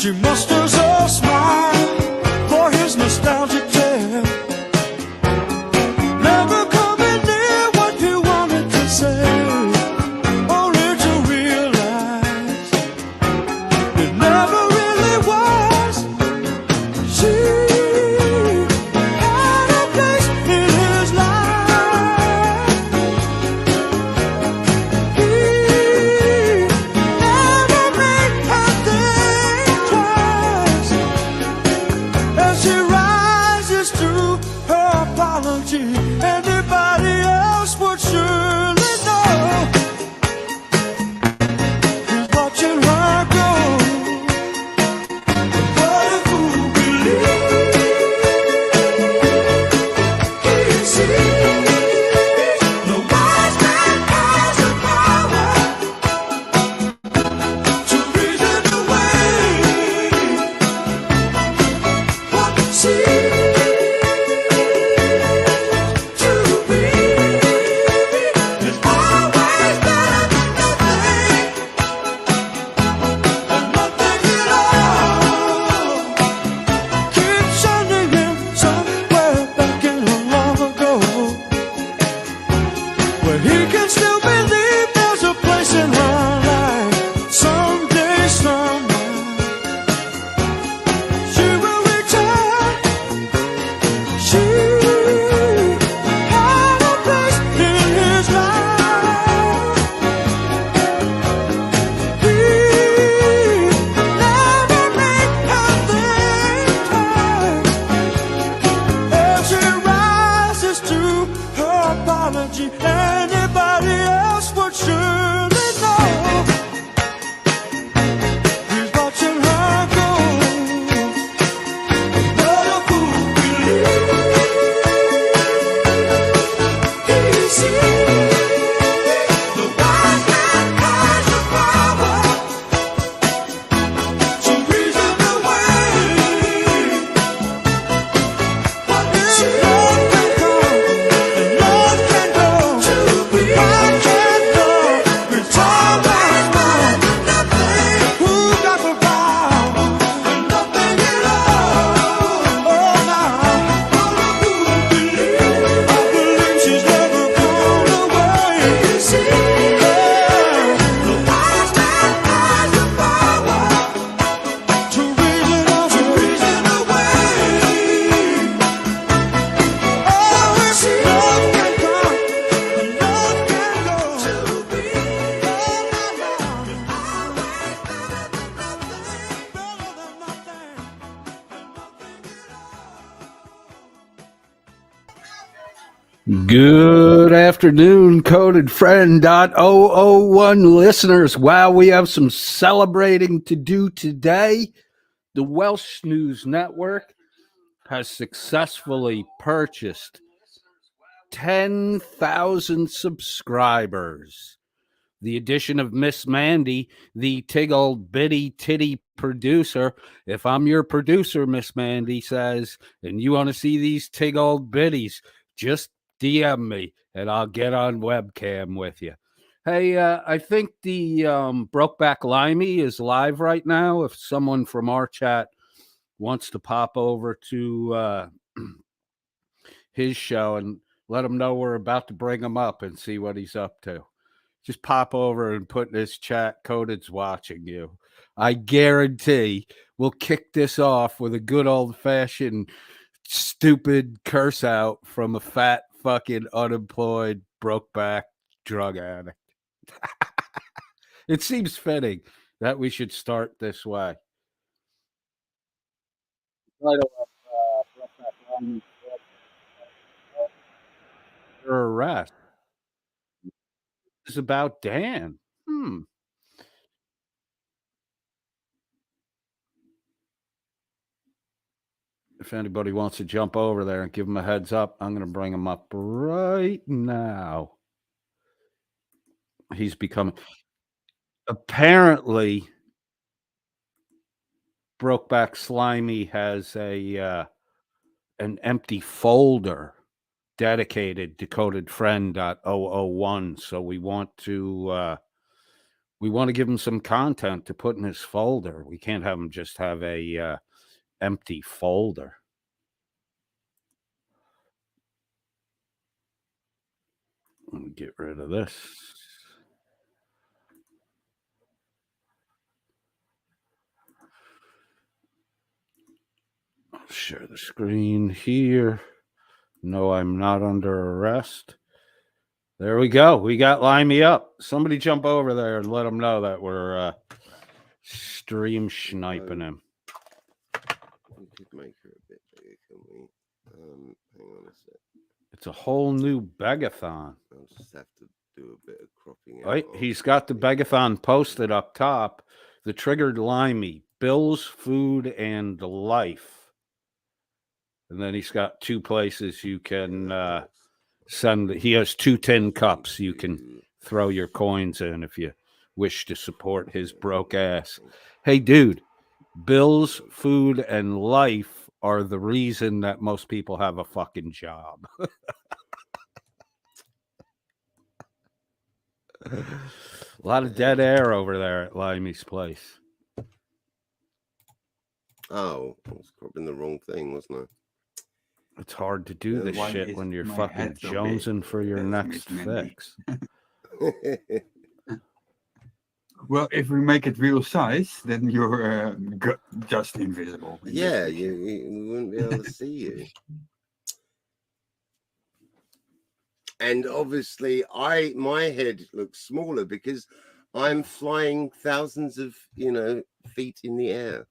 She musters a smile for his nostalgic tale, never coming near what he wanted to say, only to realize it never really was. She had a place in his life. He never made her think twice. As she rises to her apology, anybody else would surely know he's watching her go. But if who believes he sees, the wise man has the power to reason away what seems to be is always better than nothing, and nothing at all. Keep sending him somewhere back in a long ago, where he can still believe there's a place in her life. Someday, somewhere, she will return. She had a place in his life. He never made her think twice. As she rises to her apology, anybody else would surely know he's watching her go. But a fool believes he sees, the wise man has the power to reason away what she love can come and love can go. To be I can't know it's always more than nothing. Who got the power and nothing at all? Oh, now but a fool believes, I believe she's never gone away. You see, the wise man has the power to reason away. Oh, it's love can come and love can go. To be all around is always better than nothing, better than nothing, and nothing at all. Good afternoon, Coded Friend .001 listeners. Wow, we have some celebrating to do today. The Welsh News Network has successfully purchased 10,000 subscribers. The addition of Miss Mandy, the tig old bitty titty producer. If I'm your producer, Miss Mandy says, and you want to see these tig old bitties, just DM me and I'll get on webcam with you. Hey, I think the Brokeback Limey is live right now. If someone from our chat wants to pop over to his show and let him know we're about to bring him up and see what he's up to. Just pop over and put in his chat, Coded's watching you. I guarantee we'll kick this off with a good old-fashioned stupid curse out from a fat fucking unemployed brokeback drug addict. It seems fitting that we should start this way. Your arrest is about Dan. If anybody wants to jump over there and give him a heads up, I'm going to bring him up right now. He's becoming apparently Brokeback Slimy has a an empty folder dedicated to Coded Friend .001. So we want to We want to give him some content to put in his folder. We can't have him just have a empty folder. Let me get rid of this. I'll share the screen here. No, I'm not under arrest. There we go. We got Limey up. Somebody jump over there and let him know that we're stream sniping him. We could make her a bit bigger, can we? Hang on a sec. It's a whole new begathon. I'll just have to do a bit of cropping out. Right, he's got the begathon posted up top. The triggered Limey, bills, food, and life. And then he's got 2 places you can send. He has 2 tin cups you can throw your coins in if you wish to support his broke ass. Hey, dude, bills, food, and life are the reason that most people have a fucking job. A lot of dead air over there at Limey's place. Oh, I was cropping the wrong thing, wasn't It's hard to do this Why shit is when you're my fucking head so big? jonesing for your That's next Miss Mandy. fix. I? Well, if we make it real size, then you're just invisible. in this Yeah, picture. we wouldn't be able to see you. And obviously, my head looks smaller because I'm flying thousands of feet in the air.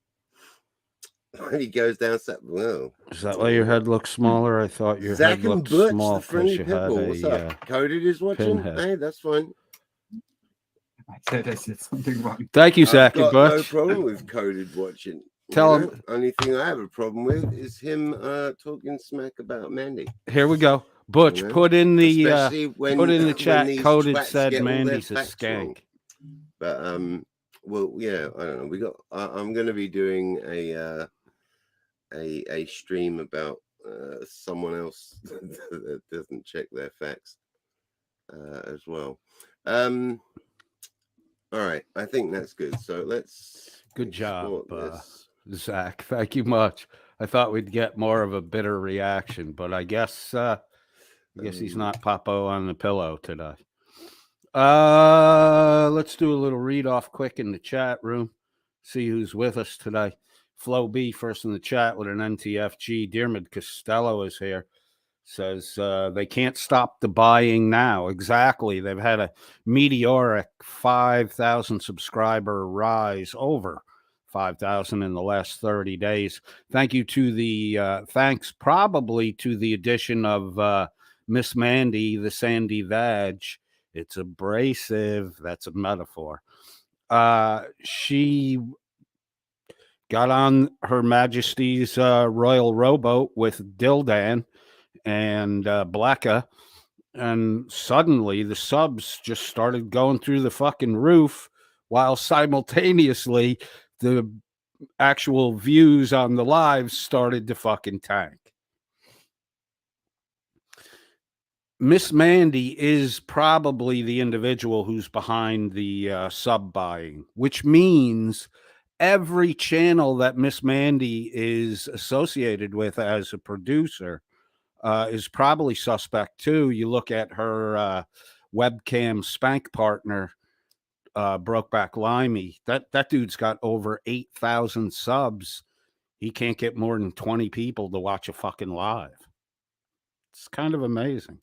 When he goes down, well, Is that why your head looks smaller? I thought your Zach head and looked Butch, small the because friendly you had pitbull. What's a. up? Coded is watching. pinhead. Hey, that's fine. I said I said something wrong. Thank you, Zach I've and got no Butch. problem with Coded watching. Tell him. Only thing I have a problem with is him talking smack about Mandy. Here we go. Butch, You know? put in the Especially when put in the when chat. these Coded twats said get all their Mandy's a facts wrong. skank. But well, yeah, I don't know. We got. I'm going to be doing a stream about someone else that doesn't check their facts as well. All right, I think that's good. So let's. Good job, this. Zach. Thank you much. I thought we'd get more of a bitter reaction, but I guess he's not Papo on the pillow today. Let's do a little read off quick in the chat room. See who's with us today. Flo B first in the chat with an NTFG. Diarmid Costello is here. Says they can't stop the buying now. Exactly. They've had a meteoric 5,000 subscriber rise, over 5,000 in the last 30 days. Thank you to the thanks probably to the addition of Miss Mandy, the Sandy Vag. It's abrasive. That's a metaphor. She got on Her Majesty's Royal Rowboat with Dildan and Blacka, and suddenly the subs just started going through the fucking roof, while simultaneously the actual views on the lives started to fucking tank. Miss Mandy is probably the individual who's behind the sub buying, which means every channel that Miss Mandy is associated with as a producer is probably suspect too. You look at her webcam spank partner, Brokeback Limey. That dude's got over 8,000 subs. He can't get more than 20 people to watch a fucking live. It's kind of amazing.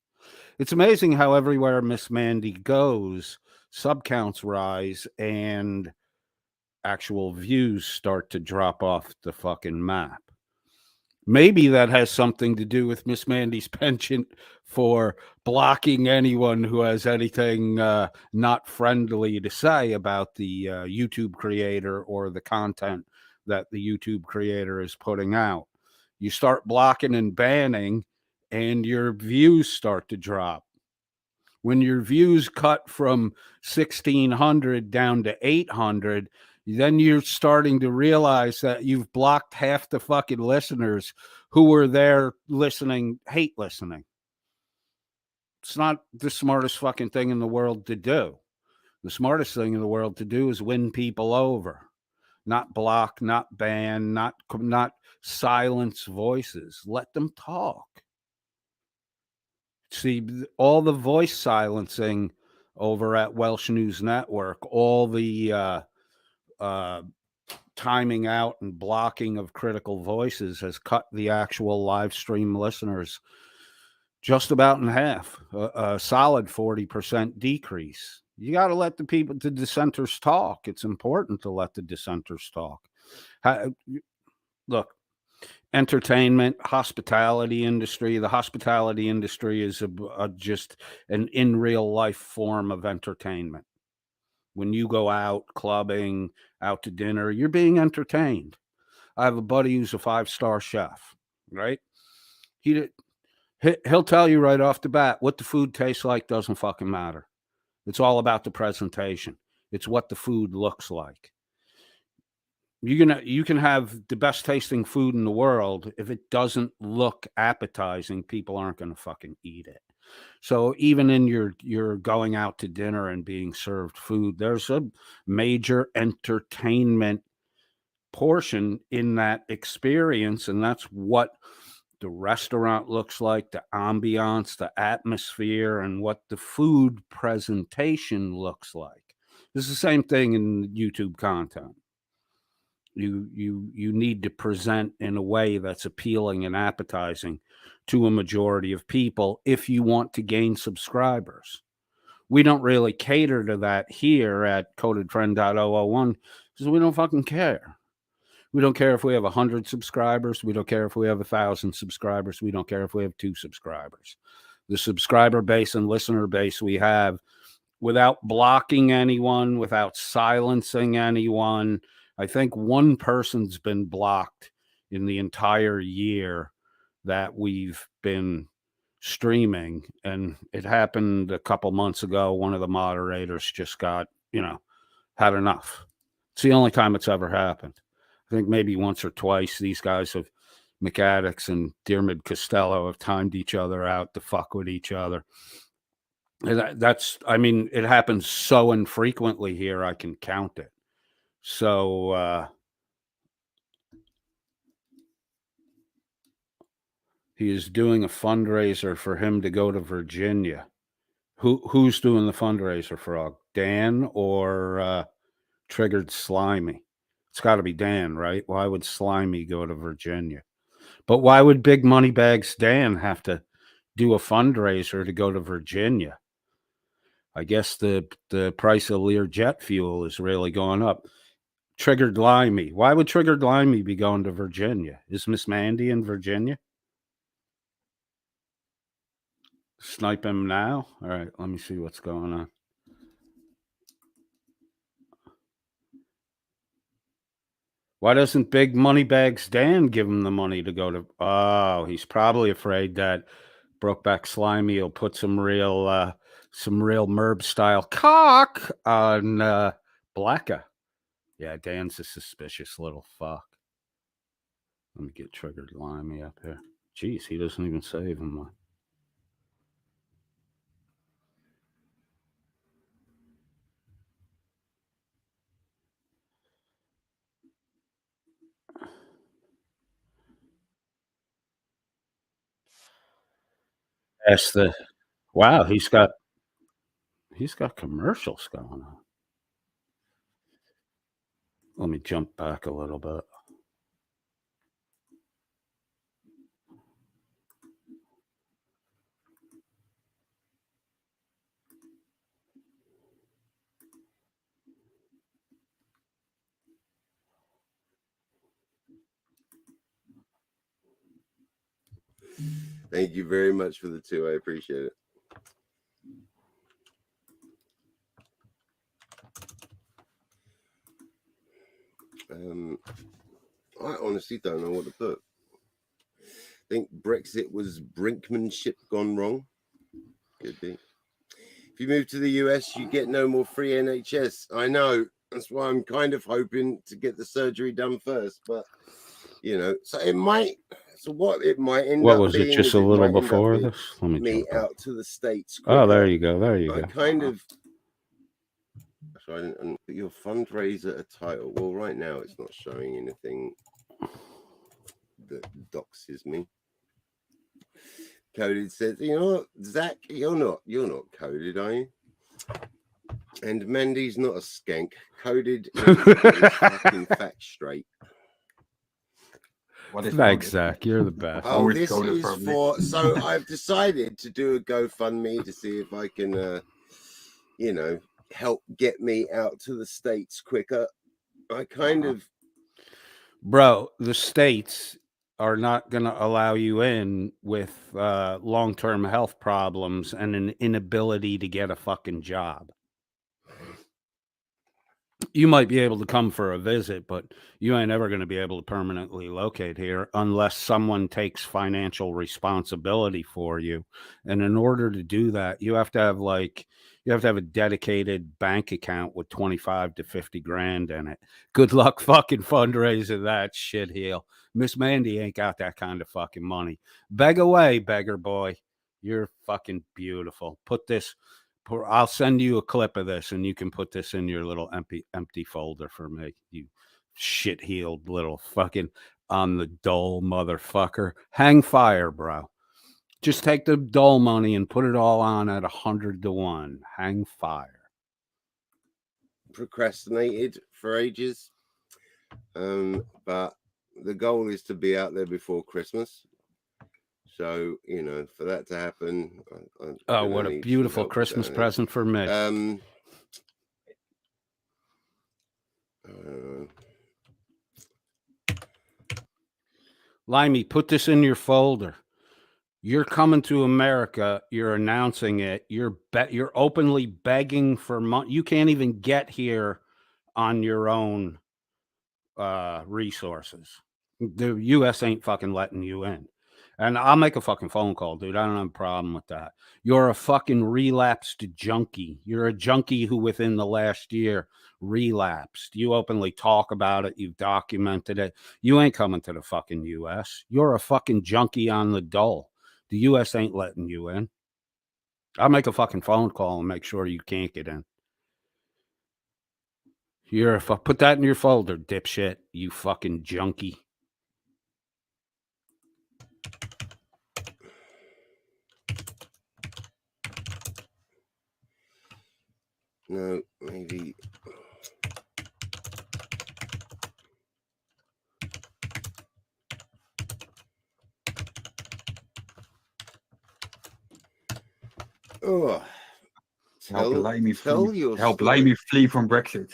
It's amazing how everywhere Miss Mandy goes, sub counts rise and actual views start to drop off the fucking map. Maybe that has something to do with Miss Mandy's penchant for blocking anyone who has anything not friendly to say about the YouTube creator or the content that the YouTube creator is putting out. You start blocking and banning, and your views start to drop. When your views cut from 1,600 down to 800, then you're starting to realize that you've blocked half the fucking listeners who were there listening, hate listening. It's not the smartest fucking thing in the world to do. The smartest thing in the world to do is win people over, not block, not ban, not silence voices. Let them talk. See, all the voice silencing over at Welsh News Network, all the timing out and blocking of critical voices has cut the actual live stream listeners just about in half, a solid 40% decrease. You got to let the dissenters talk. It's important to let the dissenters talk. Look, entertainment, hospitality industry. The hospitality industry is just an in real life form of entertainment. When you go out clubbing, out to dinner, you're being entertained. I have a buddy who's a 5-star chef, right? He'll tell you right off the bat what the food tastes like doesn't fucking matter. It's all about the presentation. It's what the food looks like. You can have the best tasting food in the world. If it doesn't look appetizing, people aren't going to fucking eat it. So even in your going out to dinner and being served food, there's a major entertainment portion in that experience, and that's what the restaurant looks like, the ambiance, the atmosphere, and what the food presentation looks like. This is the same thing in YouTube content. You need to present in a way that's appealing and appetizing to a majority of people if you want to gain subscribers. We don't really cater to that here at codedfriend.001 because we don't fucking care. We don't care if we have 100 subscribers. We don't care if we have 1,000 subscribers. We don't care if we have 2 subscribers. The subscriber base and listener base we have, without blocking anyone, without silencing anyone, I think one person's been blocked in the entire year that we've been streaming, and it happened a couple months ago. One of the moderators just got, had enough. It's the only time it's ever happened. I think maybe once or twice these guys have, McAddicks and Diarmid Costello, have timed each other out to fuck with each other. And it happens so infrequently here, I can count it. So he is doing a fundraiser for him to go to Virginia. Who's doing the fundraiser for Dan or Triggered Slimy? It's got to be Dan, right? Why would Slimy go to Virginia? But why would Big Money Bags Dan have to do a fundraiser to go to Virginia? I guess the price of Lear jet fuel is really going up. Triggered Limey. Why would Triggered Limey be going to Virginia? Is Miss Mandy in Virginia? Snipe him now? All right, let me see what's going on. Why doesn't Big Money Bags Dan give him the money to go to? Oh, he's probably afraid that Brokeback Slimy will put some real Merb style cock on Blacka. Yeah, Dan's a suspicious little fuck. Let me get Triggered Limey up here. Jeez, he doesn't even save him. That's the wow. He's got commercials going on. Let me jump back a little bit. Thank you very much for the 2. I appreciate it. I honestly don't know what to put. I think Brexit was brinkmanship gone wrong. Could be. If you move to the US, you get no more free NHS. I know. That's why I'm kind of hoping to get the surgery done first. But, so it might. So what it might end what up was being it just a little before this? Let me out to the States. Quicker. Oh, there you go. I kind of So I didn't put your fundraiser a title. Well, right now it's not showing anything that doxes me. Coded says, you know what, Zach, you're not coded, are you? And Mandy's not a skank. Coded is fucking fact straight. What is Thanks, coded? Zach. You're the best. Oh, Always this coded is probably. for. So I've decided to do a GoFundMe to see if I can, you know, help get me out to the States quicker. I kind of. Bro, the states are not going to allow you in with long-term health problems and an inability to get a fucking job. You might be able to come for a visit, but you ain't ever going to be able to permanently locate here unless someone takes financial responsibility for you. And in order to do that, you have to have a dedicated bank account with 25 to 50 grand in it. Good luck fucking fundraising that shit heel. Miss Mandy ain't got that kind of fucking money. Beg away, beggar boy. You're fucking beautiful. I'll send you a clip of this and you can put this in your little empty folder for me. You shit-heeled little fucking on the dole motherfucker. Hang fire, bro. Just take the dole money and put it all on at 100 to 1. Hang fire. Procrastinated for ages. But the goal is to be out there before Christmas. So, you know, for that to happen, Oh, what a beautiful Christmas present for me. Limey, put this in your folder. You're coming to America. You're announcing it. You're openly begging for money. You can't even get here on your own resources. The U.S. ain't fucking letting you in. And I'll make a fucking phone call, dude. I don't have a problem with that. You're a fucking relapsed junkie. You're a junkie who within the last year relapsed. You openly talk about it. You've documented it. You ain't coming to the fucking U.S. You're a fucking junkie on the dole. The U.S. ain't letting you in. I'll make a fucking phone call and make sure you can't get in. Put that in your folder, dipshit. You fucking junkie. No, maybe. Oh, Help Limey story. Flee from Brexit.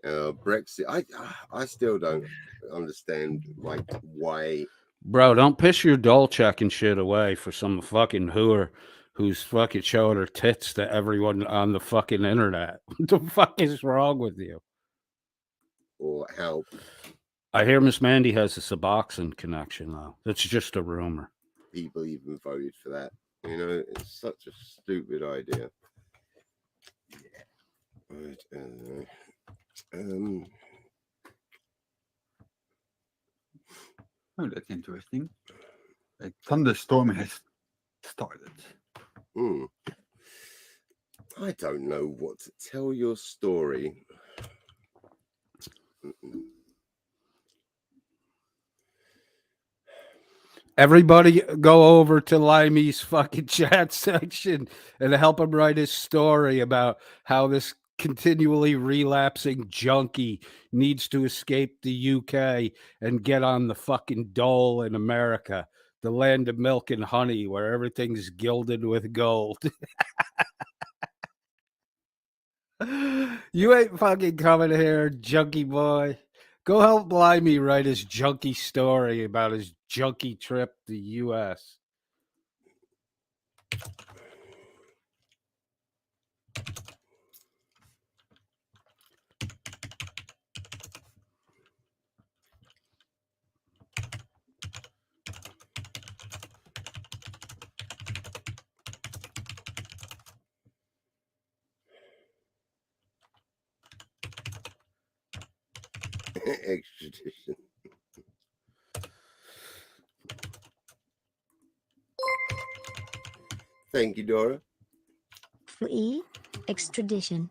Brexit. I still don't understand like why. Bro, don't piss your doll checking shit away for some fucking hooer who's fucking showing her tits to everyone on the fucking internet. What the fuck is wrong with you? Or help. I hear Miss Mandy has a Suboxone connection, though. That's just a rumor. People even voted for that. You know, it's such a stupid idea. Right, Oh, that's interesting. A thunderstorm has started. I don't know what to tell your story. Everybody go over to Limey's fucking chat section and help him write his story about how this continually relapsing junkie needs to escape the UK and get on the fucking dole in America, the land of milk and honey where everything's gilded with gold. You ain't fucking coming here, junkie boy. Go help Limey write his junkie story about his junkie trip to the U.S. Extradition. Thank you, Dora. Free. extradition.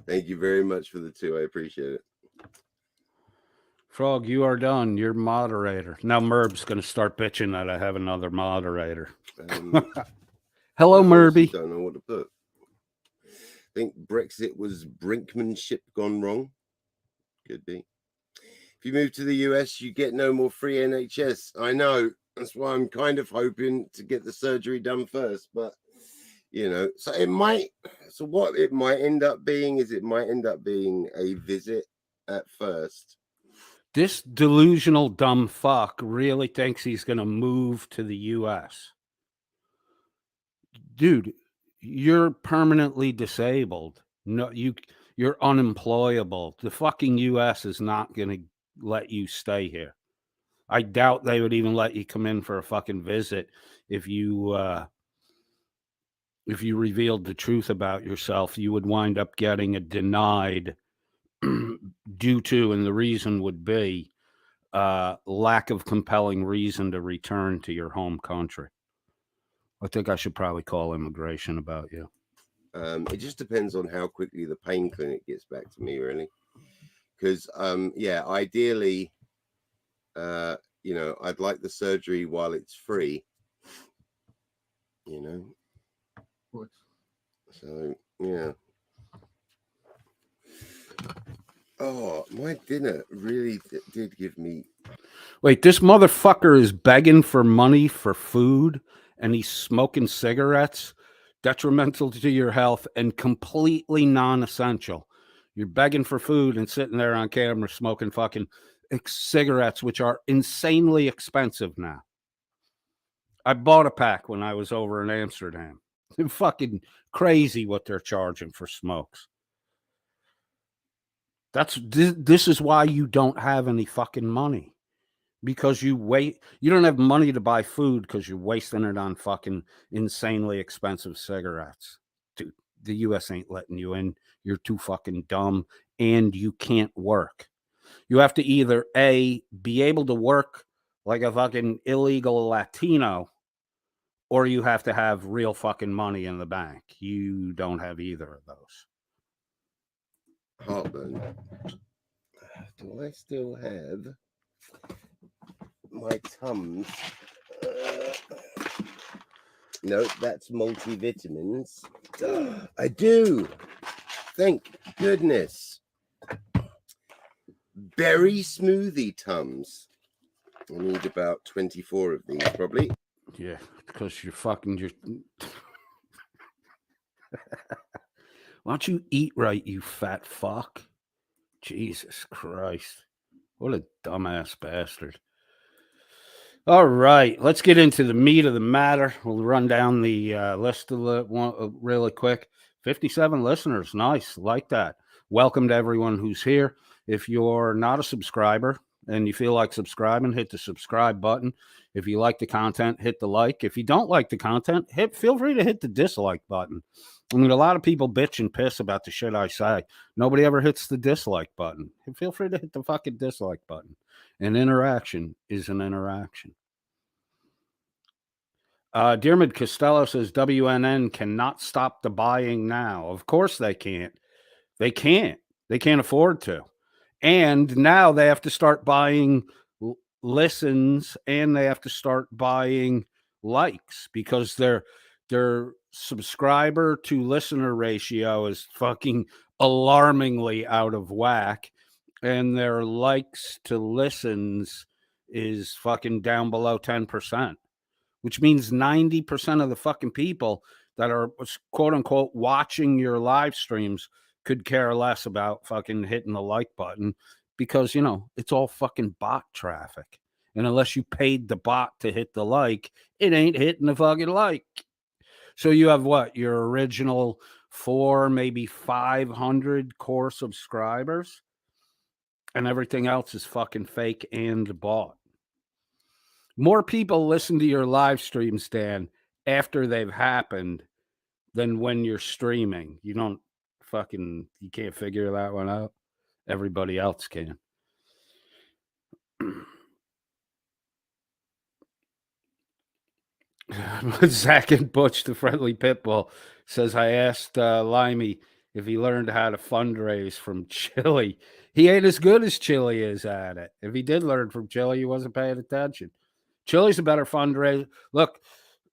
Thank you very much for the 2. I appreciate it. Frog, you are done. You're moderator. Now Merb's going to start bitching that I have another moderator. Hello, I honestly Merby. don't know what to put. I think Brexit was brinkmanship gone wrong. Could be. If you move to the US, you get no more free NHS. I know. That's why I'm kind of hoping to get the surgery done first. But, you know, so it might. So what it might end up being is it might end up being a visit at first. This delusional dumb fuck really thinks he's going to move to the US. Dude, you're permanently disabled. No, you're unemployable. The fucking US is not going to let you stay here. I doubt they would even let you come in for a fucking visit if you revealed the truth about yourself. You would wind up getting a denied due to, and the reason would be lack of compelling reason to return to your home country. I think I should probably call immigration about you. It just depends on how quickly the pain clinic gets back to me, really. Because, yeah, ideally, you know, I'd like the surgery while it's free, you know. So, yeah. Oh, my dinner really did give me... Wait, this motherfucker is begging for money for food, and he's smoking cigarettes, detrimental to your health and completely non-essential. You're begging for food and sitting there on camera smoking fucking cigarettes, which are insanely expensive now. I bought a pack when I was over in Amsterdam. It's fucking crazy what they're charging for smokes. This is why you don't have any fucking money. Because you don't have money to buy food because you're wasting it on fucking insanely expensive cigarettes. Dude, the US ain't letting you in. You're too fucking dumb and you can't work. You have to either A, be able to work like a fucking illegal Latino, or you have to have real fucking money in the bank. You don't have either of those. Heartburn. Do I still have my Tums? No, that's multivitamins. I do. Thank goodness. Berry smoothie Tums. I need about 24 of these, probably. Yeah, because you're fucking... Why don't you eat right, you fat fuck? Jesus Christ. What a dumbass bastard. All right, let's get into the meat of the matter. We'll run down the list of the one really quick. 57 listeners. Nice. Like that. Welcome to everyone who's here. If you're not a subscriber and you feel like subscribing, hit the subscribe button. If you like the content, hit the like. If you don't like the content, feel free to hit the dislike button. I mean, a lot of people bitch and piss about the shit I say. Nobody ever hits the dislike button. Feel free to hit the fucking dislike button. An interaction is an interaction. Diarmid Costello says WNN cannot stop the buying now. Of course they can't. They can't. They can't afford to. And now they have to start buying listens and they have to start buying likes because their subscriber to listener ratio is fucking alarmingly out of whack. And their likes to listens is fucking down below 10%, which means 90% of the fucking people that are quote unquote watching your live streams could care less about fucking hitting the like button because, you know, it's all fucking bot traffic. And unless you paid the bot to hit the like, it ain't hitting the fucking like. So you have what? Your original 400, maybe 500 core subscribers, and everything else is fucking fake and bought. More people listen to your live streams, Dan, after they've happened than when you're streaming. You can't figure that one out. Everybody else can. Zach and Butch, the friendly pitbull, says, I asked Limey if he learned how to fundraise from Chili. He ain't as good as Chili is at it. If he did learn from Chili, he wasn't paying attention. Chili's a better fundraiser. Look,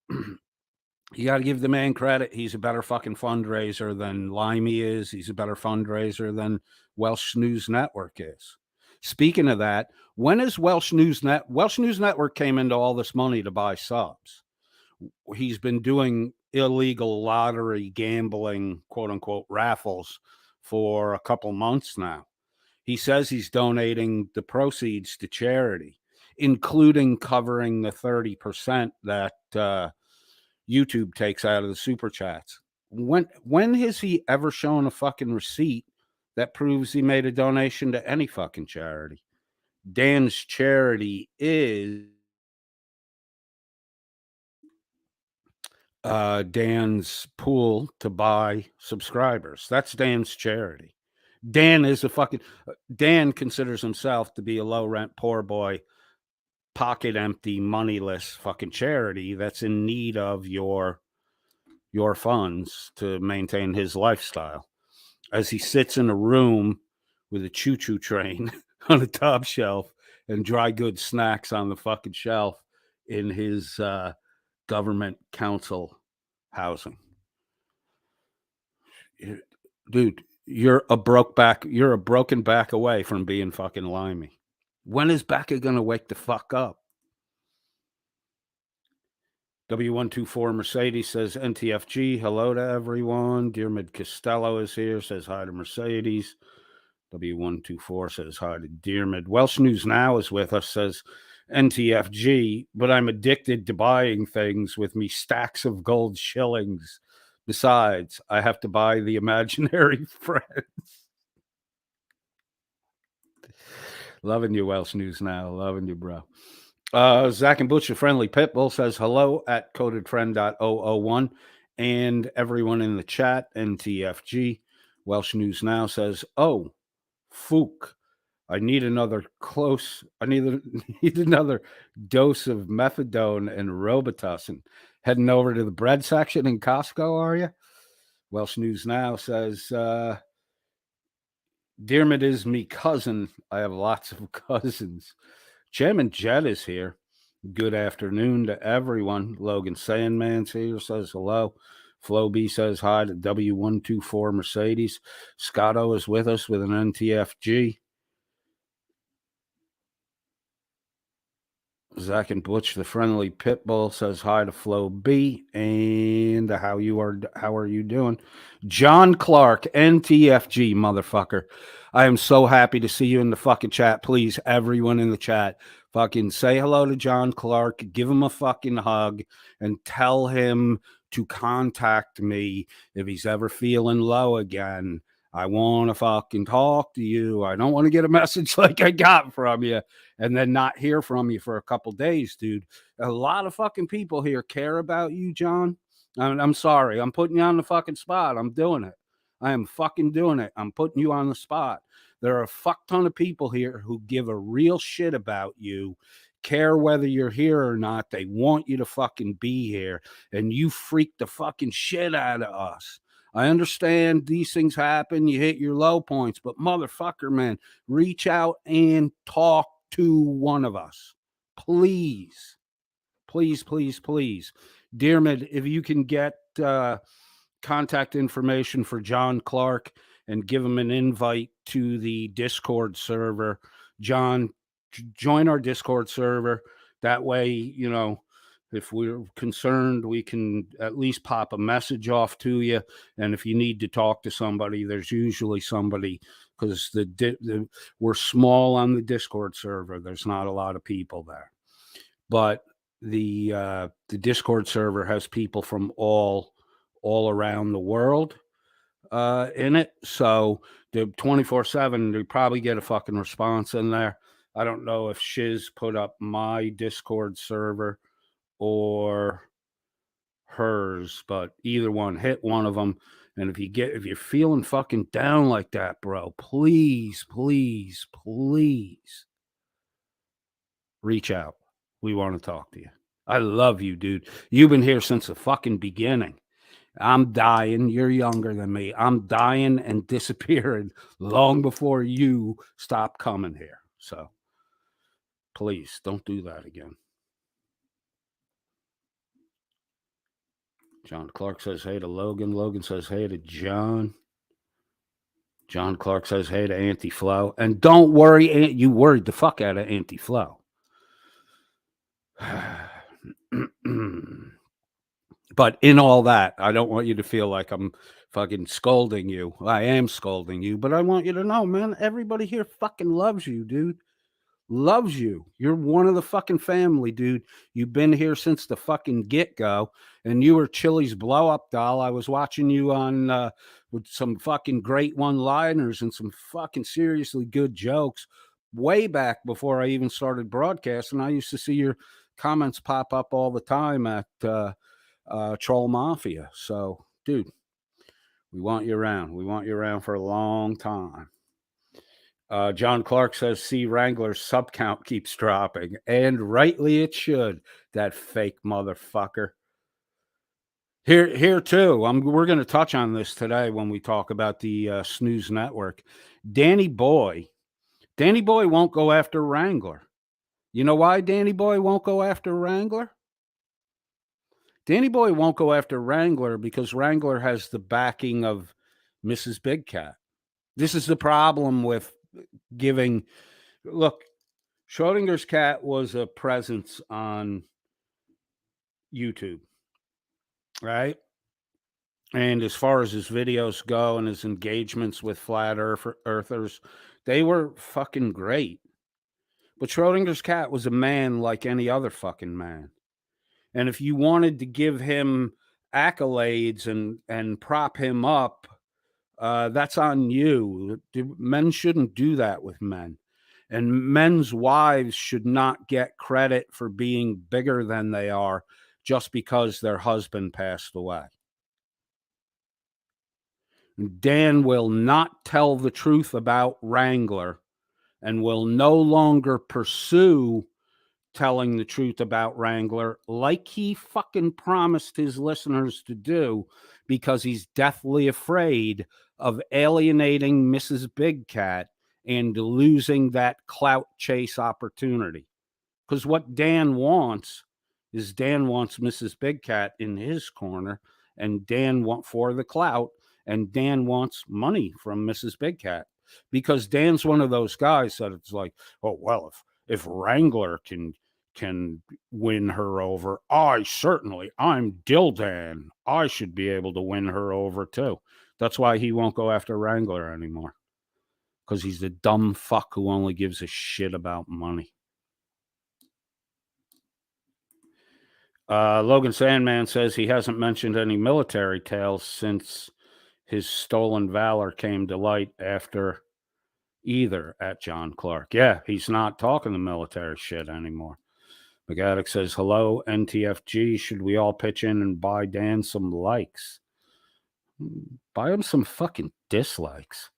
you got to give the man credit. He's a better fucking fundraiser than Limey is. He's a better fundraiser than Welsh News Network is. Speaking of that, when is Welsh News Network came into all this money to buy subs. He's been doing illegal lottery gambling, quote unquote, raffles for a couple months now. He says he's donating the proceeds to charity, including covering the 30% that YouTube takes out of the super chats. When has he ever shown a fucking receipt that proves he made a donation to any fucking charity? Dan's charity is Dan's pool to buy subscribers. That's Dan's charity. Dan is a fucking Dan considers himself to be a low rent poor boy, pocket empty, moneyless fucking charity that's in need of your funds to maintain his lifestyle. As he sits in a room with a choo-choo train on the top shelf and dry goods snacks on the fucking shelf in his government council housing. Dude, you're a broken back away from being fucking limey. When is Becca gonna wake the fuck up? W124 Mercedes says NTFG, hello to everyone. Dearmid Costello is here, says hi to Mercedes. W124 says hi to Dearmid. Welsh News Now is with us, says NTFG, but I'm addicted to buying things with me stacks of gold shillings. Besides, I have to buy the imaginary friends. Loving you, Welsh News Now. Loving you, bro. Zach and Butch, a friendly pitbull, says hello at codedfriend.001 and everyone in the chat, NTFG. Welsh News Now says, oh, Fook, I need another need another dose of methadone and Robitussin. Heading over to the bread section in Costco, are you? Welsh News Now says, Dearmid is me cousin. I have lots of cousins. Chairman Jed is here. Good afternoon to everyone. Logan Sandman's here, says hello. Flo B says hi to W124 Mercedes. Scotto is with us with an NTFG. Zach and Butch, the friendly pitbull, says hi to Flo B. And how are you doing? John Clark, NTFG, motherfucker. I am so happy to see you in the fucking chat. Please, everyone in the chat, fucking say hello to John Clark, give him a fucking hug, and tell him to contact me if he's ever feeling low again. I want to fucking talk to you. I don't want to get a message like I got from you and then not hear from you for a couple days, dude. A lot of fucking people here care about you, John. I'm sorry. I'm putting you on the fucking spot. I'm doing it. I am fucking doing it. I'm putting you on the spot. There are a fuck ton of people here who give a real shit about you, care whether you're here or not. They want you to fucking be here, and you freak the fucking shit out of us. I understand these things happen. You hit your low points, but motherfucker, man, reach out and talk to one of us. Please, please, please, please. Dearmid, if you can get contact information for John Clark and give him an invite to the Discord server. John, join our Discord server. That way, you know, if we're concerned, we can at least pop a message off to you. And if you need to talk to somebody, there's usually somebody, because we're small on the Discord server. There's not a lot of people there. But the Discord server has people from all around the world in it. So the 24/7, they probably get a fucking response in there. I don't know if Shiz put up my Discord server or hers, but either one, hit one of them. And if you're feeling fucking down like that, bro, please, please, please reach out. We want to talk to you. I love you, dude. You've been here since the fucking beginning. I'm dying. You're younger than me. I'm dying and disappearing long before you stop coming here. So please don't do that again. John Clark says hey to Logan. Logan says hey to John. John Clark says hey to Anti-Flow. And don't worry, you worried the fuck out of Anti-Flow. But in all that, I don't want you to feel like I'm fucking scolding you. I am scolding you, but I want you to know, man, everybody here fucking loves you, dude. Loves you. You're one of the fucking family, dude. You've been here since the fucking get-go, and you were Chili's blow-up doll. I was watching you on with some fucking great one-liners and some fucking seriously good jokes way back before I even started broadcasting. I used to see your comments pop up all the time at Troll Mafia. So, dude, we want you around. We want you around for a long time. John Clark says, see, Wrangler's sub count keeps dropping. And rightly it should, that fake motherfucker. Here too, we're going to touch on this today when we talk about the Snooze Network. Danny Boy won't go after Wrangler. You know why Danny Boy won't go after Wrangler? Danny Boy won't go after Wrangler because Wrangler has the backing of Mrs. Big Cat. This is the problem with giving. Look, Schrodinger's cat was a presence on YouTube, right? And as far as his videos go and his engagements with flat earthers, they were fucking great. But Schrodinger's cat was a man like any other fucking man. And if you wanted to give him accolades and prop him up, that's on you. Men shouldn't do that with men. And men's wives should not get credit for being bigger than they are just because their husband passed away. Dan will not tell the truth about Wrangler and will no longer pursue telling the truth about Wrangler like he fucking promised his listeners to do because he's deathly afraid of alienating Mrs. Big Cat and losing that clout chase opportunity. Because what Dan wants is Dan wants Mrs. Big Cat in his corner, and Dan wants for the clout, and Dan wants money from Mrs. Big Cat. Because Dan's one of those guys that it's like, oh, well, if Wrangler can win her over, I'm Dildan. I should be able to win her over too. That's why he won't go after Wrangler anymore. Because he's the dumb fuck who only gives a shit about money. Logan Sandman says he hasn't mentioned any military tales since his stolen valor came to light after either at John Clark. Yeah, he's not talking the military shit anymore. McAddick says, hello, NTFG. Should we all pitch in and buy Dan some likes? Buy him some fucking dislikes.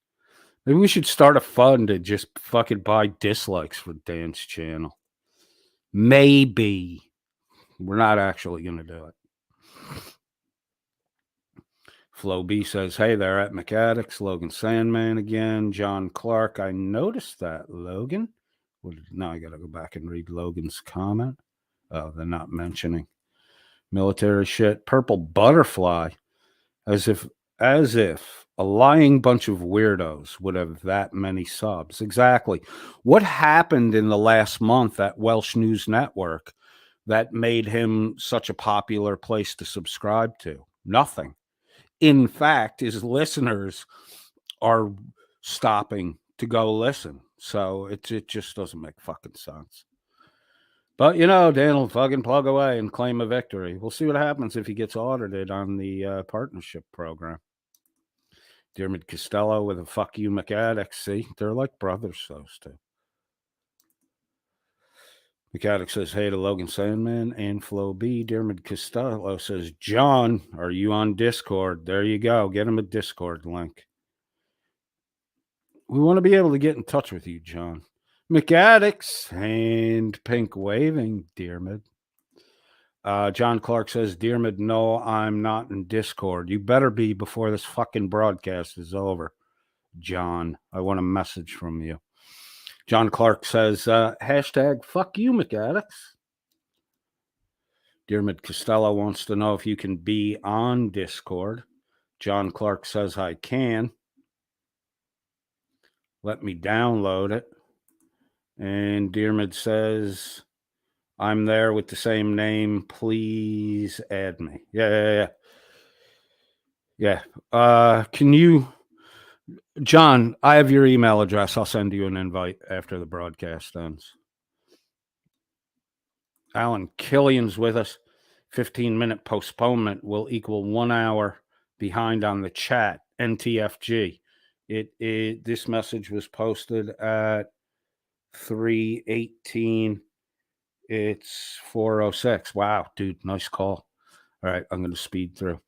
Maybe we should start a fund to just fucking buy dislikes for Dan's channel. Maybe. We're not actually going to do it. Flo B says, hey there at McAddick's. Logan Sandman again. John Clark. I noticed that, Logan. Now I got to go back and read Logan's comment. Oh, they're not mentioning military shit. Purple Butterfly. As if a lying bunch of weirdos would have that many subs. Exactly. What happened in the last month at Welsh News Network that made him such a popular place to subscribe to? Nothing. In fact, his listeners are stopping to go listen. So it just doesn't make fucking sense. But, you know, Dan will fucking plug away and claim a victory. We'll see what happens if he gets audited on the partnership program. Dermot Costello with a fuck you McAddick. See, they're like brothers, those two. McAddick says, hey to Logan Sandman and Flo B. Dermot Costello says, John, are you on Discord? There you go. Get him a Discord link. We want to be able to get in touch with you, John. McAddick's hand pink waving, Dermot. John Clark says, Dearmid, no, I'm not in Discord. You better be before this fucking broadcast is over. John, I want a message from you. John Clark says, hashtag fuck you, McAddicts. Dearmid Costello wants to know if you can be on Discord. John Clark says I can. Let me download it. And Dearmid says, I'm there with the same name. Please add me. Yeah. Can you, John, I have your email address. I'll send you an invite after the broadcast ends. Alan Killian's with us. 15-minute postponement will equal 1 hour behind on the chat. NTFG. This message was posted at 3:18. It's 4:06. Wow, dude, nice call. All right, I'm going to speed through.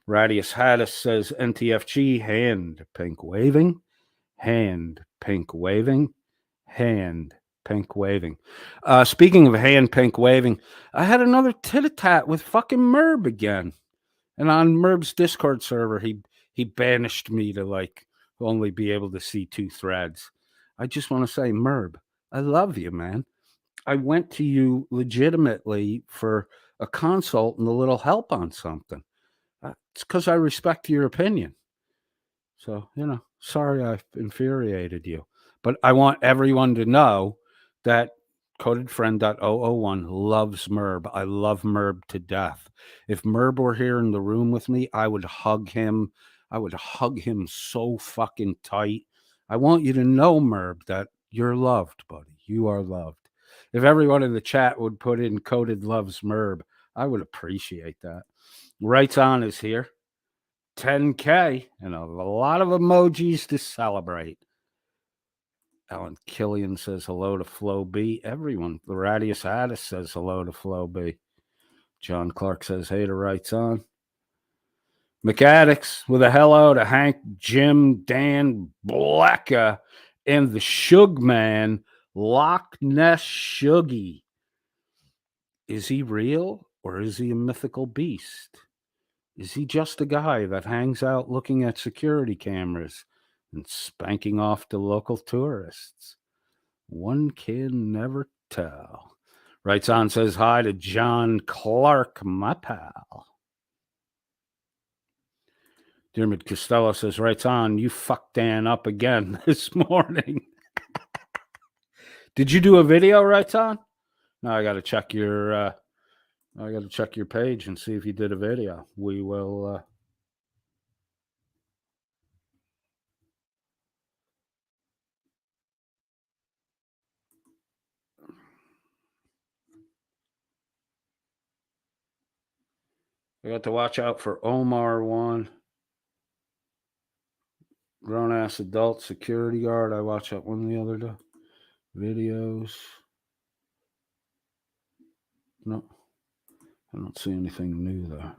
Radius Haddis says NTFG, hand pink waving, hand pink waving, hand pink waving. Speaking of hand pink waving, I had another tit-a-tat with fucking Merb again. And on Merb's Discord server, he banished me to like only be able to see 2 threads. I just want to say, Merb, I love you, man. I went to you legitimately for a consult and a little help on something. It's because I respect your opinion. So, sorry I've infuriated you. But I want everyone to know that codedfriend.001 loves Merb. I love Merb to death. If Merb were here in the room with me, I would hug him. I would hug him so fucking tight. I want you to know, Merb, that you're loved, buddy. You are loved. If everyone in the chat would put in Coded Loves Merb, I would appreciate that. Rights On is here. 10K and a lot of emojis to celebrate. Alan Killian says hello to Flo B. Everyone. The Radius Addis says hello to Flo B. John Clark says hey to Rights On. McAddicts with a hello to Hank, Jim, Dan, Blacka, and the Shug Man, Loch Ness Shuggy. Is he real or is he a mythical beast? Is he just a guy that hangs out looking at security cameras and spanking off to local tourists? One can never tell. Rights On says hi to John Clark, my pal. Dearmid Costello says, Rights On, you fucked Dan up again this morning. Did you do a video, Rights On? No, I got to check your page and see if you did a video. We will. I got to watch out for Omar one. Grown ass adult security guard. I watched that one the other day. Videos. No, I don't see anything new there.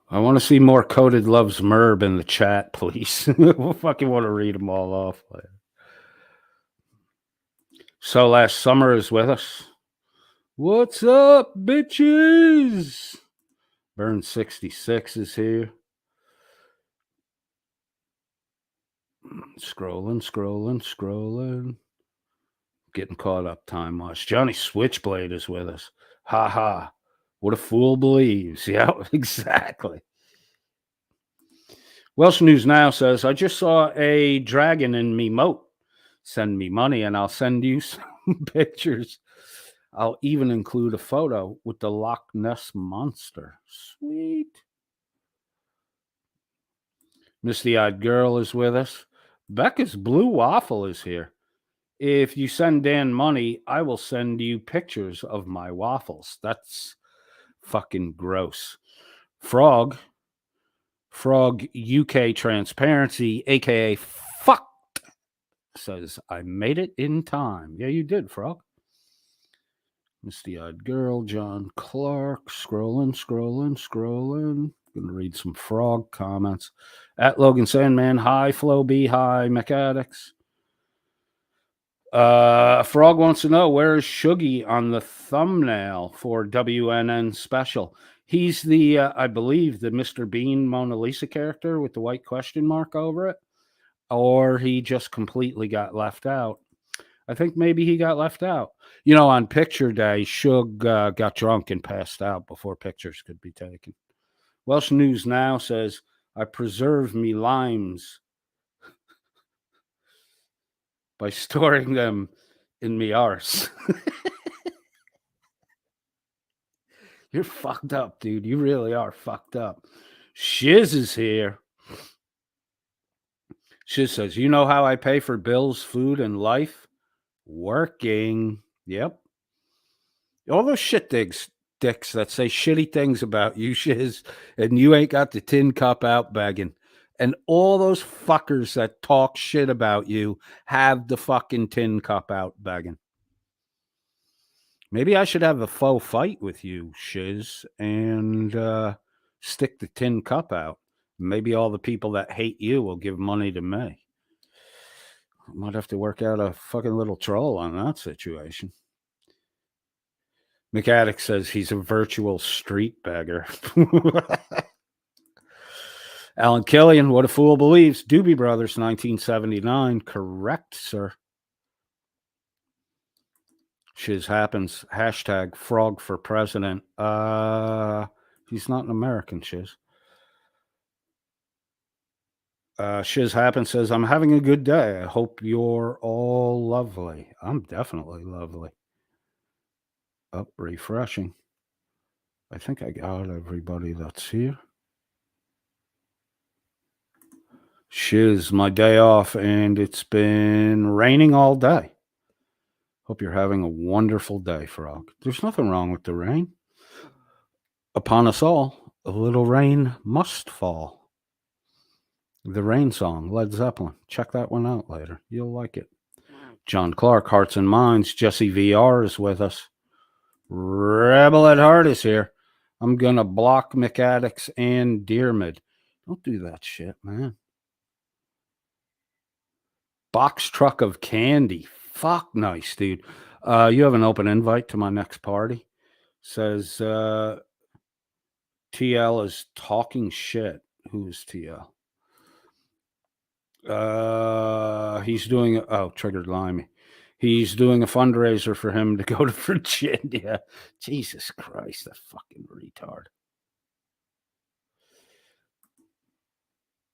I want to see more Coded Loves Merb in the chat, please. I fucking want to read them all off. So Last Summer is with us. What's up, bitches? Burn 66 is here. Scrolling. Getting caught up time-wise. Johnny Switchblade is with us. Ha ha. What a fool believes. Yeah, exactly. Welsh News Now says, I just saw a dragon in me moat. Send me money and I'll send you some pictures. I'll even include a photo with the Loch Ness Monster. Sweet. Misty-Eyed Girl is with us. Becca's Blue Waffle is here. If you send Dan money, I will send you pictures of my waffles. That's fucking gross. Frog UK Transparency, aka fucked, says, I made it in time. Yeah, you did, Frog. Misty-Eyed Girl, John Clark, scrolling. Gonna read some Frog comments. At Logan Sandman, hi, Flo B, hi, McAddicts. Frog wants to know, where is Shuggy on the thumbnail for WNN special? He's the, I believe, the Mr. Bean Mona Lisa character with the white question mark over it, or he just completely got left out. I think maybe he got left out. You know, on picture day, Shug got drunk and passed out before pictures could be taken. Welsh News Now says, I preserve me limes by storing them in me arse. You're fucked up, dude. You really are fucked up. Shiz is here. Shiz says, you know how I pay for bills, food, and life? Working. Yep. All those shit dicks that say shitty things about you, Shiz, and you ain't got the tin cup out begging. And all those fuckers that talk shit about you have the fucking tin cup out begging. Maybe I should have a faux fight with you, Shiz, and stick the tin cup out. Maybe all the people that hate you will give money to me. I might have to work out a fucking little troll on that situation. McAddick says he's a virtual street beggar. Alan Killian, what a fool believes. Doobie Brothers, 1979. Correct, sir. Shiz happens. Hashtag frog for president. He's not an American, Shiz. Shiz happens says, I'm having a good day. I hope you're all lovely. I'm definitely lovely. Up, refreshing. I think I got everybody that's here. Shiz, my day off, and it's been raining all day. Hope you're having a wonderful day, Frog. There's nothing wrong with the rain. Upon us all, a little rain must fall. The Rain Song, Led Zeppelin. Check that one out later. You'll like it. John Clark, Hearts and Minds. Jesse VR is with us. Rebel at Heart is here. I'm going to block McAddicks and Dearmid. Don't do that shit, man. Box truck of candy. Fuck nice, dude. You have an open invite to my next party. Says TL is talking shit. Who is TL? He's doing triggered limey. He's doing a fundraiser for him to go to Virginia. Jesus Christ, that fucking retard.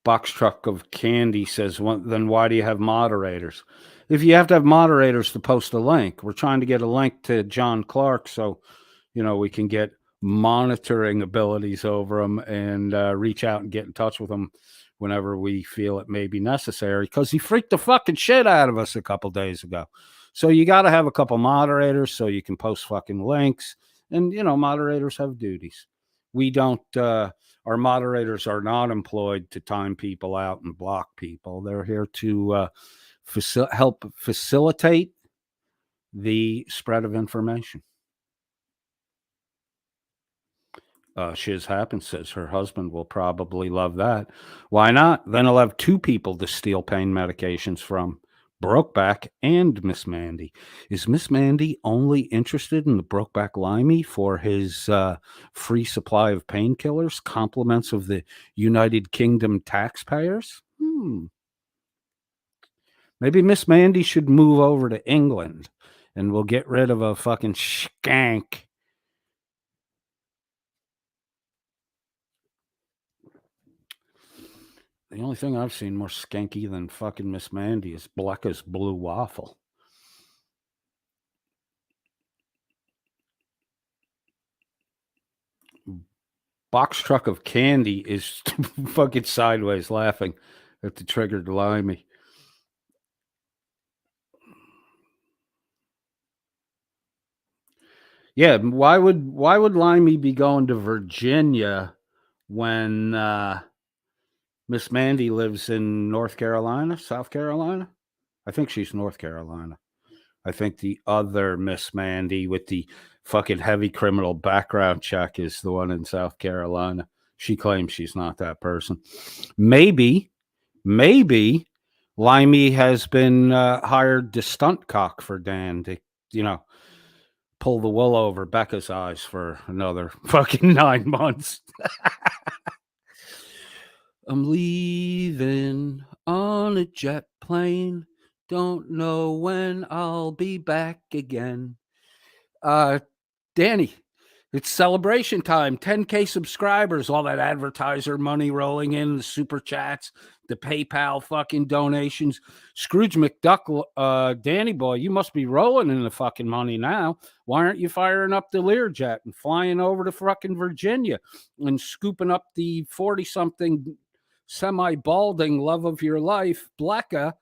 Box truck of candy says, then why do you have moderators? If you have to have moderators to post a link, we're trying to get a link to John Clark so, we can get monitoring abilities over him and reach out and get in touch with him whenever we feel it may be necessary, because he freaked the fucking shit out of us a couple days ago. So you got to have a couple moderators so you can post fucking links. And, moderators have duties. We don't, our moderators are not employed to time people out and block people. They're here to help facilitate the spread of information. Shiz Happens says her husband will probably love that. Why not? Then he'll have two people to steal pain medications from. Brokeback and Miss Mandy. Is Miss Mandy only interested in the Brokeback Limey for his free supply of painkillers, compliments of the United Kingdom taxpayers? Maybe Miss Mandy should move over to England and we'll get rid of a fucking skank. The only thing I've seen more skanky than fucking Miss Mandy is Blecka's Blue Waffle. Box truck of candy is fucking sideways laughing at the triggered limey. Yeah, why would Limey be going to Virginia when Miss Mandy lives in North Carolina, South Carolina? I think she's North Carolina. I think the other Miss Mandy with the fucking heavy criminal background check is the one in South Carolina. She claims she's not that person. Maybe Limey has been hired to stunt cock for Dan to, pull the wool over Becca's eyes for another fucking 9 months. I'm leaving on a jet plane. Don't know when I'll be back again. Danny, it's celebration time. 10K subscribers, all that advertiser money rolling in, the super chats, the PayPal fucking donations. Scrooge McDuck, Danny boy, you must be rolling in the fucking money now. Why aren't you firing up the Learjet and flying over to fucking Virginia and scooping up the 40-something semi-balding love of your life, Blecka,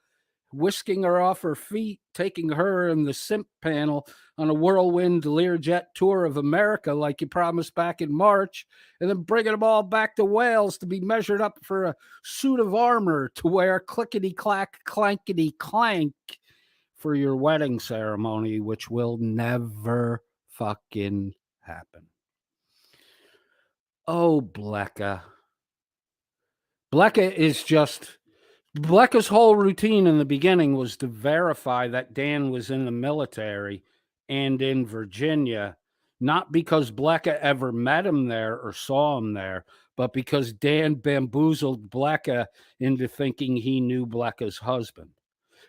whisking her off her feet, taking her and the simp panel on a whirlwind Learjet tour of America like you promised back in March, and then bringing them all back to Wales to be measured up for a suit of armor to wear clickety-clack, clankety-clank for your wedding ceremony, which will never fucking happen. Oh, Blecka. Blecka is just... Blecka's whole routine in the beginning was to verify that Dan was in the military and in Virginia, not because Blecka ever met him there or saw him there, but because Dan bamboozled Blecka into thinking he knew Blecka's husband.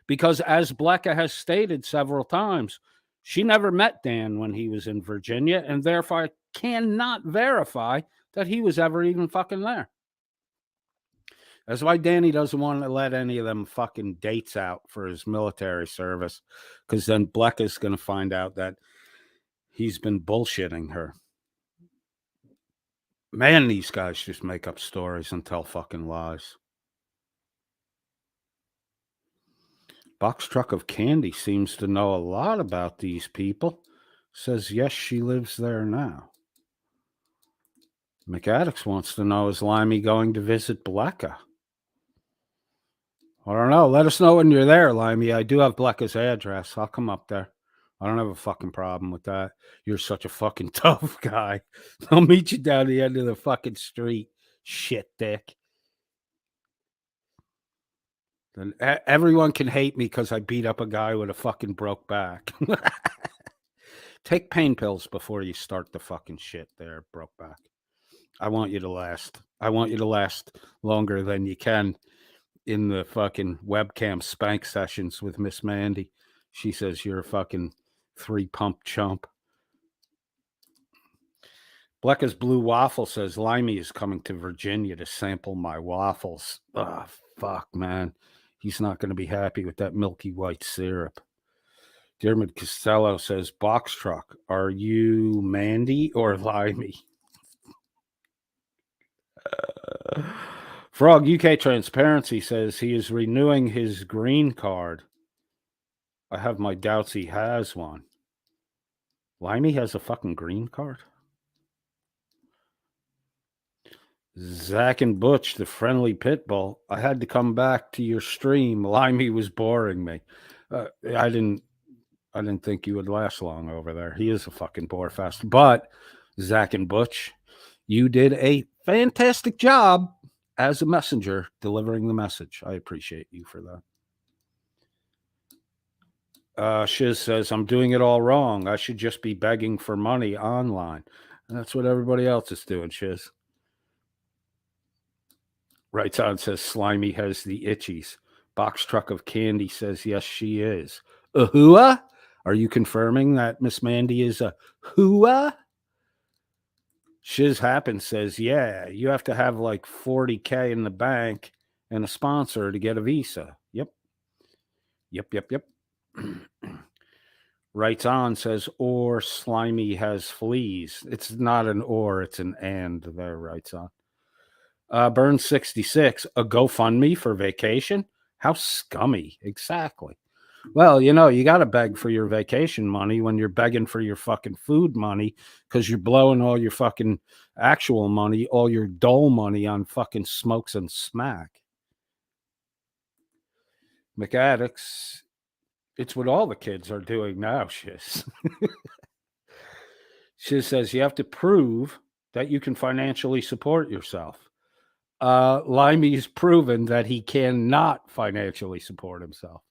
Because as Blecka has stated several times, she never met Dan when he was in Virginia and therefore cannot verify that he was ever even fucking there. That's why Danny doesn't want to let any of them fucking dates out for his military service, because then Blecka's going to find out that he's been bullshitting her. Man, these guys just make up stories and tell fucking lies. Box truck of candy seems to know a lot about these people. Says yes, she lives there now. McAddix wants to know, is Limey going to visit Blecka? I don't know. Let us know when you're there, Limey. I do have Blecka's address. I'll come up there. I don't have a fucking problem with that. You're such a fucking tough guy. I'll meet you down the end of the fucking street, shit dick. Then everyone can hate me because I beat up a guy with a fucking broke back. Take pain pills before you start the fucking shit there, broke back. I want you to last. I want you to last longer than you can in the fucking webcam spank sessions with Miss Mandy. She says you're a fucking 3-pump chump. Blecka's Blue Waffle says Limey is coming to Virginia to sample my waffles. Oh, fuck, man. He's not going to be happy with that milky white syrup. Dermot Costello says, box truck, are you Mandy or Limey? Frog UK Transparency says he is renewing his green card. I have my doubts he has one. Limey has a fucking green card? Zach and Butch, the friendly pit bull. I had to come back to your stream. Limey was boring me. I didn't think you would last long over there. He is a fucking bore fest. But Zach and Butch, you did a fantastic job as a messenger delivering the message. I appreciate you for that. Shiz says, I'm doing it all wrong. I should just be begging for money online. And that's what everybody else is doing, Shiz. Writes on says, Slimy has the itchies. Box truck of candy says, yes, she is. A hua? Are you confirming that Miss Mandy is a hua? Shiz Happens says, yeah, you have to have like 40K in the bank and a sponsor to get a visa. Yep. Writes on says, or Slimy has fleas. It's not an or, it's an and there, writes on. Burn 66, a GoFundMe for vacation? How scummy. Exactly. Well, you got to beg for your vacation money when you're begging for your fucking food money because you're blowing all your fucking actual money, all your dole money on fucking smokes and smack. McAddix, it's what all the kids are doing now, Shiz. Shiz says you have to prove that you can financially support yourself. Limey's proven that he cannot financially support himself.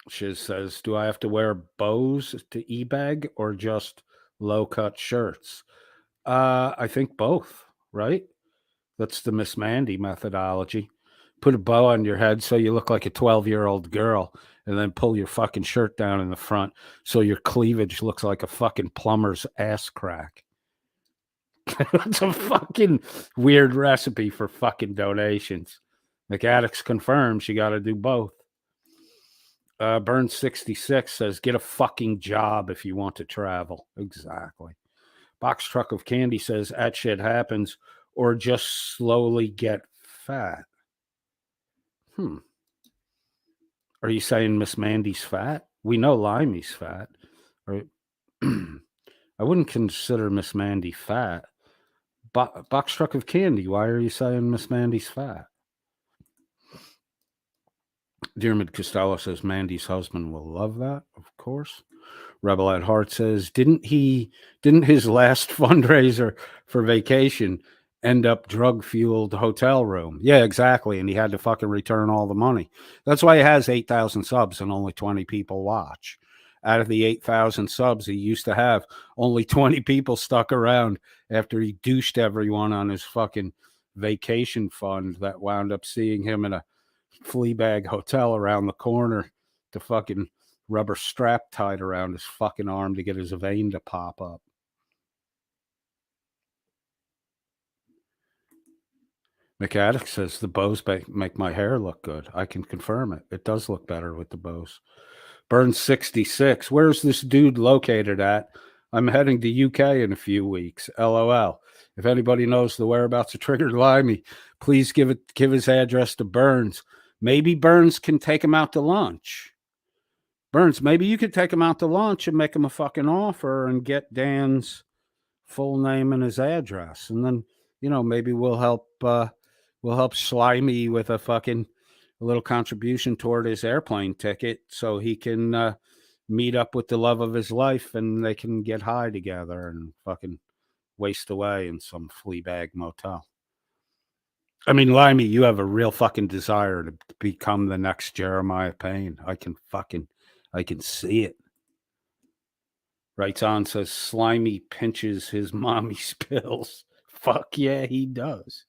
Shiz says, do I have to wear bows to e-bag or just low-cut shirts? I think both, right? That's the Miss Mandy methodology. Put a bow on your head so you look like a 12-year-old girl, and then pull your fucking shirt down in the front so your cleavage looks like a fucking plumber's ass crack. That's a fucking weird recipe for fucking donations. McAddicts confirms you got to do both. Burn 66 says, get a fucking job if you want to travel. Exactly. Box Truck of Candy says, that shit happens, or just slowly get fat. Are you saying Miss Mandy's fat? We know Limey's fat. Right? I wouldn't consider Miss Mandy fat. Box Truck of Candy, why are you saying Miss Mandy's fat? Diarmid Costello says Mandy's husband will love that, of course. Rebel at Heart says, didn't his last fundraiser for vacation end up drug-fueled hotel room? Yeah, exactly. And he had to fucking return all the money. That's why he has 8,000 subs and only 20 people watch. Out of the 8,000 subs, he used to have only 20 people stuck around after he douched everyone on his fucking vacation fund that wound up seeing him in a Fleabag hotel around the corner to fucking rubber strap tied around his fucking arm to get his vein to pop up. McAddick says the bows make my hair look good. I can confirm it. It does look better with the bows. Burn 66. Where's this dude located at? I'm heading to UK in a few weeks. LOL. If anybody knows the whereabouts of Triggered Limey, please give his address to Burns. Maybe Burns can take him out to lunch. Burns, maybe you could take him out to lunch and make him a fucking offer and get Dan's full name and his address. And then, maybe we'll help Slimy with a little contribution toward his airplane ticket so he can meet up with the love of his life and they can get high together and fucking waste away in some Fleabag motel. I mean, Limey, you have a real fucking desire to become the next Jeremiah Payne. I can see it. Writes on, says Slimy pinches his mommy's pills. Fuck yeah, he does.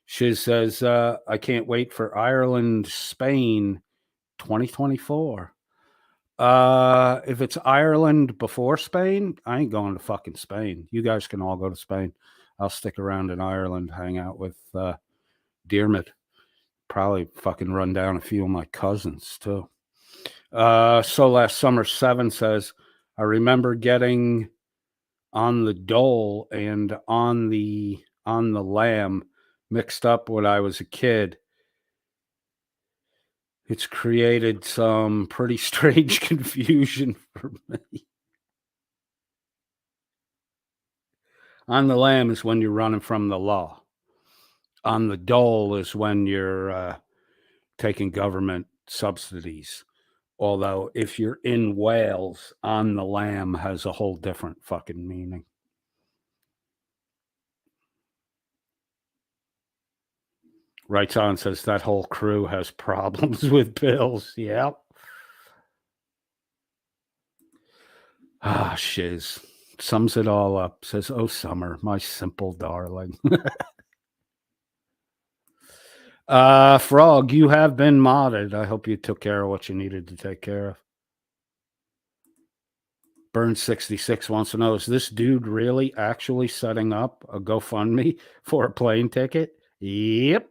Shiz says, I can't wait for Ireland, Spain, 2024. If it's Ireland before Spain, I ain't going to fucking Spain. You guys can all go to Spain. I'll stick around in Ireland, hang out with Diarmid. Probably fucking run down a few of my cousins, too. So last summer 7 says, I remember getting on the dole and on the lamb mixed up when I was a kid. It's created some pretty strange confusion for me. On the lam is when you're running from the law. On the dole is when you're taking government subsidies. Although if you're in Wales, on the lam has a whole different fucking meaning. Writes on, says that whole crew has problems with pills. Yep. Shiz. Sums it all up. Says, oh, Summer, my simple darling. Frog, you have been modded. I hope you took care of what you needed to take care of. Burn 66 wants to know, is this dude really actually setting up a GoFundMe for a plane ticket? Yep.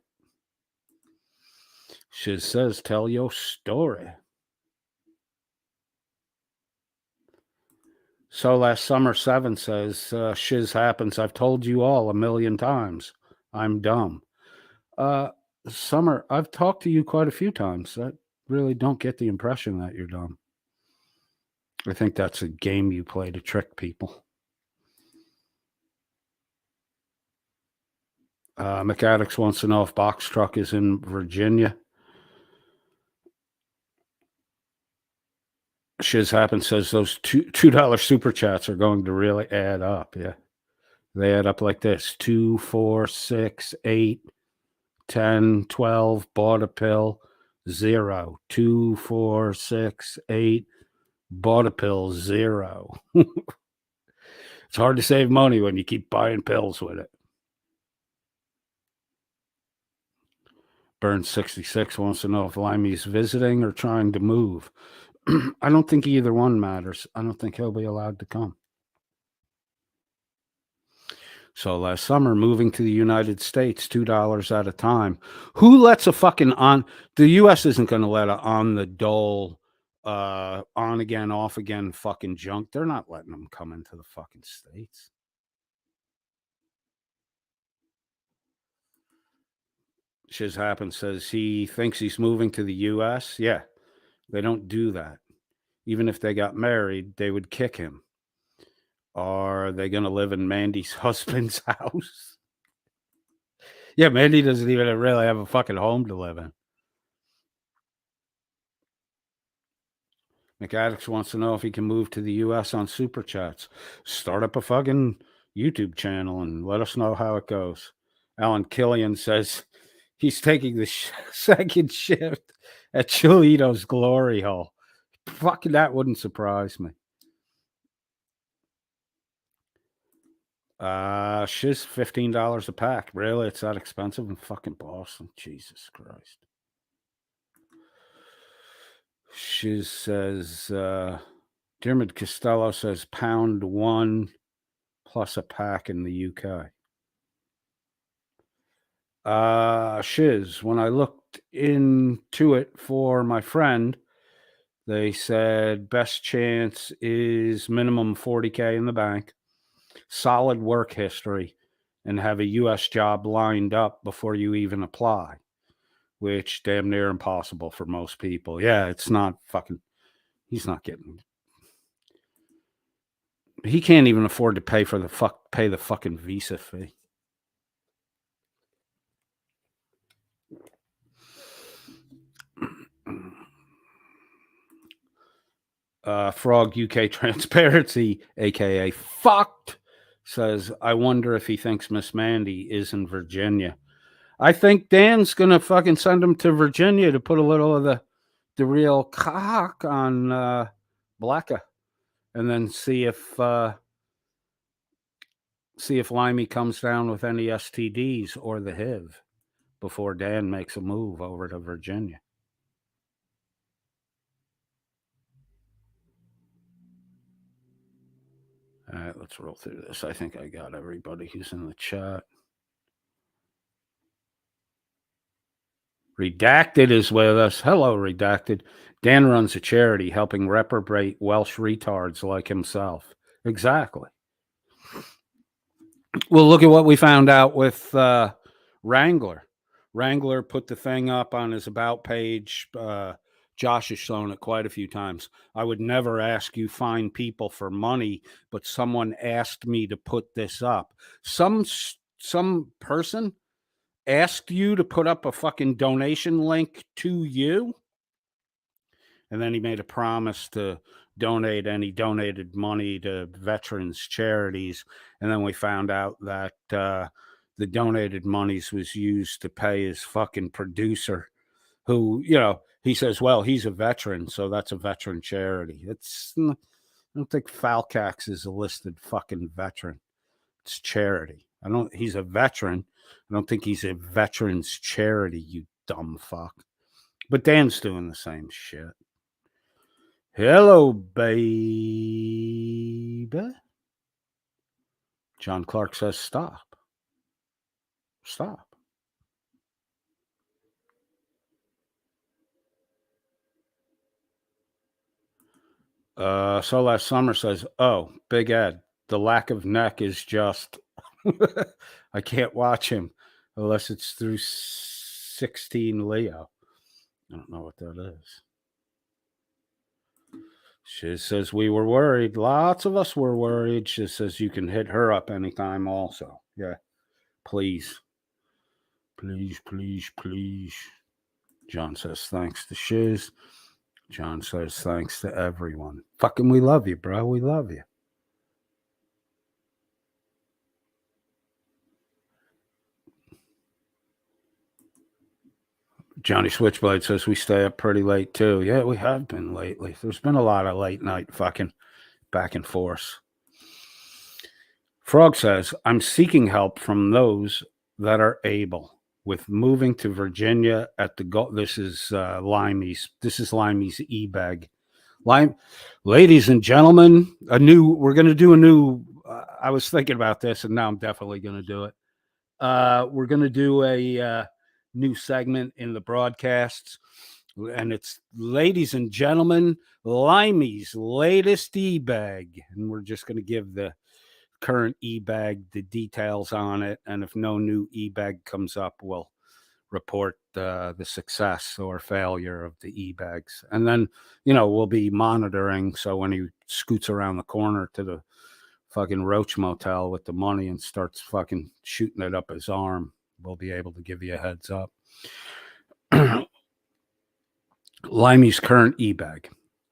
Shiz says, tell your story. So last summer 7 says, shiz happens. I've told you all 1,000,000 times. I'm dumb. Summer, I've talked to you quite a few times. I really don't get the impression that you're dumb. I think that's a game you play to trick people. McAddicts wants to know if Box Truck is in Virginia. Shiz happens says those $2 super chats are going to really add up. Yeah. They add up like this: 2, 4, 6, 8, 10, 12. Bought a pill, 0. 2, 4, 6, 8. Bought a pill, 0. It's hard to save money when you keep buying pills with it. Burns 66 wants to know if Limey's visiting or trying to move. I don't think either one matters. I don't think he'll be allowed to come. So last summer, moving to the United States, $2 at a time. Who lets a fucking on? The U.S. isn't going to let a on the dole, on again, off again fucking junk. They're not letting them come into the fucking States. Shiz Happens says he thinks he's moving to the U.S. Yeah, they don't do that. Even if they got married, they would kick him. Are they going to live in Mandy's husband's house? Yeah, Mandy doesn't even really have a fucking home to live in. McAddix wants to know if he can move to the U.S. on Super Chats. Start up a fucking YouTube channel and let us know how it goes. Alan Killian says he's taking the second shift at Chilito's Glory Hole. Fucking that wouldn't surprise me. Shiz, $15 a pack. Really? It's that expensive in fucking Boston? Jesus Christ. Shiz says, Dermot Costello says £1 plus a pack in the UK. Shiz, when I looked into it for my friend, they said best chance is minimum 40K in the bank, solid work history, and have a U.S. job lined up before you even apply, which damn near impossible for most people. Yeah, it's not fucking, he's not getting, he can't even afford to pay the fucking visa fee. Frog UK Transparency, aka Fucked, says, I wonder if he thinks Miss Mandy is in Virginia. I think Dan's gonna fucking send him to Virginia to put a little of the real cock on Blacka, and then see if Limey comes down with any STDs or the HIV before Dan makes a move over to Virginia. All right, let's roll through this. I think I got everybody who's in the chat. Redacted is with us. Hello, Redacted. Dan runs a charity helping reprobate Welsh retards like himself. Exactly. Well, look at what we found out with Wrangler. Wrangler put the thing up on his About page. Josh has shown it quite a few times. I would never ask you find people for money, but someone asked me to put this up. Some person asked you to put up a fucking donation link to you, and then he made a promise to donate any donated money to veterans charities, and then we found out that the donated monies was used to pay his fucking producer, who, you know, he says, well, he's a veteran, so that's a veteran charity. I don't think Falcax is a listed fucking veteran. It's charity. He's a veteran. I don't think he's a veterans charity, you dumb fuck. But Dan's doing the same shit. Hello, baby. John Clark says, stop. Stop. So last summer says, oh, Big Ed, the lack of neck is just, I can't watch him unless it's through 16 Leo. I don't know what that is. She says, we were worried. Lots of us were worried. She says, you can hit her up anytime also. Yeah, please. Please, please, please. John says, thanks to Shiz. John says, thanks to everyone. Fucking we love you, bro. We love you. Johnny Switchblade says we stay up pretty late too. Yeah, we have been lately. There's been a lot of late night fucking back and forth. Frog says, I'm seeking help from those that are able with moving to Virginia at the go. This is Limey's. This is Limey's e-bag. Ladies and gentlemen, we're going to do a new, I was thinking about this and now I'm definitely going to do it. We're going to do a new segment in the broadcasts, and it's ladies and gentlemen, Limey's latest e-bag. And we're just going to give the current e-bag, the details on it. And if no new e-bag comes up, we'll report the success or failure of the e-bags. And then, we'll be monitoring. So when he scoots around the corner to the fucking Roach Motel with the money and starts fucking shooting it up his arm, we'll be able to give you a heads up. Limey's current e-bag.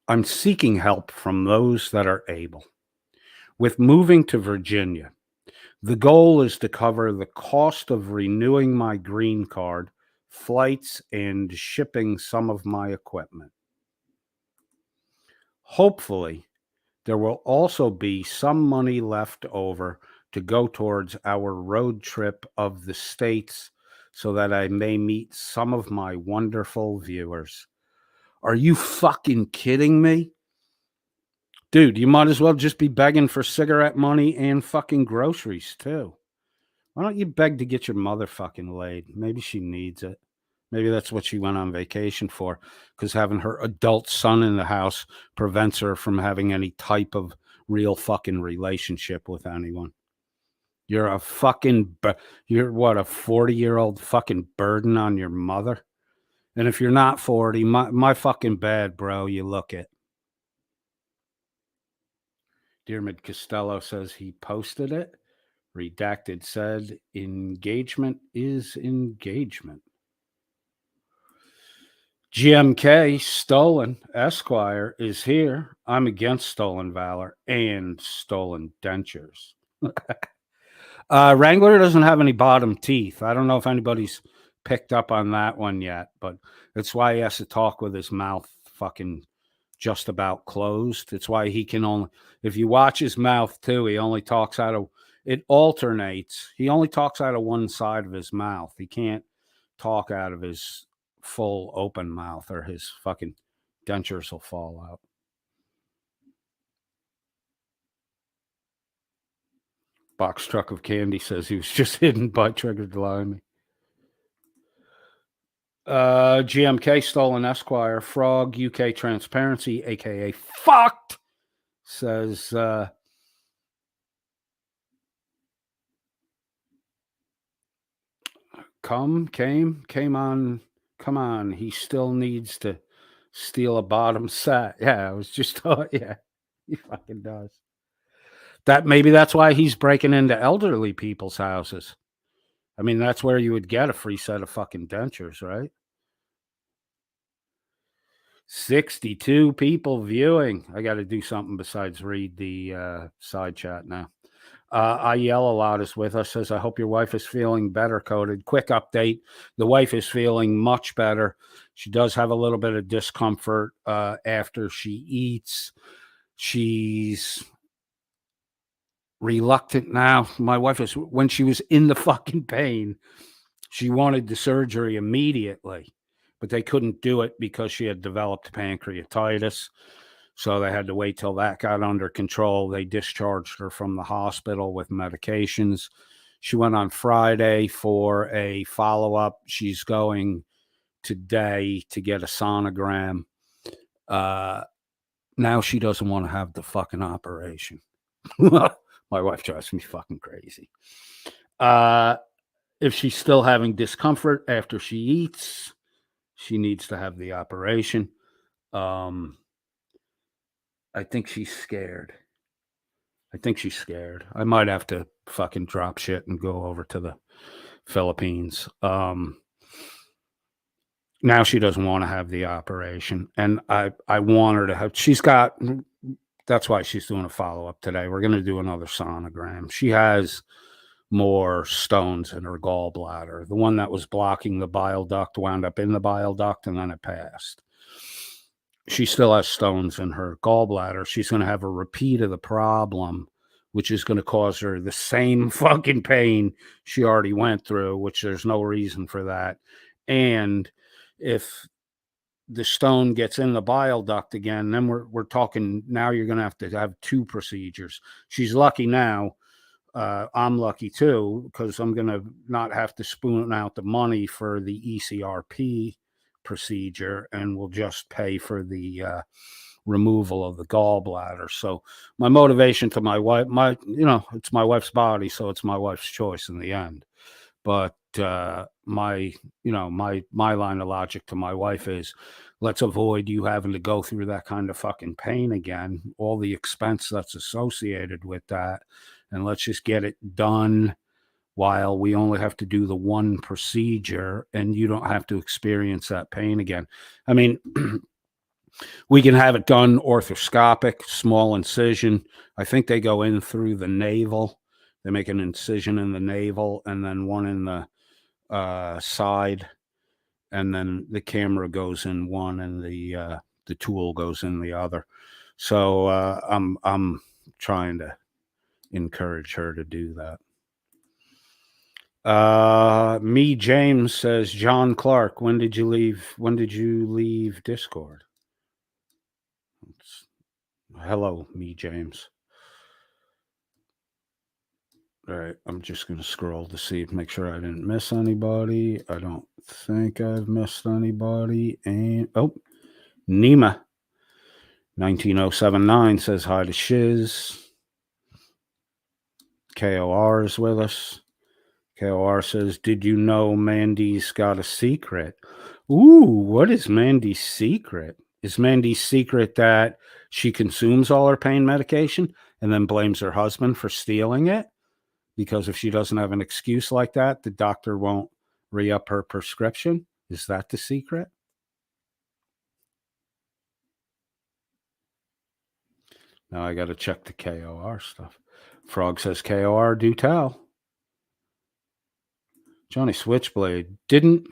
I'm seeking help from those that are able. With moving to Virginia, the goal is to cover the cost of renewing my green card, flights, and shipping some of my equipment. Hopefully, there will also be some money left over to go towards our road trip of the states so that I may meet some of my wonderful viewers. Are you fucking kidding me? Dude, you might as well just be begging for cigarette money and fucking groceries too. Why don't you beg to get your mother fucking laid? Maybe she needs it. Maybe that's what she went on vacation for, because having her adult son in the house prevents her from having any type of real fucking relationship with anyone. You're a fucking, you're what, a 40-year-old fucking burden on your mother? And if you're not 40, my fucking bad, bro, you look it. Diarmid Costello says he posted it. Redacted said engagement is engagement. GMK Stolen Esquire is here. I'm against stolen valor and stolen dentures. Wrangler doesn't have any bottom teeth. I don't know if anybody's picked up on that one yet, but it's why he has to talk with his mouth fucking just about closed. It's why he can only, if you watch his mouth too, he only talks out of, it alternates. He only talks out of one side of his mouth. He can't talk out of his full open mouth or his fucking dentures will fall out. Box truck of candy says he was just hidden by triggered limey. GMK Stolen Esquire Frog UK Transparency, aka fucked, says came on, he still needs to steal a bottom set. Yeah, I was just yeah, he fucking does. Maybe that's why he's breaking into elderly people's houses. I mean, that's where you would get a free set of fucking dentures, right? 62 people viewing. I got to do something besides read the side chat now. I Yell a Lot is with us, says, I hope your wife is feeling better, Coded. Quick update. The wife is feeling much better. She does have a little bit of discomfort after she eats. She's reluctant now. My wife is, when she was in the fucking pain, she wanted the surgery immediately, but they couldn't do it because she had developed pancreatitis. So they had to wait till that got under control. They discharged her from the hospital with medications. She went on Friday for a follow-up. She's going today to get a sonogram. Now she doesn't want to have the fucking operation. My wife drives me fucking crazy. If she's still having discomfort after she eats, she needs to have the operation. I think she's scared. I might have to fucking drop shit and go over to the Philippines. Now she doesn't want to have the operation. And I want her to have, that's why she's doing a follow-up today. We're going to do another sonogram. She has more stones in her gallbladder. The one that was blocking the bile duct wound up in the bile duct, and then it passed. She still has stones in her gallbladder. She's going to have a repeat of the problem, which is going to cause her the same fucking pain she already went through, which there's no reason for that. And if the stone gets in the bile duct again, then we're talking, now you're going to have 2 procedures. She's lucky now. I'm lucky too, because I'm going to not have to spoon out the money for the ECRP procedure, and we'll just pay for the removal of the gallbladder. So my motivation to my wife, it's my wife's body, so it's my wife's choice in the end. But my line of logic to my wife is, let's avoid you having to go through that kind of fucking pain again, all the expense that's associated with that, and let's just get it done while we only have to do the one procedure and you don't have to experience that pain again. I mean, we can have it done orthoscopic, small incision. I think they go in through the navel. They make an incision in the navel and then one in the side, and then the camera goes in one and the tool goes in the other. So I'm trying to encourage her to do that. Me James says, John Clark, when did you leave Discord? Hello, me James. All right, I'm just going to scroll to see, make sure I didn't miss anybody. I don't think I've missed anybody. And Nima 19079 says hi to Shiz. KOR is with us. KOR says, did you know Mandy's got a secret? Ooh, what is Mandy's secret? Is Mandy's secret that she consumes all her pain medication and then blames her husband for stealing it? Because if she doesn't have an excuse like that, the doctor won't re-up her prescription. Is that the secret? Now I got to check the KOR stuff. Frog says, KOR, do tell. Johnny Switchblade, didn't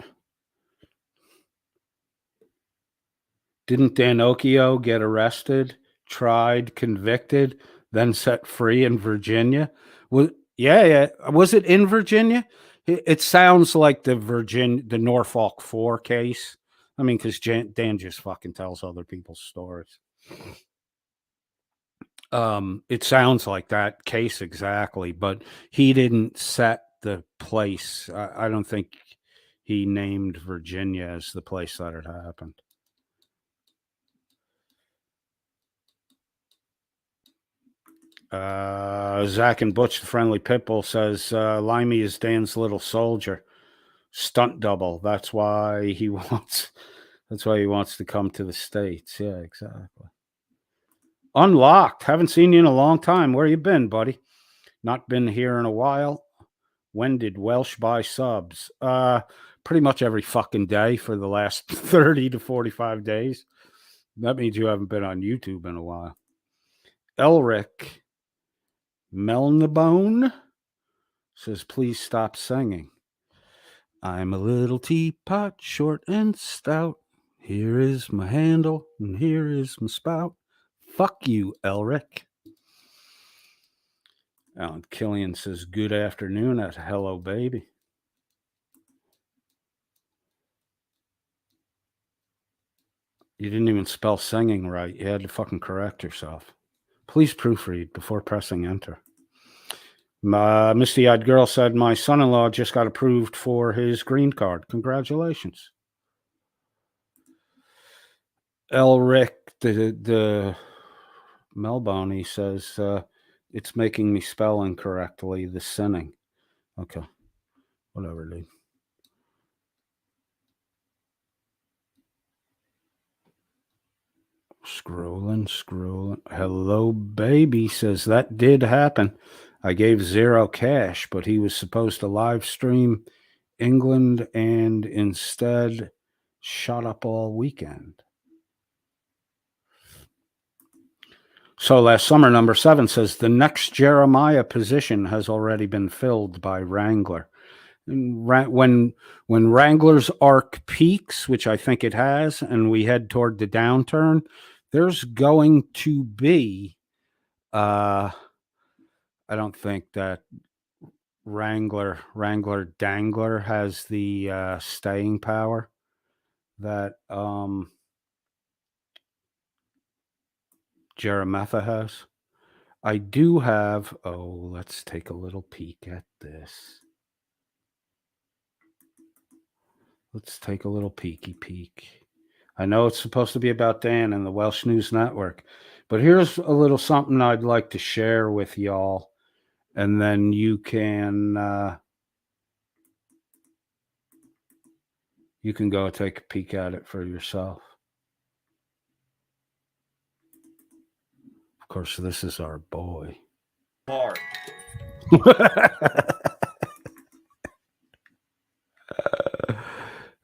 Danocchio get arrested, tried, convicted, then set free in Virginia? Yeah. Was it in Virginia? It sounds like the Norfolk 4 case. I mean, because Dan just fucking tells other people's stories. It sounds like that case exactly, but he didn't set the place. I don't think he named Virginia as the place that it happened. Zach and Butch, the friendly pitbull, says Limey is Dan's little soldier, stunt double. That's why he wants to come to the States. Yeah, exactly. Unlocked. Haven't seen you in a long time. Where you been, buddy? Not been here in a while. When did Welsh buy subs? Pretty much every fucking day for the last 30 to 45 days. That means you haven't been on YouTube in a while. Elric Melnabone says, please stop singing. I'm a little teapot, short and stout. Here is my handle, and here is my spout. Fuck you, Elric. Alan Killian says, good afternoon at Hello Baby. You didn't even spell singing right. You had to fucking correct yourself. Please proofread before pressing enter. Misty-eyed girl said, my son-in-law just got approved for his green card. Congratulations. Elric, the Melboni says, it's making me spell incorrectly, the sinning. Okay. Whatever, dude. Scrolling. Hello, baby says, that did happen. I gave 0 cash, but he was supposed to live stream England and instead shut up all weekend. So last summer, number 7 says the next Jeremiah position has already been filled by Wrangler. And when Wrangler's arc peaks, which I think it has, and we head toward the downturn, there's going to be, I don't think that Wrangler Dangler has the staying power that Jeremetha has. I do have, let's take a little peek at this. Let's take a little peeky peek. I know it's supposed to be about Dan and the Welsh News Network, but here's a little something I'd like to share with y'all, and then you can go take a peek at it for yourself. Of course, this is our boy. Hard.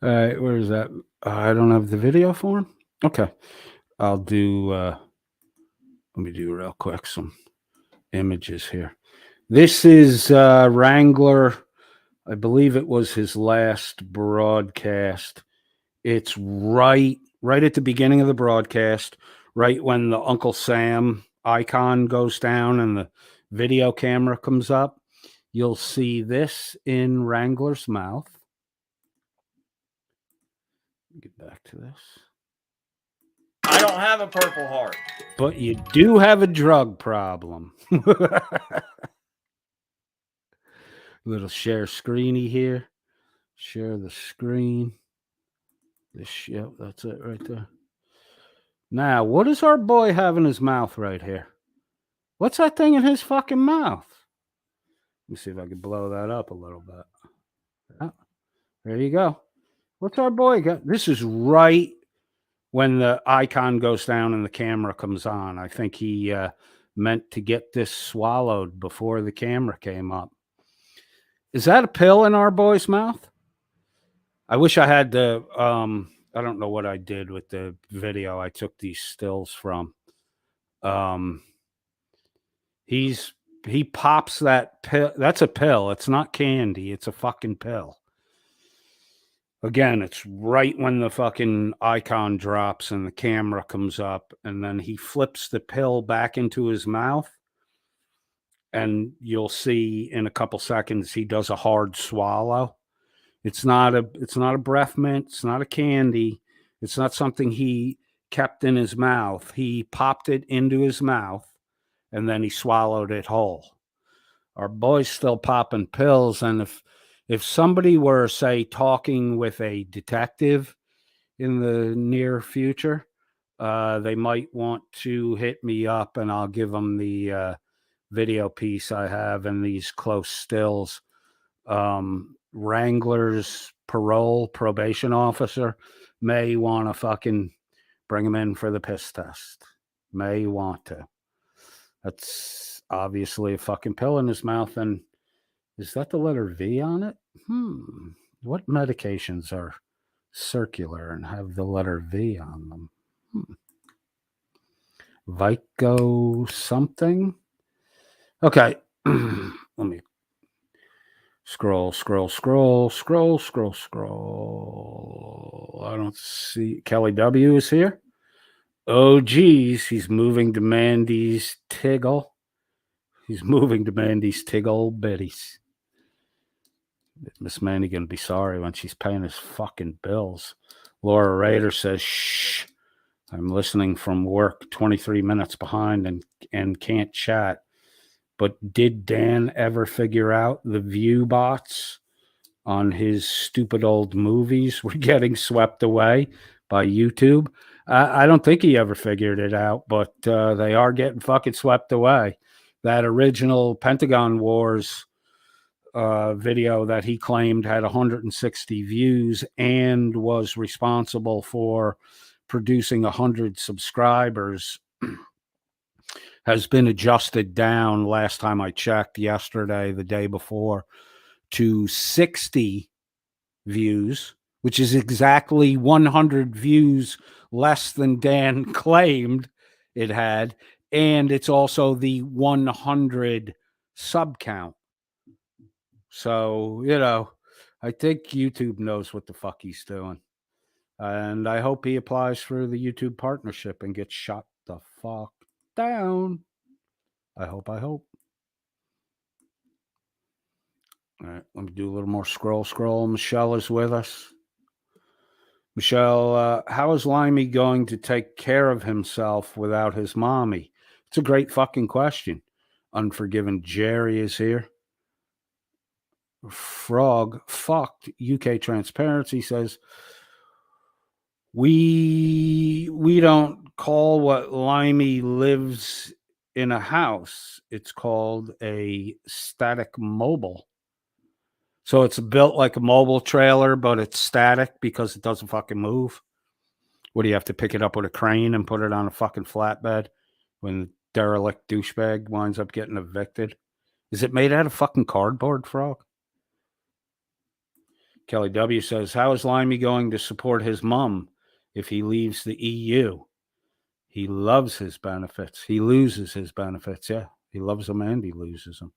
All right, where is that? I don't have the video for him. Okay, I'll do. Let me do real quick some images here. This is Wrangler. I believe it was his last broadcast. It's right at the beginning of the broadcast, right when the Uncle Sam icon goes down and the video camera comes up. You'll see this in Wrangler's mouth. Get back to this. I don't have a purple heart. But you do have a drug problem. Little share screeny here. Share the screen. Yep, that's it right there. Now, what does our boy have in his mouth right here? What's that thing in his fucking mouth? Let me see if I can blow that up a little bit. Oh, there you go. What's our boy got? This is right when the icon goes down and the camera comes on. I think he meant to get this swallowed before the camera came up. Is that a pill in our boy's mouth? I wish I had the, I don't know what I did with the video I took these stills from. He pops that pill. That's a pill. It's not candy. It's a fucking pill. Again, it's right when the fucking icon drops and the camera comes up, and then he flips the pill back into his mouth, and you'll see in a couple seconds he does a hard swallow. It's not a breath mint. It's not a candy. It's not something he kept in his mouth. He popped it into his mouth, and then he swallowed it whole. Our boy's still popping pills, and if somebody were, say, talking with a detective in the near future, they might want to hit me up, and I'll give them the video piece I have in these close stills. Wrangler's probation officer may want to fucking bring him in for the piss test. May want to. That's obviously a fucking pill in his mouth, and is that the letter V on it? What medications are circular and have the letter V on them? Vico something? Okay. Let me scroll. I don't see. Kelly W is here. Oh, geez. He's moving to Mandy's Tiggle. He's moving to Mandy's Tiggle Biddies. Miss Mandy gonna be sorry when she's paying his fucking bills. Laura Rader says, shh, I'm listening from work 23 minutes behind and can't chat. But did Dan ever figure out the view bots on his stupid old movies were getting swept away by YouTube? I don't think he ever figured it out, but they are getting fucking swept away. That original Pentagon Wars video that he claimed had 160 views and was responsible for producing 100 subscribers has been adjusted down, last time I checked, yesterday, the day before, to 60 views, which is exactly 100 views less than Dan claimed it had, And it's also the 100 sub count. So, you know, I think YouTube knows what the fuck he's doing. And I hope he applies for the YouTube partnership and gets shot the fuck down. I hope. All right, let me do a little more scroll. Michelle is with us. Michelle, how is Limey going to take care of himself without his mommy? It's a great fucking question. Unforgiven Jerry is here. Frog fucked UK Transparency says, we don't call what Limey lives in a house. It's called a static mobile. So it's built like a mobile trailer, but it's static because it doesn't fucking move. What do you have to pick it up with a crane and put it on a fucking flatbed when the derelict douchebag winds up getting evicted? Is it made out of fucking cardboard, Frog? Kelly W says, how is Limey going to support his mom if he leaves the EU? He loves his benefits. He loses his benefits. Yeah, he loves them and he loses them.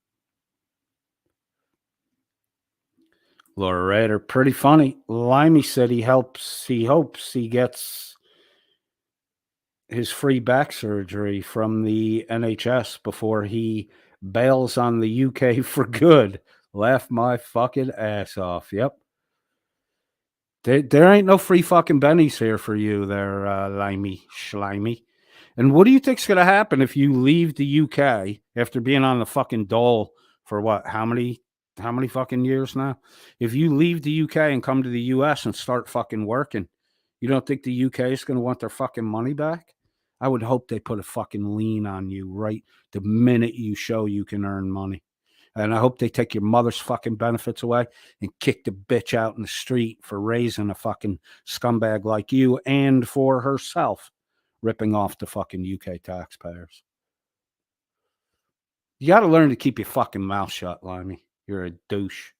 Laura Rader, pretty funny. Limey said he hopes he gets his free back surgery from the NHS before he bails on the UK for good. Laugh my fucking ass off. Yep. There ain't no free fucking bennies here for you there, Limey, Schlimey. And what do you think's going to happen if you leave the UK after being on the fucking dole for what? How many fucking years now? If you leave the UK and come to the US and start fucking working, you don't think the UK is going to want their fucking money back? I would hope they put a fucking lien on you right the minute you show you can earn money. And I hope they take your mother's fucking benefits away and kick the bitch out in the street for raising a fucking scumbag like you and for herself, ripping off the fucking UK taxpayers. You got to learn to keep your fucking mouth shut, Limey. You're a douche.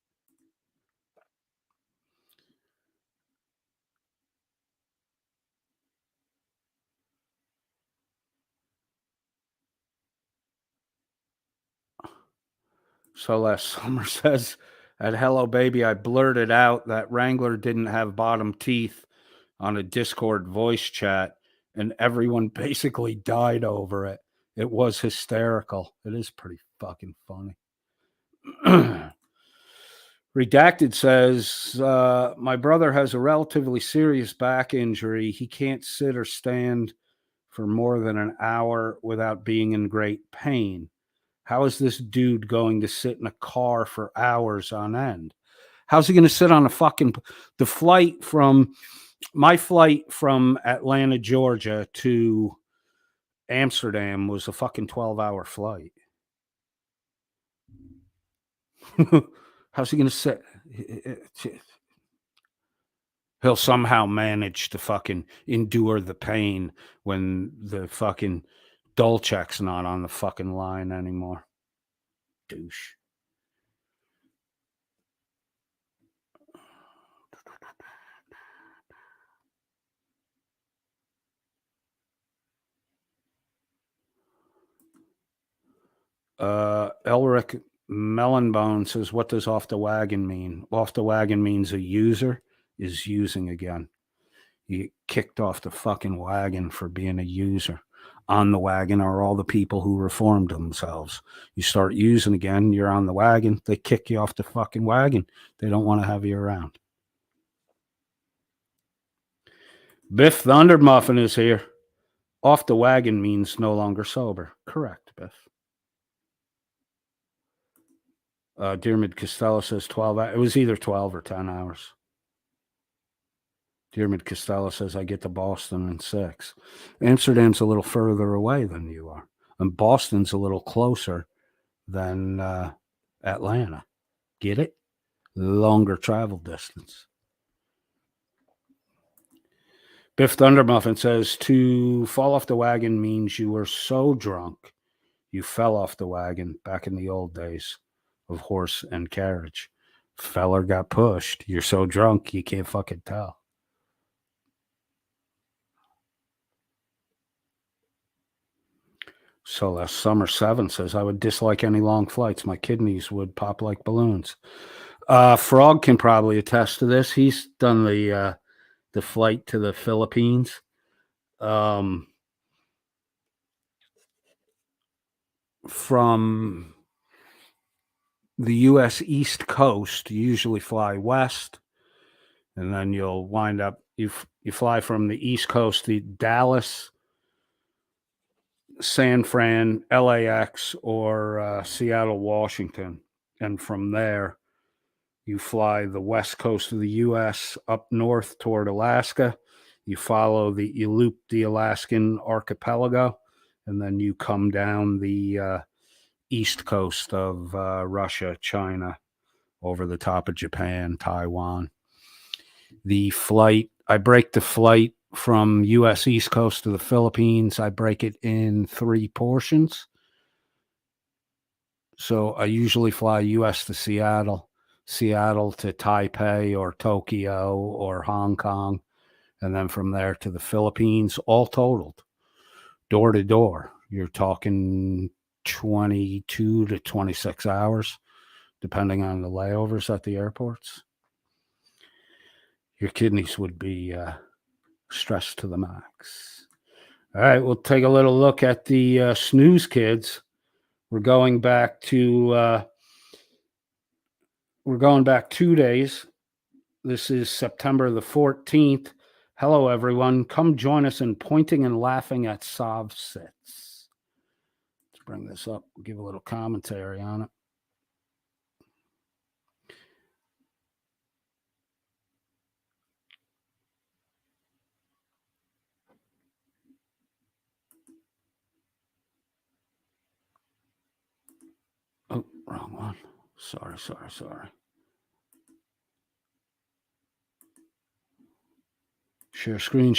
Celeste Summer says, at Hello Baby, I blurted out that Wrangler didn't have bottom teeth on a Discord voice chat, and everyone basically died over it. It was hysterical. It is pretty fucking funny. Redacted says, my brother has a relatively serious back injury. He can't sit or stand for more than an hour without being in great pain. How is this dude going to sit in a car for hours on end? How's he going to sit on a fucking... My flight from Atlanta, Georgia to Amsterdam was a fucking 12-hour flight. How's he going to sit? He'll somehow manage to fucking endure the pain when the fucking Dolchek's not on the fucking line anymore. Douche. Elric Melonbone says, what does off the wagon mean? Off the wagon means a user is using again. You get kicked off the fucking wagon for being a user. On the wagon are all the people who reformed themselves. You start using again, you're on the wagon, they kick you off the fucking wagon. They don't want to have you around. Biff Thundermuffin is here. Off the wagon means no longer sober. Correct, Biff. Diarmid Costello says 12 hours. It was either 12 or 10 hours. Diarmid Costello says, I get to Boston in 6. Amsterdam's a little further away than you are. And Boston's a little closer than Atlanta. Get it? Longer travel distance. Biff Thundermuffin says, to fall off the wagon means you were so drunk you fell off the wagon back in the old days of horse and carriage. Feller got pushed. You're so drunk you can't fucking tell. So Summer 7 says, I would dislike any long flights. My kidneys would pop like balloons. Frog can probably attest to this. He's done the flight to the Philippines. From the U.S. East Coast, you usually fly west, and then you'll wind up, you fly from the East Coast to Dallas, San Fran, LAX, or Seattle, Washington. And from there, you fly the west coast of the U.S. up north toward Alaska. You loop the Alaskan archipelago, and then you come down the east coast of Russia, China, over the top of Japan, Taiwan. I break the flight from U.S. East Coast to the Philippines. I break it in 3 portions. So I usually fly U.S. to Seattle, Seattle to Taipei or Tokyo or Hong Kong, and then from there to the Philippines, all totaled, door to door. You're talking 22 to 26 hours, depending on the layovers at the airports. Your kidneys would be stressed to the max. All right, we'll take a little look at the snooze kids. We're going back 2 days. This is September the 14th. Hello, everyone. Come join us in pointing and laughing at Sov sits. Let's bring this up, give a little commentary on it. Oh, wrong one. Sorry. Share screen.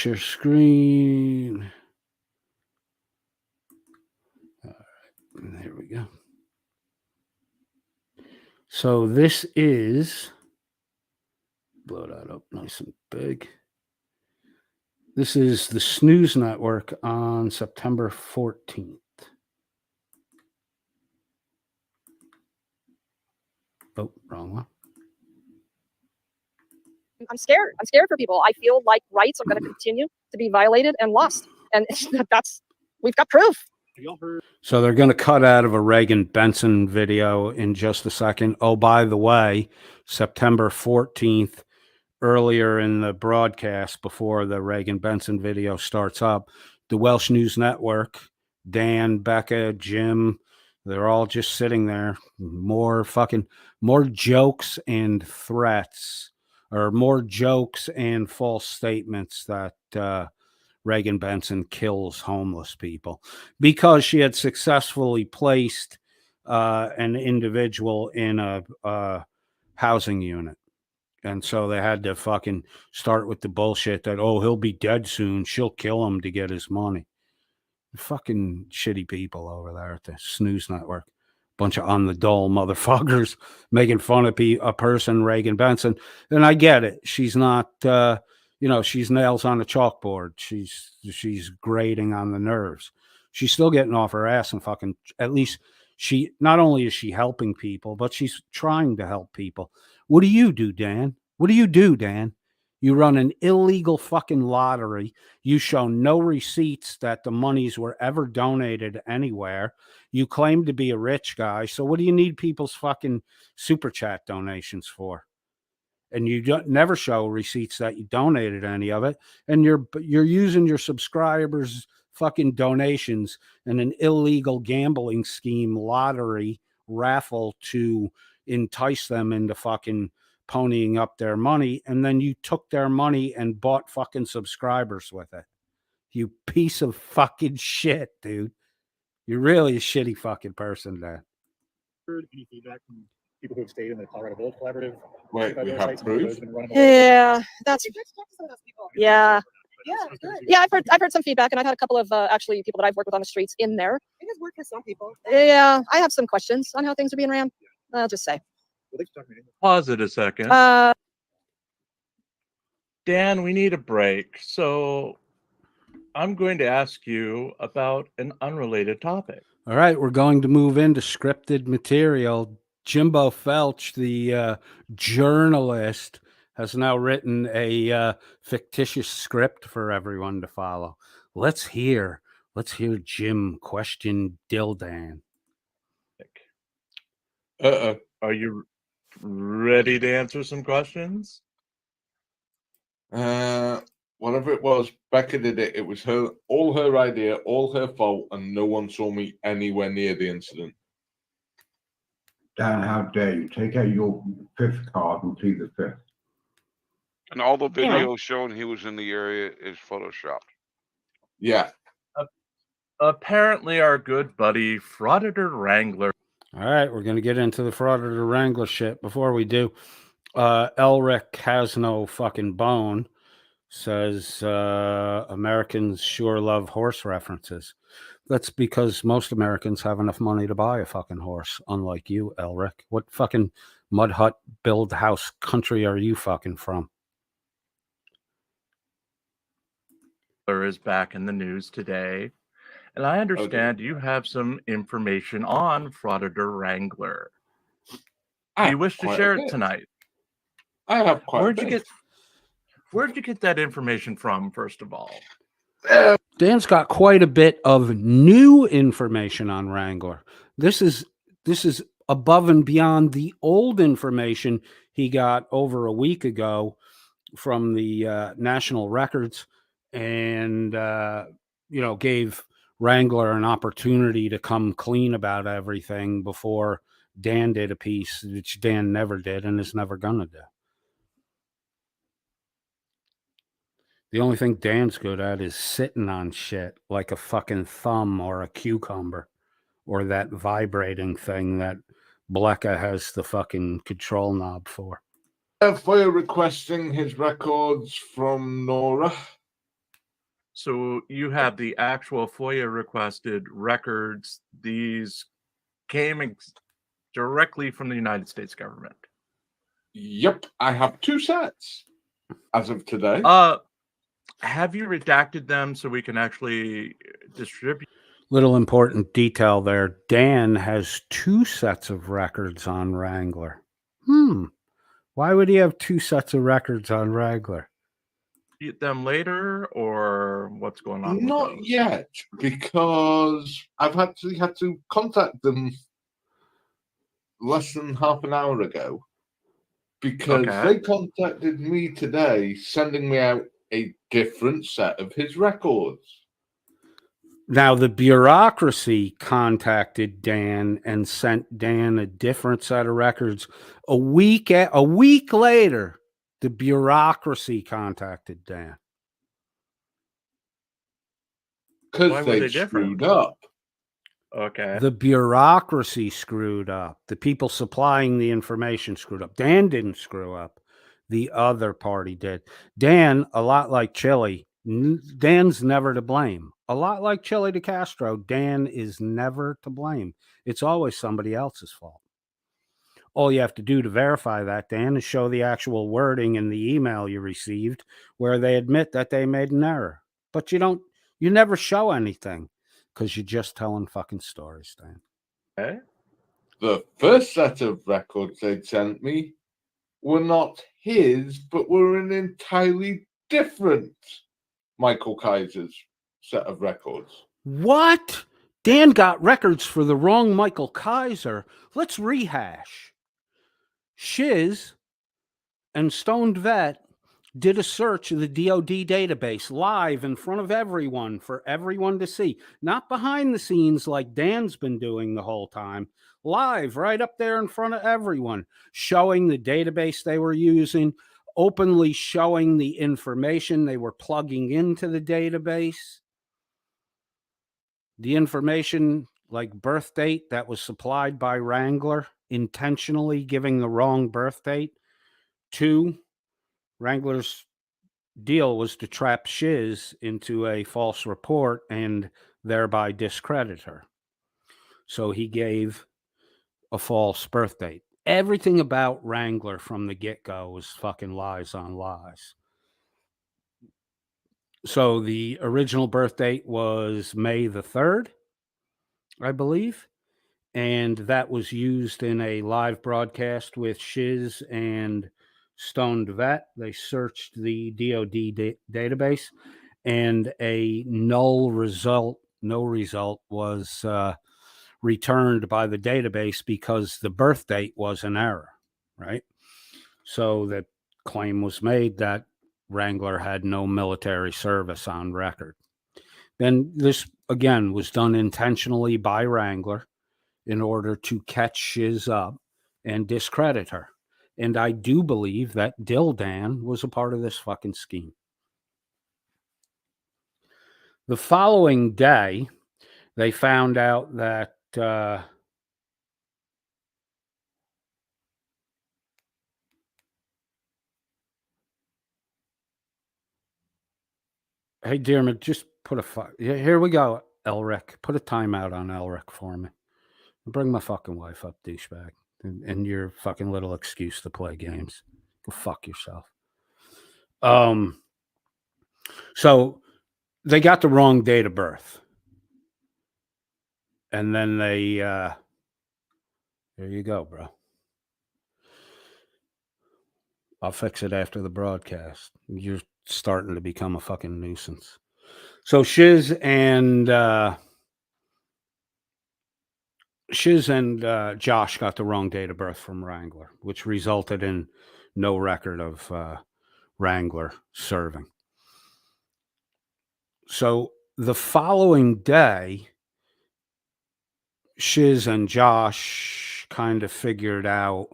All right, there we go. So this is, blow that up nice and big. This is the Snooze Network on September 14th. Oh, wrong one. I'm scared. I'm scared for people. I feel like rights are going to continue to be violated and lost. And we've got proof. So they're going to cut out of a Reagan Benson video in just a second. Oh, by the way, September 14th, earlier in the broadcast, before the Reagan Benson video starts up, the Welsh News Network, Dan, Becca, Jim, they're all just sitting there. More jokes and threats, or more jokes and false statements that Reagan Benson kills homeless people, because she had successfully placed an individual in a housing unit. And so they had to fucking start with the bullshit that, oh, he'll be dead soon, she'll kill him to get his money. Fucking shitty people over there at the Snooze Network. Bunch of on the dole motherfuckers making fun of a person, Reagan Benson. And I get it. She's not, she's nails on a chalkboard. She's grating on the nerves. She's still getting off her ass and fucking, at least not only is she helping people, but she's trying to help people. What do you do, Dan? You run an illegal fucking lottery. You show no receipts that the monies were ever donated anywhere. You claim to be a rich guy. So what do you need people's fucking super chat donations for? And you never show receipts that you donated any of it. And you're using your subscribers' fucking donations in an illegal gambling scheme, lottery, raffle to entice them into fucking ponying up their money, and then you took their money and bought fucking subscribers with it. You piece of fucking shit, dude. You're really a shitty fucking person, Dan. Heard any feedback from people who have stayed in the Colorado Village Collaborative? Wait, we have proof? Yeah, that's yeah. Yeah, I've heard some feedback, and I've had a couple of actually people that I've worked with on the streets in there. It has worked for some people. Yeah, I have some questions on how things are being ran. I'll just say. Pause it a second. Dan, we need a break. So I'm going to ask you about an unrelated topic. All right, we're going to move into scripted material. Jimbo Felch, the journalist, has now written a fictitious script for everyone to follow. Let's hear Jim question Dildan. Are you ready to answer some questions? Whatever it was, Becca did it. It was all her idea, all her fault, and no one saw me anywhere near the incident. Dan, how dare you? Take out your fifth card and plead the fifth. And all the video showing he was in the area is photoshopped. Yeah. Apparently, our good buddy Frauditor Wrangler. All right, we're going to get into the Frauditor Wrangler shit. Before we do, Elric has no fucking bone. Says Americans sure love horse references. That's because most Americans have enough money to buy a fucking horse, unlike you, Elric. What fucking mud hut build house country are you fucking from? Is back in the news today, and I understand you have some information on Frauditor Wrangler. Do you wish to share it tonight? I have quite Where'd you get that information from, first of all? Dan's got quite a bit of new information on Wrangler. This is above and beyond the old information he got over a week ago from the National Records, and gave Wrangler an opportunity to come clean about everything before Dan did a piece, which Dan never did and is never gonna do. The only thing Dan's good at is sitting on shit like a fucking thumb or a cucumber or that vibrating thing that Blecka has the fucking control knob for. FOIA requesting his records from Nora. So you have the actual FOIA requested records. These came directly from the United States government. Yep, I have 2 sets as of today. Have you redacted them so we can actually distribute? Little important detail there. Dan has 2 sets of records on Wrangler. Why would he have 2 sets of records on Wrangler? Them later, or what's going on? Not yet, because I've actually had to contact them less than half an hour ago, because they contacted me today, sending me out a different set of his records. Now, the bureaucracy contacted Dan and sent Dan a different set of records. A week later, the bureaucracy contacted Dan. Because they screwed up. Okay. The bureaucracy screwed up. The people supplying the information screwed up. Dan didn't screw up. The other party did. Dan, a lot like Chile, Dan's never to blame. A lot like Chile de Castro, Dan is never to blame. It's always somebody else's fault. All you have to do to verify that, Dan, is show the actual wording in the email you received where they admit that they made an error. But you never show anything because you're just telling fucking stories, Dan. Okay. The first set of records they'd sent me were not his, but were an entirely different Michael Kaiser's set of records. What? Dan got records for the wrong Michael Kaiser. Let's rehash. Shiz and Stoned Vet did a search of the DOD database live in front of everyone for everyone to see. Not behind the scenes like Dan's been doing the whole time. Live, right up there in front of everyone, showing the database they were using, openly showing the information they were plugging into the database. The information like birth date that was supplied by Wrangler, intentionally giving the wrong birth date. 2, Wrangler's deal was to trap Shiz into a false report and thereby discredit her. So he gave a false birth date. Everything about Wrangler from the get-go was fucking lies on lies. So the original birth date was May the 3rd, I believe. And that was used in a live broadcast with Shiz and Stoned Vet. They searched the DoD database, and a no result was returned by the database because the birth date was an error, right? So the claim was made that Wrangler had no military service on record. Then this, again, was done intentionally by Wrangler in order to catch Shiz up and discredit her. And I do believe that Dildan was a part of this fucking scheme. The following day, they found out that hey, Dearman, just put here we go, Elric. Put a timeout on Elric for me. Bring my fucking wife up, douchebag, and your fucking little excuse to play games. Go fuck yourself. So they got the wrong date of birth. And then they, there you go, bro. I'll fix it after the broadcast. You're starting to become a fucking nuisance. So Shiz and Josh got the wrong date of birth from Wrangler, which resulted in no record of Wrangler serving. So the following day, Shiz and Josh kind of figured out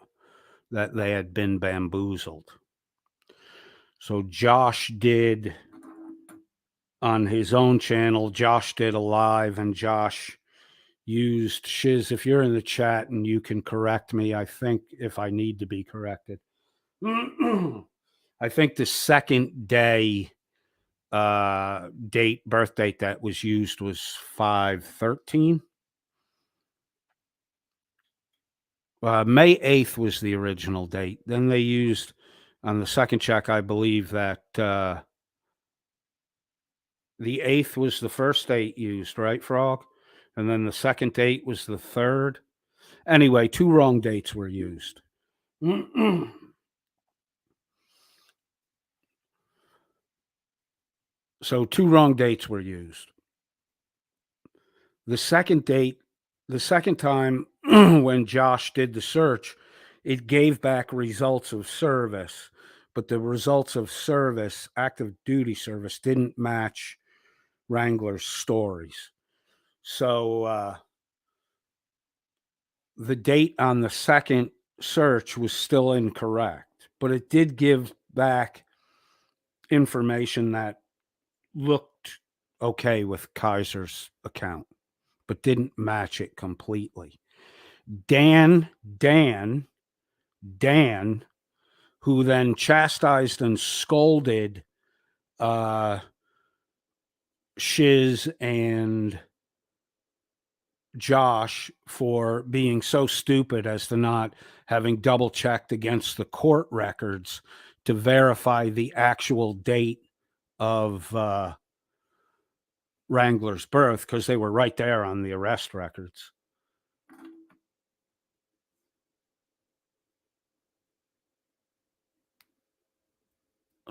that they had been bamboozled. So Josh did, on his own channel, Josh did a live, and Josh used Shiz. If you're in the chat and you can correct me, I think if I need to be corrected, I think the second day birth date that was used was 5/13. May 8th was the original date. Then they used, on the second check, I believe that the 8th was the first date used, right, Frog? And then the second date was the 3rd. Anyway, 2 wrong dates were used. So 2 wrong dates were used. The second time when Josh did the search, it gave back results of service, but the results of service, active duty service, didn't match Wrangler's stories. So the date on the second search was still incorrect, but it did give back information that looked okay with Kaiser's account, but didn't match it completely. Dan, who then chastised and scolded Shiz and Josh for being so stupid as to not having double checked against the court records to verify the actual date of Wrangler's birth, because they were right there on the arrest records.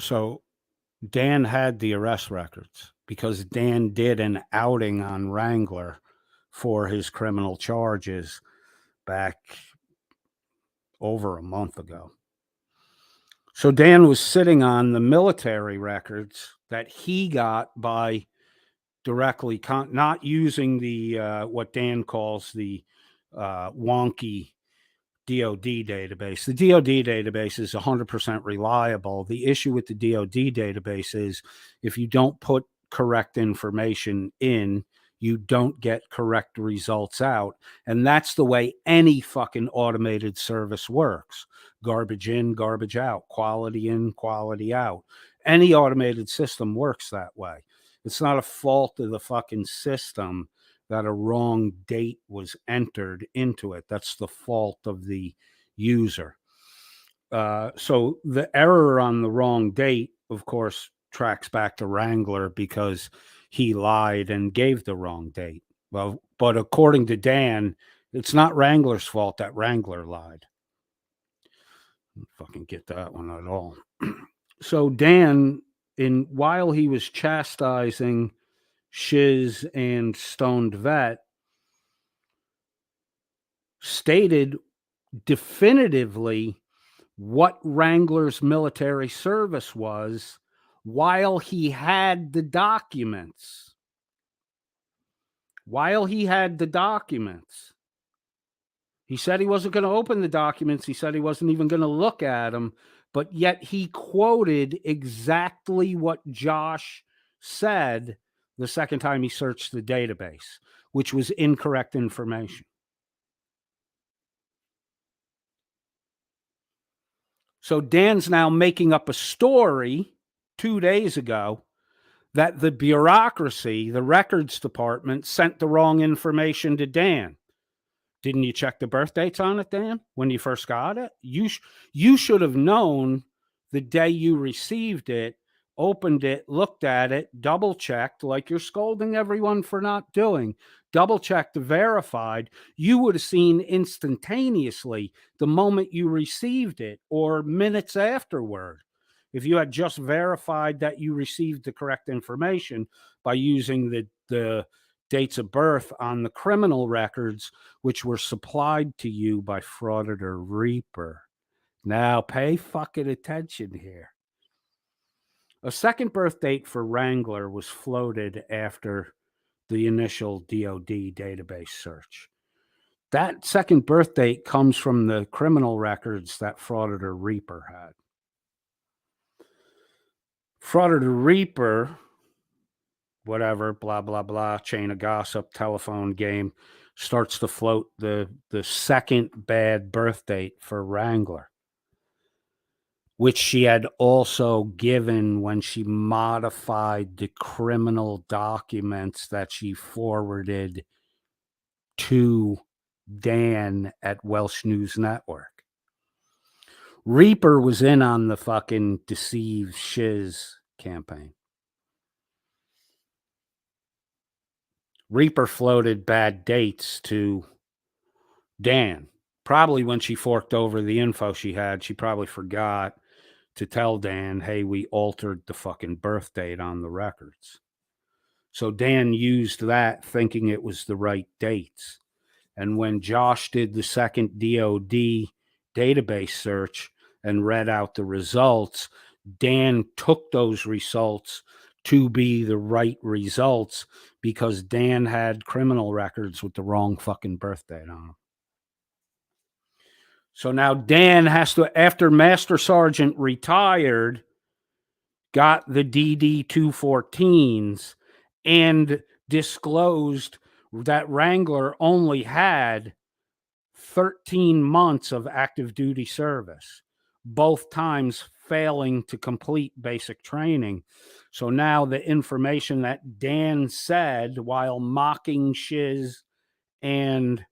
So Dan had the arrest records because Dan did an outing on Wrangler for his criminal charges back over a month ago. So Dan was sitting on the military records that he got by directly not using the what Dan calls the wonky DoD database. The DoD database is 100% reliable. The issue with the DoD database is if you don't put correct information in, you don't get correct results out. And that's the way any fucking automated service works. Garbage in, garbage out, quality in, quality out. Any automated system works that way. It's not a fault of the fucking system that a wrong date was entered into it. That's the fault of the user. So the error on the wrong date, of course, tracks back to Wrangler because he lied and gave the wrong date. Well, but according to Dan, it's not Wrangler's fault that Wrangler lied. Don't fucking get that one at all. So Dan, while he was chastising Shiz and Stoned Vet, stated definitively what Wrangler's military service was while he had the documents. He said he wasn't going to open the documents. He said he wasn't even going to look at them, but yet he quoted exactly what Josh said the second time he searched the database, which was incorrect information. So Dan's now making up a story 2 days ago that the bureaucracy, the records department, sent the wrong information to Dan. Didn't you check the birth dates on it, Dan, when you first got it? You should have known the day you received it, opened it, looked at it, double-checked, like you're scolding everyone for not doing. Double-checked, verified. You would have seen instantaneously the moment you received it or minutes afterward. If you had just verified that you received the correct information by using the dates of birth on the criminal records, which were supplied to you by Frauditor Reaper. Now pay fucking attention here. A second birth date for Wrangler was floated after the initial DOD database search. That second birth date comes from the criminal records that Frauditor Reaper had. Frauditor Reaper, whatever, blah, blah, blah, chain of gossip, telephone game, starts to float the second bad birth date for Wrangler, which she had also given when she modified the criminal documents that she forwarded to Dan at Welsh News Network. Reaper was in on the fucking deceive shiz campaign. Reaper floated bad dates to Dan. Probably when she forked over the info she had, she probably forgot to tell Dan, hey, we altered the fucking birth date on the records. So Dan used that thinking it was the right dates. And when Josh did the second DOD database search and read out the results, Dan took those results to be the right results because Dan had criminal records with the wrong fucking birth date on them. So now Dan has to, after Master Sergeant retired, got the DD 214s and disclosed that Wrangler only had 13 months of active duty service, both times failing to complete basic training. So now the information that Dan said while mocking Shiz and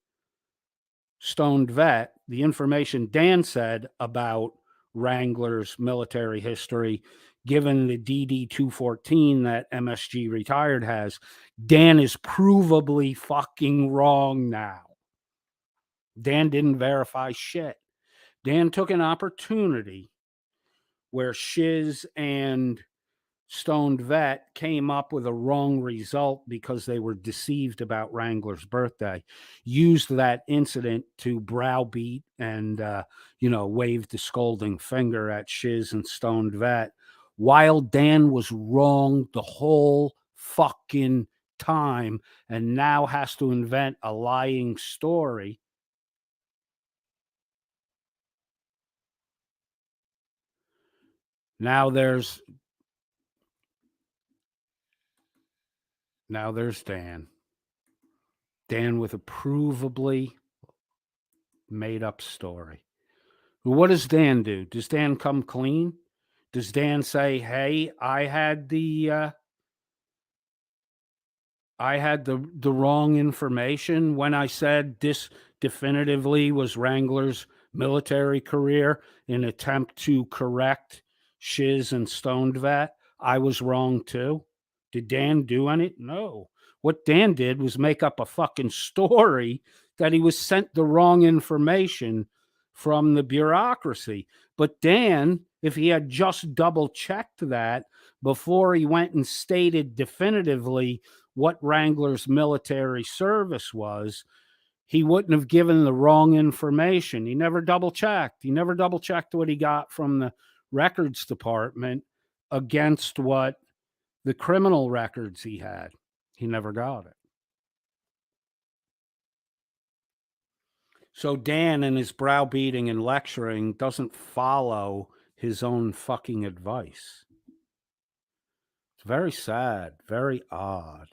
Stoned Vet, the information Dan said about Wrangler's military history, given the DD 214 that MSG retired has, Dan is provably fucking wrong now. Dan didn't verify shit. Dan took an opportunity where Shiz and Stoned Vet came up with a wrong result because they were deceived about Wrangler's birthday, used that incident to browbeat and, wave the scolding finger at Shiz and Stoned Vet, while Dan was wrong the whole fucking time and now has to invent a lying story. Now there's Dan. Dan with a provably made up story. What does Dan do? Does Dan come clean? Does Dan say, hey, I had the wrong information when I said this definitively was Wrangler's military career in attempt to correct Shiz and Stoned Vet? I was wrong too. Did Dan do any? No. What Dan did was make up a fucking story that he was sent the wrong information from the bureaucracy. But Dan, if he had just double checked that before he went and stated definitively what Wrangler's military service was, he wouldn't have given the wrong information. He never double checked. He never double checked what he got from the records department against what the criminal records he had. He never got it. So Dan, in his browbeating and lecturing, doesn't follow his own fucking advice. It's very sad, very odd.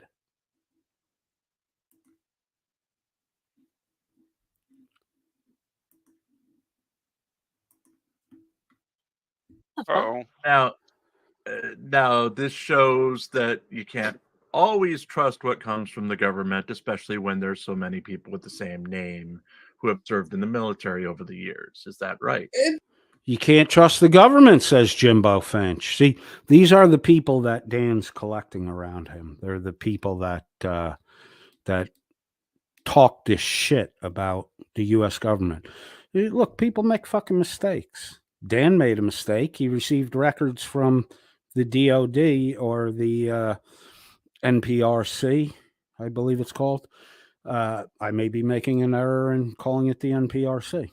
Uh-oh. Now this shows that you can't always trust what comes from the government, especially when there's so many people with the same name who have served in the military over the years. Is that right? You can't trust the government, says Jimbo Finch. See, these are the people that Dan's collecting around him. They're the people that that talk this shit about the U.S. government. Look, people make fucking mistakes. Dan made a mistake. He received records from the DOD or the NPRC, I believe it's called. I may be making an error in calling it the NPRC.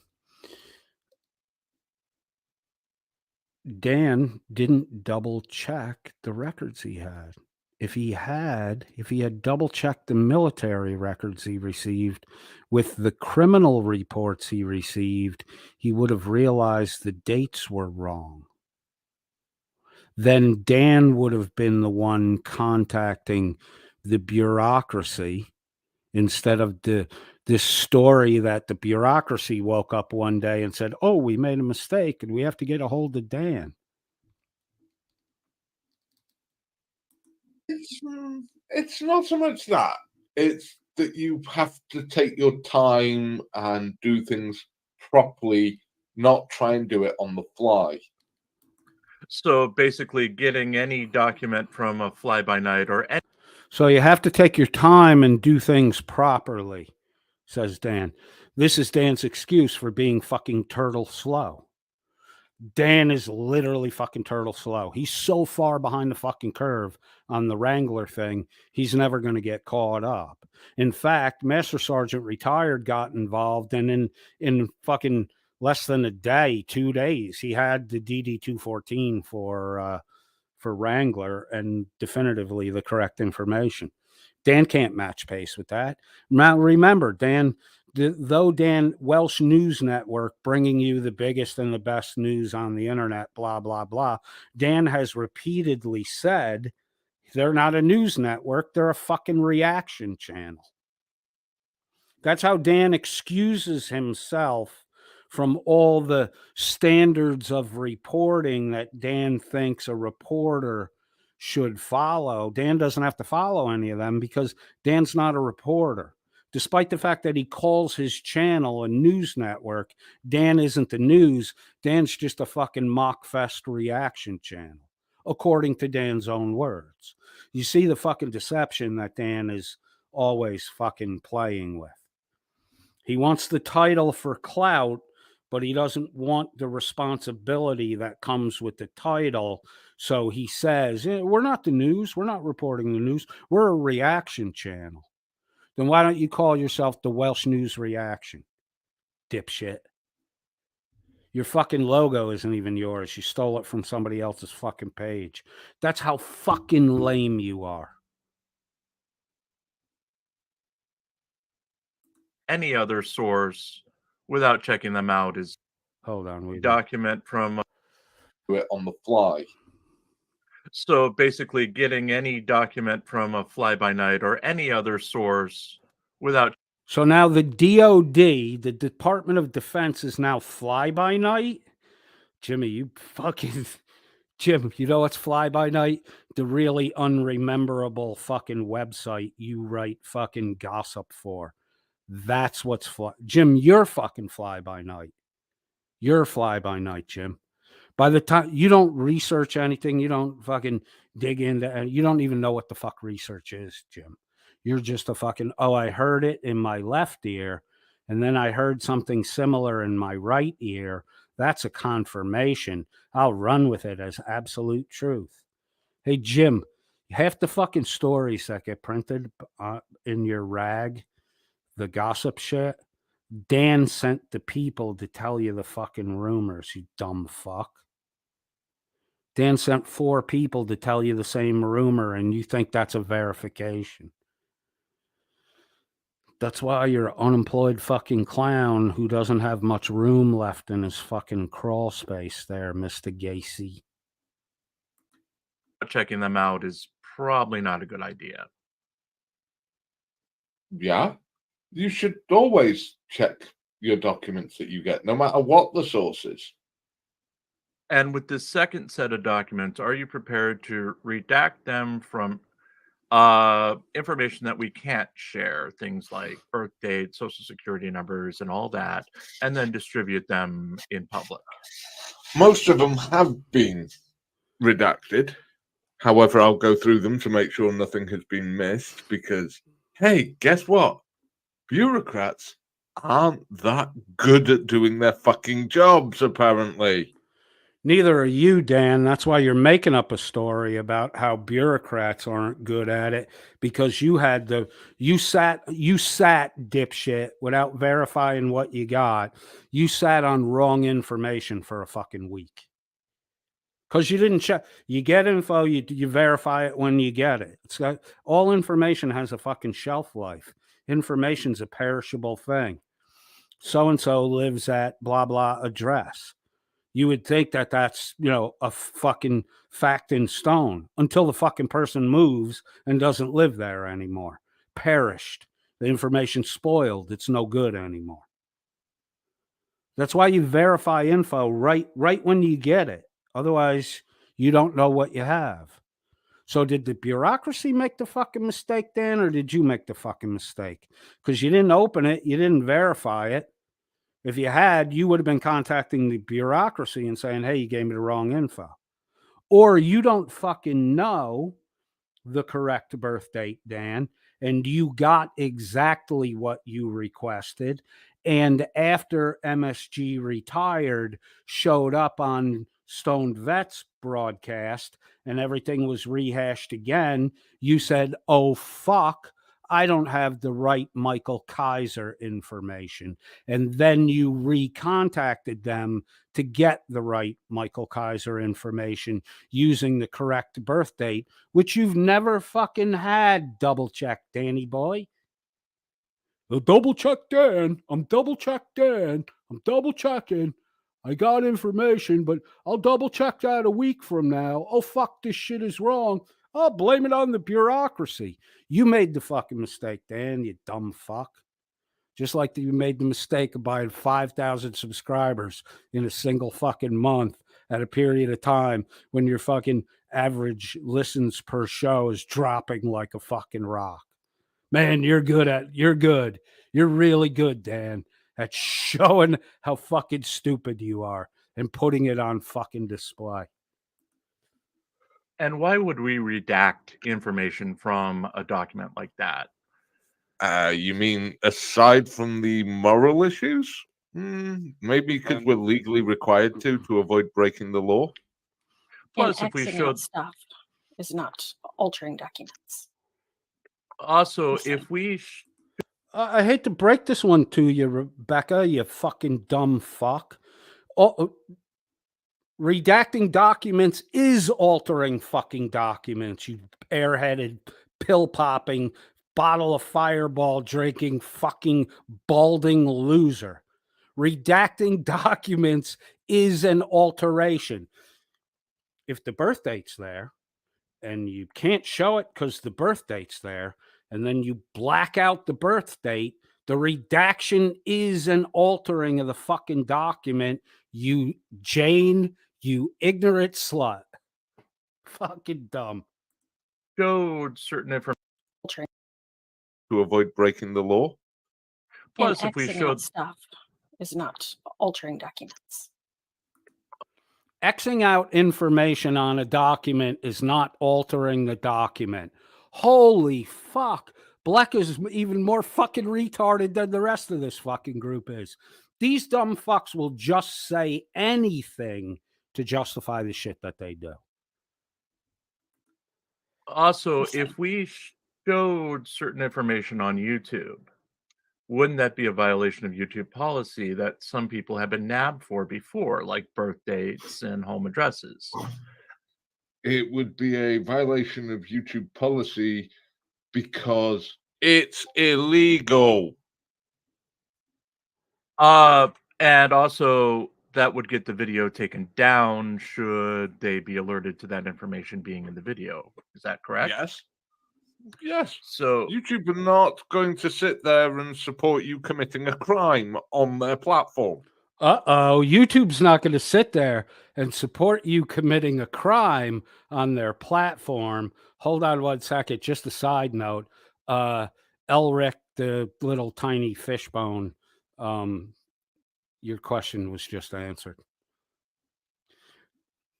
Dan didn't double check the records he had. If he had double checked the military records he received with the criminal reports he received, he would have realized the dates were wrong. Then Dan would have been the one contacting the bureaucracy instead of this story that the bureaucracy woke up one day and said, oh, we made a mistake and we have to get a hold of Dan. It's not so much that. It's that you have to take your time and do things properly, not try and do it on the fly. So basically getting any document from a fly-by-night or any... So you have to take your time and do things properly, says Dan. This is Dan's excuse for being fucking turtle slow. Dan is literally fucking turtle slow. He's so far behind the fucking curve on the Wrangler thing, he's never going to get caught up. In fact, Master Sergeant retired got involved, and in fucking less than a day, 2 days, he had the DD-214 for Wrangler and definitively the correct information. Dan can't match pace with that. Now, remember, Dan, though Dan, Welsh News Network, bringing you the biggest and the best news on the internet, blah, blah, blah. Dan has repeatedly said they're not a news network. They're a fucking reaction channel. That's how Dan excuses himself from all the standards of reporting that Dan thinks a reporter should follow. Dan doesn't have to follow any of them because Dan's not a reporter. Despite the fact that he calls his channel a news network, Dan isn't the news. Dan's just a fucking mockfest reaction channel, according to Dan's own words. You see the fucking deception that Dan is always fucking playing with. He wants the title for clout, but he doesn't want the responsibility that comes with the title. So he says, we're not the news. We're not reporting the news. We're a reaction channel. Then why don't you call yourself the Welsh News Reaction, dipshit? Your fucking logo isn't even yours. You stole it from somebody else's fucking page. That's how fucking lame you are. Any other source without checking them out is... Hold on. We document from... Do it on the fly. So basically getting any document from a fly-by-night or any other source without... So now the DOD, the Department of Defense, is now fly-by-night? Jimmy, you fucking... Jim, you know what's fly-by-night? The really unrememberable fucking website you write fucking gossip for. That's what's Jim, you're fucking fly-by-night. You're fly-by-night, Jim. By the time you don't research anything, you don't fucking dig into, and you don't even know what the fuck research is, Jim. You're just a fucking, oh, I heard it in my left ear, and then I heard something similar in my right ear. That's a confirmation. I'll run with it as absolute truth. Hey, Jim, half the fucking stories that get printed in your rag, the gossip shit, Dan sent the people to tell you the fucking rumors, you dumb fuck. Dan sent 4 people to tell you the same rumor, and you think that's a verification. That's why you're an unemployed fucking clown who doesn't have much room left in his fucking crawl space there, Mr. Gacy. Checking them out is probably not a good idea. Yeah, you should always check your documents that you get, no matter what the source is. And with this second set of documents, are you prepared to redact them from information that we can't share, things like birth dates, social security numbers, and all that, and then distribute them in public? Most of them have been redacted. However, I'll go through them to make sure nothing has been missed because, hey, guess what? Bureaucrats aren't that good at doing their fucking jobs, apparently. Neither are you, Dan. That's why you're making up a story about how bureaucrats aren't good at it, because you sat dipshit without verifying what you got. You sat on wrong information for a fucking week. Because you didn't check. You get info, you verify it when you get it. It's got, all information has a fucking shelf life. Information's a perishable thing. So-and-so lives at blah, blah address. You would think that that's, a fucking fact in stone until the fucking person moves and doesn't live there anymore. Perished. The information's spoiled. It's no good anymore. That's why you verify info right when you get it. Otherwise, you don't know what you have. So did the bureaucracy make the fucking mistake, Dan, or did you make the fucking mistake? Because you didn't open it. You didn't verify it. If you had, you would have been contacting the bureaucracy and saying, hey, you gave me the wrong info. Or you don't fucking know the correct birth date, Dan, and you got exactly what you requested. And after MSG retired, showed up on Stoned Vet's broadcast and everything was rehashed again, you said, oh, fuck, I don't have the right Michael Kaiser information. And then you recontacted them to get the right Michael Kaiser information using the correct birth date, which you've never fucking had. Double check, Danny boy. Well, double check Dan. I'm double check Dan. I'm double checking. I got information, but I'll double check that a week from now. Oh, fuck, this shit is wrong. I'll blame it on the bureaucracy. You made the fucking mistake, Dan, you dumb fuck. Just like you made the mistake of buying 5,000 subscribers in a single fucking month at a period of time when your fucking average listens per show is dropping like a fucking rock. Man, you're good. You're really good, Dan, at showing how fucking stupid you are and putting it on fucking display. And why would we redact information from a document like that? You mean aside from the moral issues? Maybe because we're legally required to avoid breaking the law. Plus, and if we Xing showed out stuff is not altering documents. also, if we I hate to break this one to you, Rebecca, you fucking dumb fuck. Redacting documents is altering fucking documents, you airheaded, pill-popping, bottle of Fireball drinking, fucking balding loser. Redacting documents is an alteration. If the birth date's there, and you can't show it because the birth date's there, and then you black out the birth date, the redaction is an altering of the fucking document, you Jane, you ignorant slut. Fucking dumb. showed certain information To avoid breaking the law. Plus, and if we Xing showed out stuff is not altering documents. Xing out information on a document is not altering the document. Holy fuck. Bleck is even more fucking retarded than the rest of this fucking group is. These dumb fucks will just say anything to justify the shit that they do. Also, if we showed certain information on YouTube, wouldn't that be a violation of YouTube policy that some people have been nabbed for before, like birth dates and home addresses? It would be a violation of YouTube policy because it's illegal. And also that would get the video taken down should they be alerted to that information being in the video. Is that correct? Yes. Yes. So YouTube are not going to sit there and support you committing a crime on their platform. YouTube's not going to sit there and support you committing a crime on their platform. Hold on one second. Just a side note. Elric, the little tiny fishbone, your question was just answered.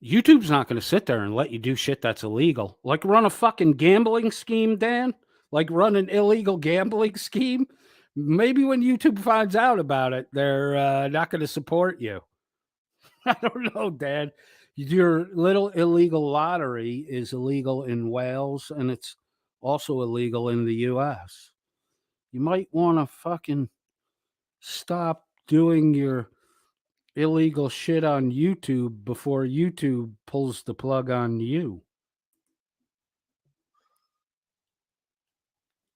YouTube's not going to sit there and let you do shit that's illegal. Like run a fucking gambling scheme, Dan? Like run an illegal gambling scheme? Maybe when YouTube finds out about it, they're not going to support you. I don't know, Dan. Your little illegal lottery is illegal in Wales, and it's also illegal in the US. You might want to fucking stop doing your illegal shit on YouTube before YouTube pulls the plug on you.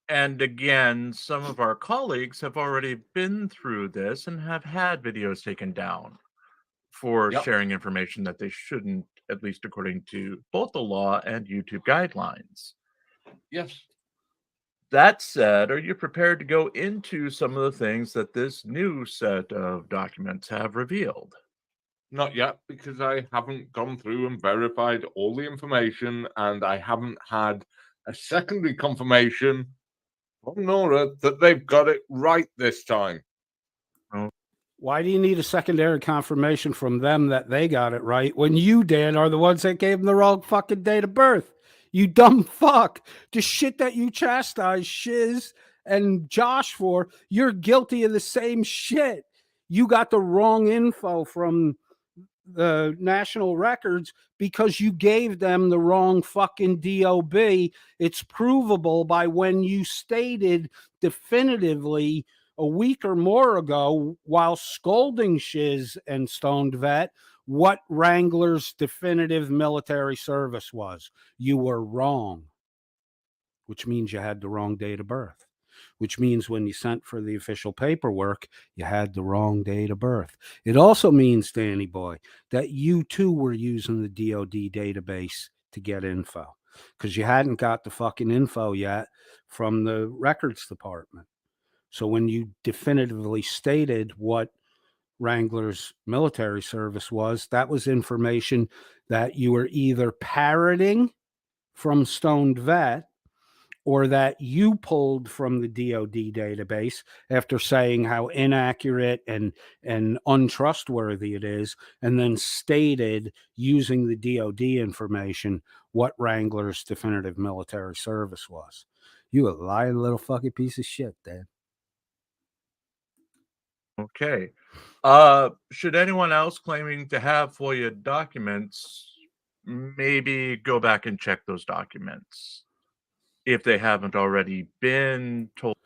And again, some of our colleagues have already been through this and have had videos taken down for sharing information that they shouldn't, at least according to both the law and YouTube guidelines. Yes. That said, are you prepared to go into some of the things that this new set of documents have revealed? Not yet, because I haven't gone through and verified all the information, and I haven't had a secondary confirmation from Nora that they've got it right this time. Why do you need a secondary confirmation from them that they got it right when you, Dan, are the ones that gave them the wrong fucking date of birth? You dumb fuck. The shit that you chastise Shiz and Josh for, you're guilty of the same shit. You got the wrong info from the national records because you gave them the wrong fucking DOB. It's provable by when you stated definitively a week or more ago while scolding Shiz and Stoned Vet what Wrangler's definitive military service was. You were wrong, which means you had the wrong date of birth, which means when you sent for the official paperwork, you had the wrong date of birth. It also means, Danny boy, that you too were using the DOD database to get info because you hadn't got the fucking info yet from the records department. So when you definitively stated what Wrangler's military service was, that was information that you were either parroting from Stoned Vet or that you pulled from the DOD database after saying how inaccurate and untrustworthy it is, and then stated using the DOD information what Wrangler's definitive military service was. You a lying little fucking piece of shit, Dan. Okay. Should anyone else claiming to have FOIA documents maybe go back and check those documents if they haven't already been told?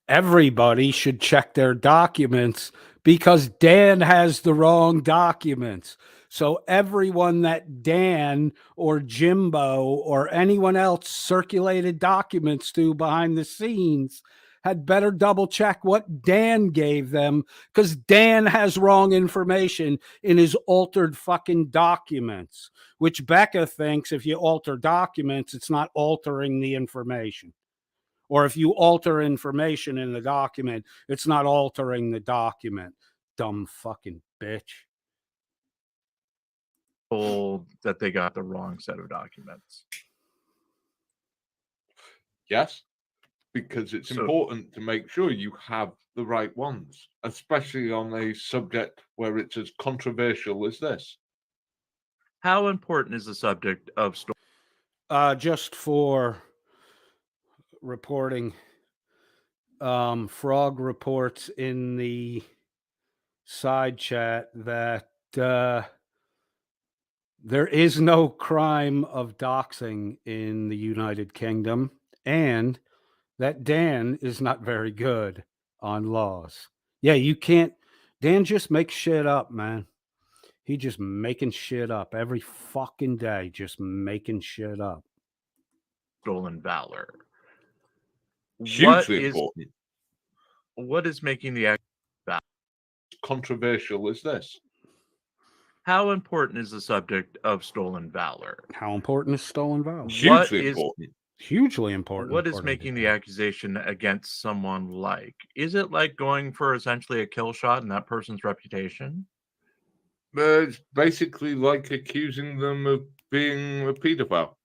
Everybody should check their documents because Dan has the wrong documents. So everyone that Dan or Jimbo or anyone else circulated documents to behind the scenes had better double check what Dan gave them because Dan has wrong information in his altered fucking documents, which Becca thinks if you alter documents, it's not altering the information. Or if you alter information in the document, it's not altering the document. Dumb fucking bitch. Told that they got the wrong set of documents. Yes, because it's important to make sure you have the right ones, especially on a subject where it's as controversial as this. How important is the subject of Just for reporting, Frog reports in the side chat that there is no crime of doxing in the United Kingdom, and that Dan is not very good on laws. Yeah, you can't. Dan just makes shit up, man. He just making shit up every fucking day, just making shit up. stolen valor? Hugely important. What is making the act Controversial is this? How important is the subject of stolen valor? How important is stolen valor? Hugely important. Hugely important. What is making the accusation against someone like? Is it like going for essentially a kill shot in that person's reputation? It's basically like accusing them of being a pedophile.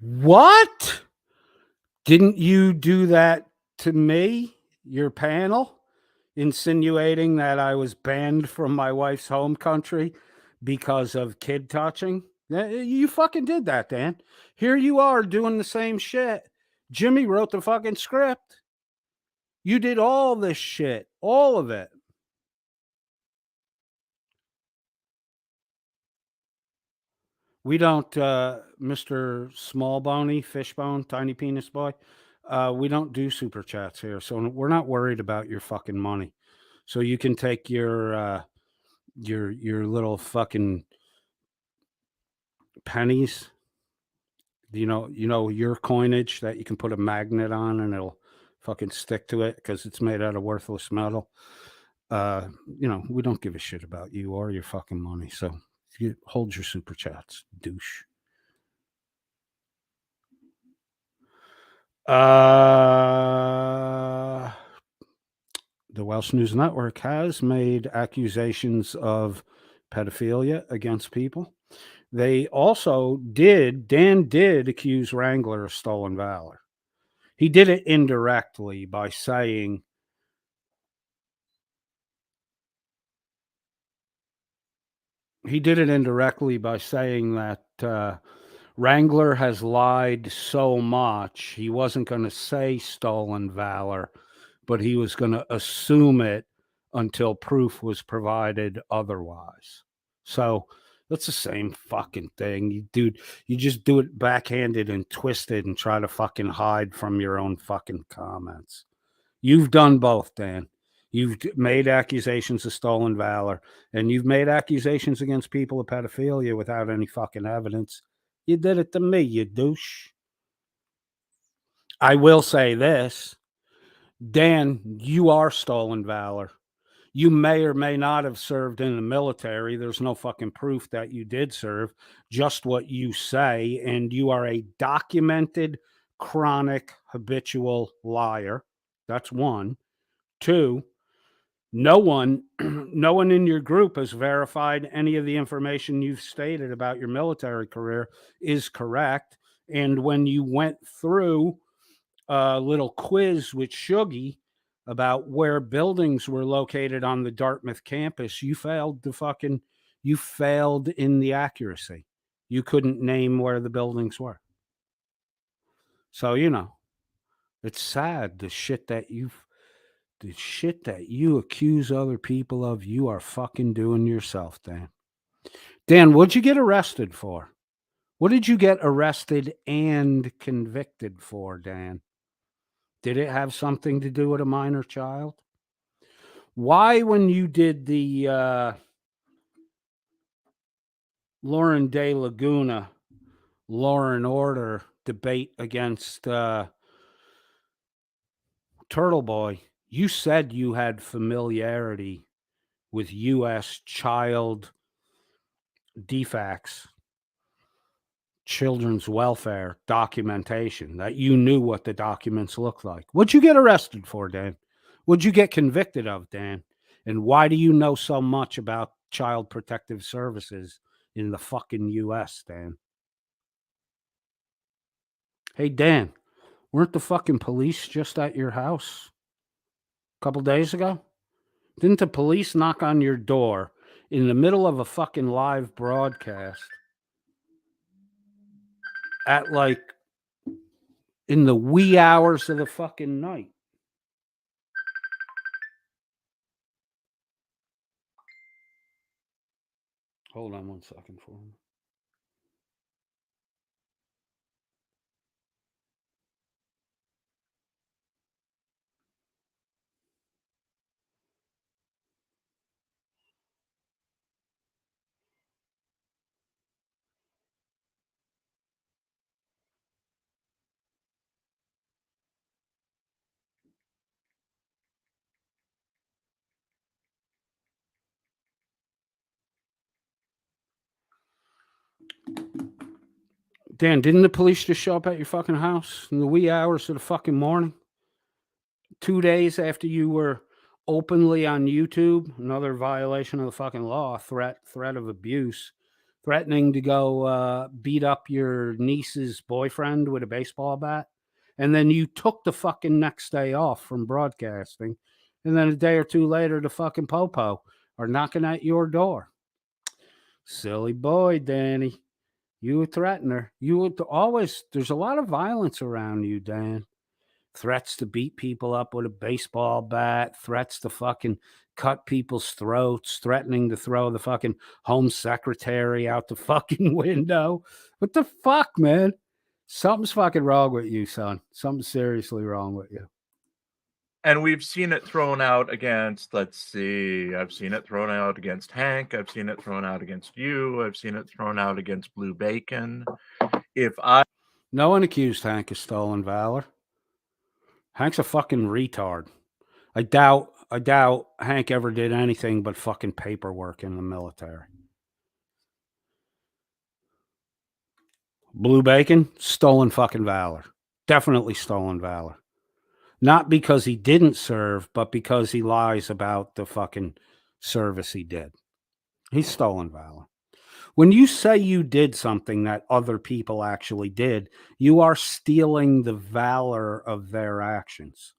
What? Didn't you do that to me, your panel, insinuating that I was banned from my wife's home country because of kid touching? You fucking did that, Dan. Here you are doing the same shit. Jimmy wrote the fucking script. You did all this shit, all of it. We don't, Mr. Small Boney, Fishbone, Tiny Penis Boy. We don't do super chats here, so we're not worried about your fucking money. So you can take your little fucking pennies. You know your coinage that you can put a magnet on and it'll fucking stick to it because it's made out of worthless metal. We don't give a shit about you or your fucking money. So you hold your super chats, douche. The Welsh News Network has made accusations of pedophilia against people. They also Dan did accuse Wrangler of stolen valor. He did it indirectly by saying that Wrangler has lied so much, he wasn't going to say stolen valor, but he was going to assume it until proof was provided otherwise. So that's the same fucking thing. You just do it backhanded and twisted and try to fucking hide from your own fucking comments. You've done both, Dan. You've made accusations of stolen valor, and you've made accusations against people of pedophilia without any fucking evidence. You did it to me, you douche. I will say this, Dan, you are stolen valor. You may or may not have served in the military. There's no fucking proof that you did serve, just what you say, and you are a documented, chronic, habitual liar. That's one. Two, no one in your group has verified any of the information you've stated about your military career is correct. And when you went through a little quiz with Shuggy about where buildings were located on the Dartmouth campus, you failed in the accuracy. You couldn't name where the buildings were. So, it's sad the shit that you accuse other people of, you are fucking doing yourself, Dan. Dan, what'd you get arrested for? What did you get arrested and convicted for, Dan? Did it have something to do with a minor child? Why, when you did the Lauren De Laguna Law and Order debate against Turtle Boy, you said you had familiarity with U.S. child defects, children's welfare documentation, that you knew what the documents looked like. What'd you get arrested for, Dan? What'd you get convicted of, Dan? And why do you know so much about child protective services in the fucking U.S., Dan? Hey, Dan, weren't the fucking police just at your house a couple days ago? Didn't the police knock on your door in the middle of a fucking live broadcast at like in the wee hours of the fucking night. Hold on 1 second for me. Dan, didn't the police just show up at your fucking house in the wee hours of the fucking morning? 2 days after you were openly on YouTube, another violation of the fucking law, threat of abuse, threatening to go beat up your niece's boyfriend with a baseball bat. And then you took the fucking next day off from broadcasting. And then a day or two later, the fucking popo are knocking at your door. Silly boy, Danny. You would threaten her. You would always, there's a lot of violence around you, Dan. Threats to beat people up with a baseball bat, threats to fucking cut people's throats, threatening to throw the fucking home secretary out the fucking window. What the fuck, man? Something's fucking wrong with you, son. Something's seriously wrong with you. And we've seen it thrown out against, let's see, I've seen it thrown out against Hank. I've seen it thrown out against you. I've seen it thrown out against Blue Bacon. No one accused Hank of stolen valor. Hank's a fucking retard. I doubt Hank ever did anything but fucking paperwork in the military. Blue Bacon, stolen fucking valor. Definitely stolen valor. Not because he didn't serve, but because he lies about the fucking service he did. He's stolen valor. When you say you did something that other people actually did, you are stealing the valor of their actions.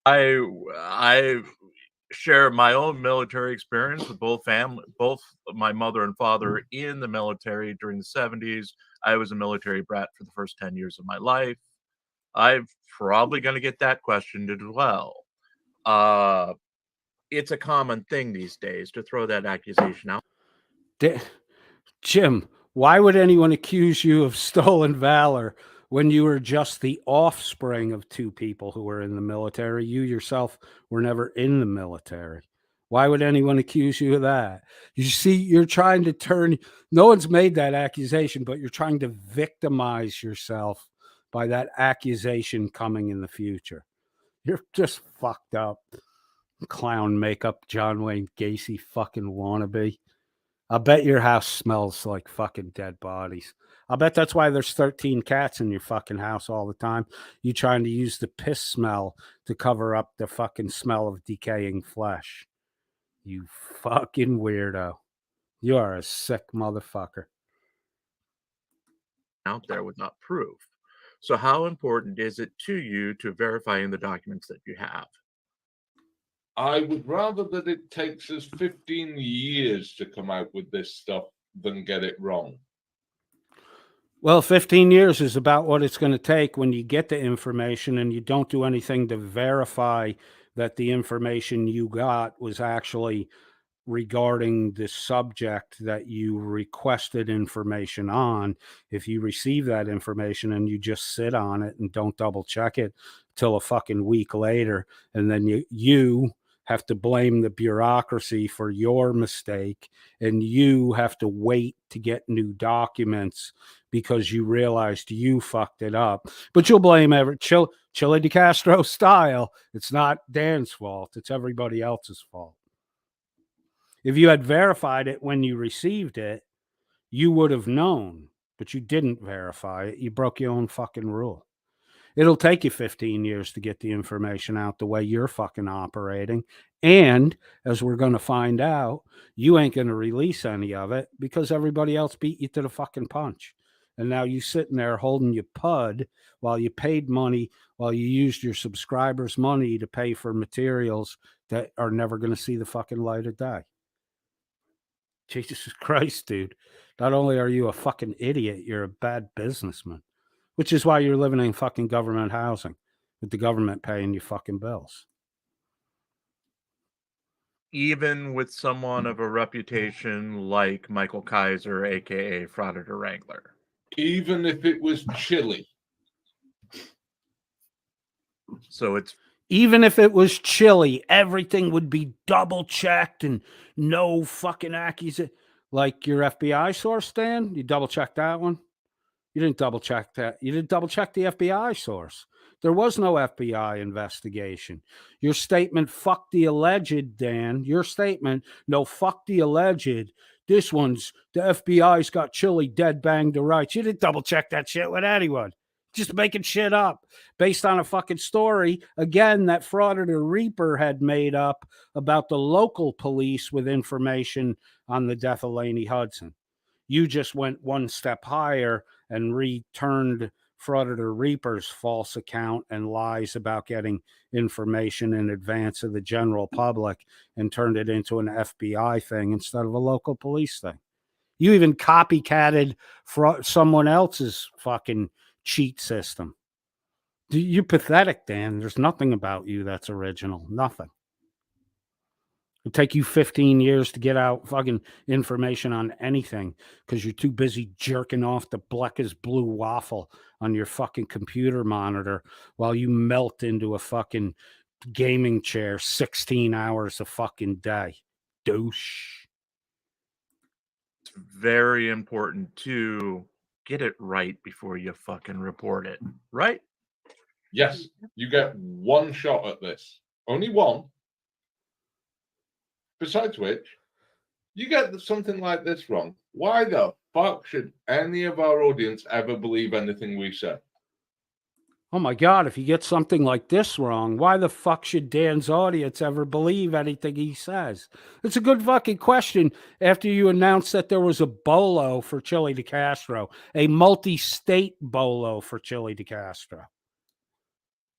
I share my own military experience with both my mother and father in the military during the 70s. I was a military brat for the first 10 years of my life. I'm probably going to get that questioned as well. It's a common thing these days to throw that accusation out. Jim, why would anyone accuse you of stolen valor when you were just the offspring of two people who were in the military? You yourself were never in the military. Why would anyone accuse you of that? You see, you're trying to turn, no one's made that accusation, but you're trying to victimize yourself by that accusation coming in the future. You're just fucked up. Clown makeup, John Wayne Gacy fucking wannabe. I bet your house smells like fucking dead bodies. I bet that's why there's 13 cats in your fucking house all the time. You trying to use the piss smell to cover up the fucking smell of decaying flesh. You fucking weirdo. You are a sick motherfucker. Out there without proof. So how important is it to you to verifying the documents that you have? I would rather that it takes us 15 years to come out with this stuff than get it wrong. Well, 15 years is about what it's going to take when you get the information and you don't do anything to verify that the information you got was actually regarding the subject that you requested information on. If you receive that information and you just sit on it and don't double check it till a fucking week later, and then you have to blame the bureaucracy for your mistake, and you have to wait to get new documents because you realized you fucked it up. But you'll blame Chile de Castro style. It's not Dan's fault. It's everybody else's fault. If you had verified it when you received it, you would have known, but you didn't verify it. You broke your own fucking rule. It'll take you 15 years to get the information out the way you're fucking operating. And as we're going to find out, you ain't going to release any of it because everybody else beat you to the fucking punch. and now you sitting there holding your pud while you paid money, while you used your subscribers' money to pay for materials that are never going to see the fucking light of day. Jesus Christ, dude. Not only are you a fucking idiot, you're a bad businessman, which is why you're living in fucking government housing with the government paying you fucking bills. Even with someone of a reputation like Michael Kaiser, aka Frauditor Wrangler. Even if it was chilly. So it's even if it was chilly, everything would be double checked and no fucking accusation. Like your FBI source, Dan, you double check that one. You didn't double check that. You didn't double check the FBI source. There was no FBI investigation. Your statement, fuck the alleged, Dan. Your statement, no, fuck the alleged. This one's, the FBI's got Chile dead bang to rights. You didn't double check that shit with anyone. Just making shit up based on a fucking story, again, that Frauditor Reaper had made up about the local police with information on the death of Lainey Hudson. You just went one step higher and returned Frauditor Reaper's false account and lies about getting information in advance of the general public and turned it into an FBI thing instead of a local police thing. You even copycatted someone else's fucking cheat system. You're pathetic, Dan. There's nothing about you that's original. Nothing. It'll take you 15 years to get out fucking information on anything because you're too busy jerking off the Blecker's blue waffle on your fucking computer monitor while you melt into a fucking gaming chair 16 hours a fucking day. Douche. It's very important to get it right before you fucking report it, right? Yes, you get one shot at this. Only one. Besides which, you get something like this wrong. Why the fuck should any of our audience ever believe anything we say? Oh my God, if you get something like this wrong, why the fuck should Dan's audience ever believe anything he says? It's a good fucking question after you announced that there was a bolo for Chile de Castro, a multi-state bolo for Chile de Castro.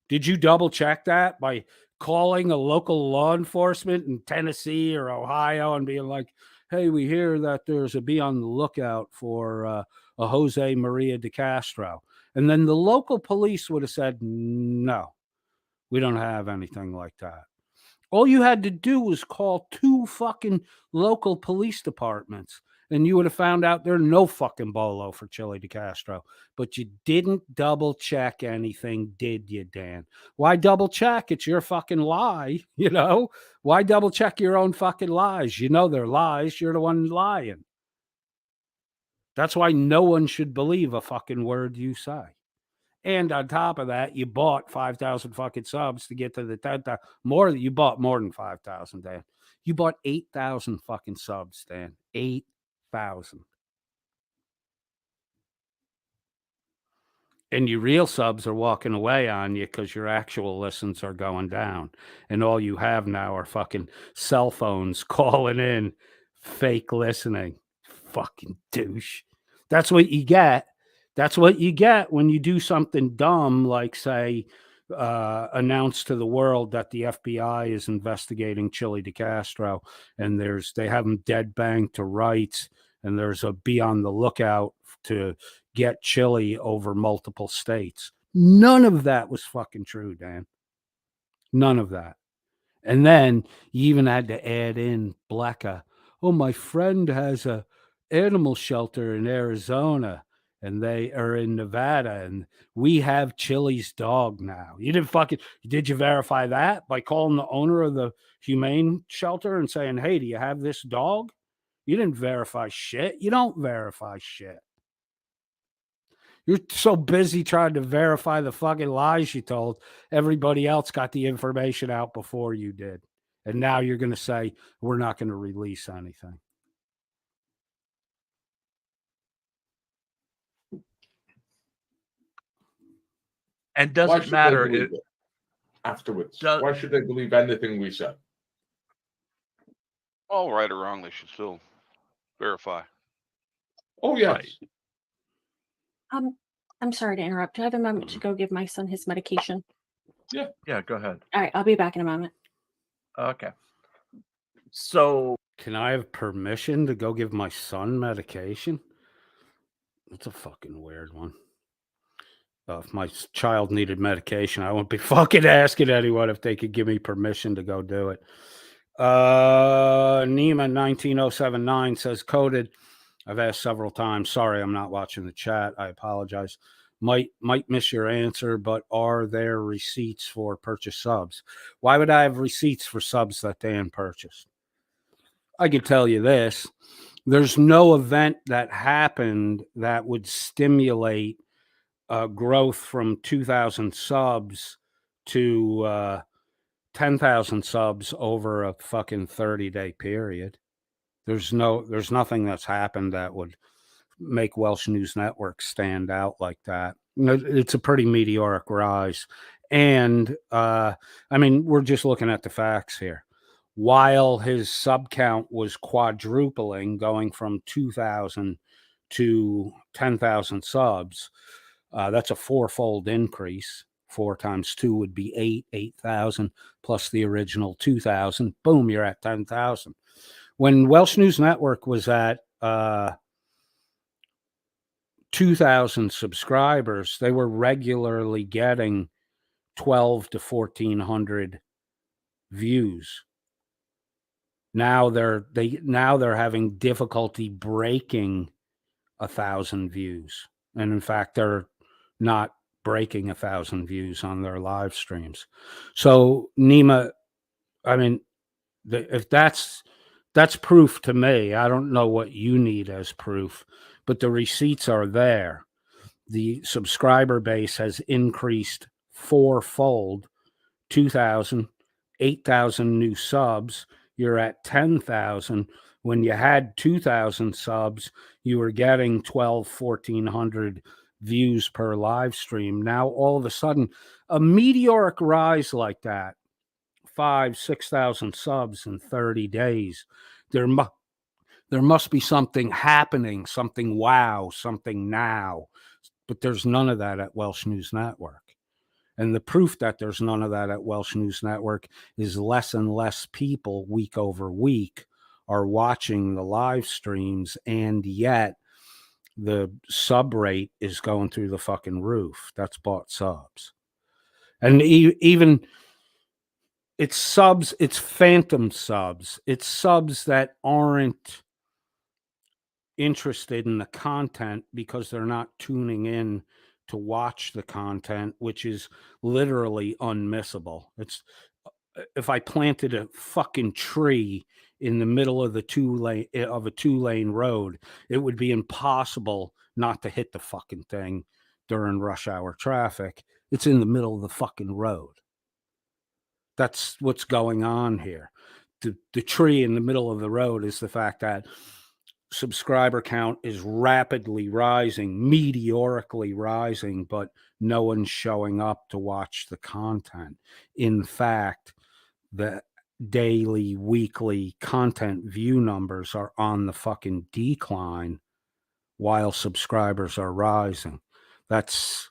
Did you double check that by calling a local law enforcement in Tennessee or Ohio and being like, hey, we hear that there's a be on the lookout for a Jose Maria de Castro? And then the local police would have said, no, we don't have anything like that. All you had to do was call 2 fucking local police departments and you would have found out there's no fucking bolo for Chile de Castro. But you didn't double check anything, did you, Dan? Why double check? It's your fucking lie, you know? Why double check your own fucking lies? You know they're lies. You're the one lying. That's why no one should believe a fucking word you say. And on top of that, you bought 5,000 fucking subs to get to the 10,000. You bought more than 5,000, Dan. You bought 8,000 fucking subs, Dan. 8,000. And your real subs are walking away on you because your actual listens are going down. And all you have now are fucking cell phones calling in, fake listening. Fucking douche. That's what you get. That's what you get when you do something dumb, like, say, announce to the world that the FBI is investigating Chile de Castro and they have them dead banged to rights and there's a be on the lookout to get Chile over multiple states. None of that was fucking true, Dan. None of that. And then you even had to add in Blecker. Oh, my friend has a animal shelter in Arizona and they are in Nevada and we have Chile's dog now. Did you verify that by calling the owner of the humane shelter and saying, hey, do you have this dog? You didn't verify shit. You don't verify shit. You're so busy trying to verify the fucking lies you told. Everybody else got the information out before you did. And now you're going to say, we're not going to release anything. And doesn't matter afterwards. Why should they believe anything we say? All right or wrong, they should still verify. Oh, yes. Right. I'm sorry to interrupt. Do I have a moment to go give my son his medication? Yeah, go ahead. All right, I'll be back in a moment. Okay. So Can I have permission to go give my son medication? That's a fucking weird one. If my child needed medication, I wouldn't be fucking asking anyone if they could give me permission to go do it. Nima 19079 says coded. I've asked several times. Sorry, I'm not watching the chat. I apologize. Might miss your answer, but are there receipts for purchase subs? Why would I have receipts for subs that Dan purchased? I could tell you this. There's no event that happened that would stimulate growth from 2,000 subs to 10,000 subs over a fucking 30-day period. There's nothing that's happened that would make Welsh News Network stand out like that. It's a pretty meteoric rise. And I mean, we're just looking at the facts here. While his sub count was quadrupling, going from 2,000 to 10,000 subs, that's a fourfold increase. 4 times 2 would be 8,000 plus the original 2,000. Boom, you're at 10,000. When Welsh News Network was at 2,000 subscribers, they were regularly getting 12 to 1,400 views. Now they're having difficulty breaking 1,000 views, and in fact, they're not breaking 1,000 views on their live streams. So Nima, I mean, if that's proof to me. I don't know what you need as proof, but the receipts are there. The subscriber base has increased fourfold, 2,000, 8,000 new subs. You're at 10,000. When you had 2,000 subs, you were getting 1,400 views per live stream. Now, all of a sudden, a meteoric rise like that, 5,000-6,000 subs in 30 days. There must be something happening, something wow, something now. But there's none of that at Welsh News Network. And the proof that there's none of that at Welsh News Network is less and less people week over week are watching the live streams, and yet the sub rate is going through the fucking roof. That's bought subs. And even it's subs, it's phantom subs. It's subs that aren't interested in the content because they're not tuning in to watch the content, which is literally unmissable. It's if I planted a fucking tree in the middle of a two-lane road, it would be impossible not to hit the fucking thing during rush hour traffic. It's in the middle of the fucking road. That's what's going on here. The tree in the middle of the road is the fact that subscriber count is rapidly rising, meteorically rising, but no one's showing up to watch the content. In fact, the daily, weekly content view numbers are on the fucking decline while subscribers are rising. That's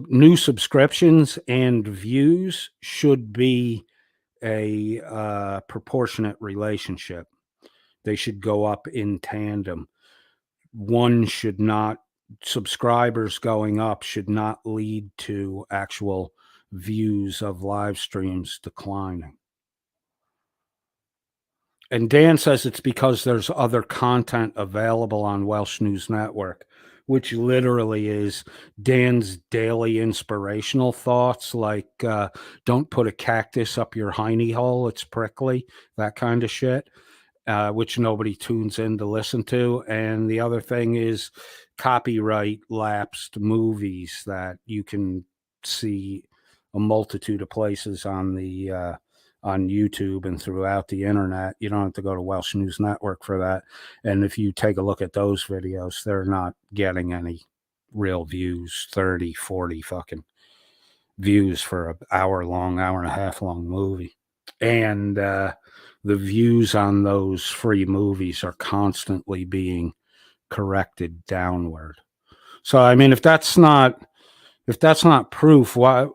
new subscriptions and views should be a proportionate relationship. They should go up in tandem. One should not, subscribers going up should not lead to actual views of live streams declining. And Dan says it's because there's other content available on Welsh News Network, which literally is Dan's daily inspirational thoughts, like don't put a cactus up your hiney hole, it's prickly, that kind of shit. Which nobody tunes in to listen to. And the other thing is copyright lapsed movies that you can see a multitude of places on the on YouTube and throughout the internet. You don't have to go to Welsh News Network for that. And if you take a look at those videos, they're not getting any real views, 30, 40 fucking views for an hour and a half long movie. And the views on those free movies are constantly being corrected downward. So I mean, if that's not proof, why?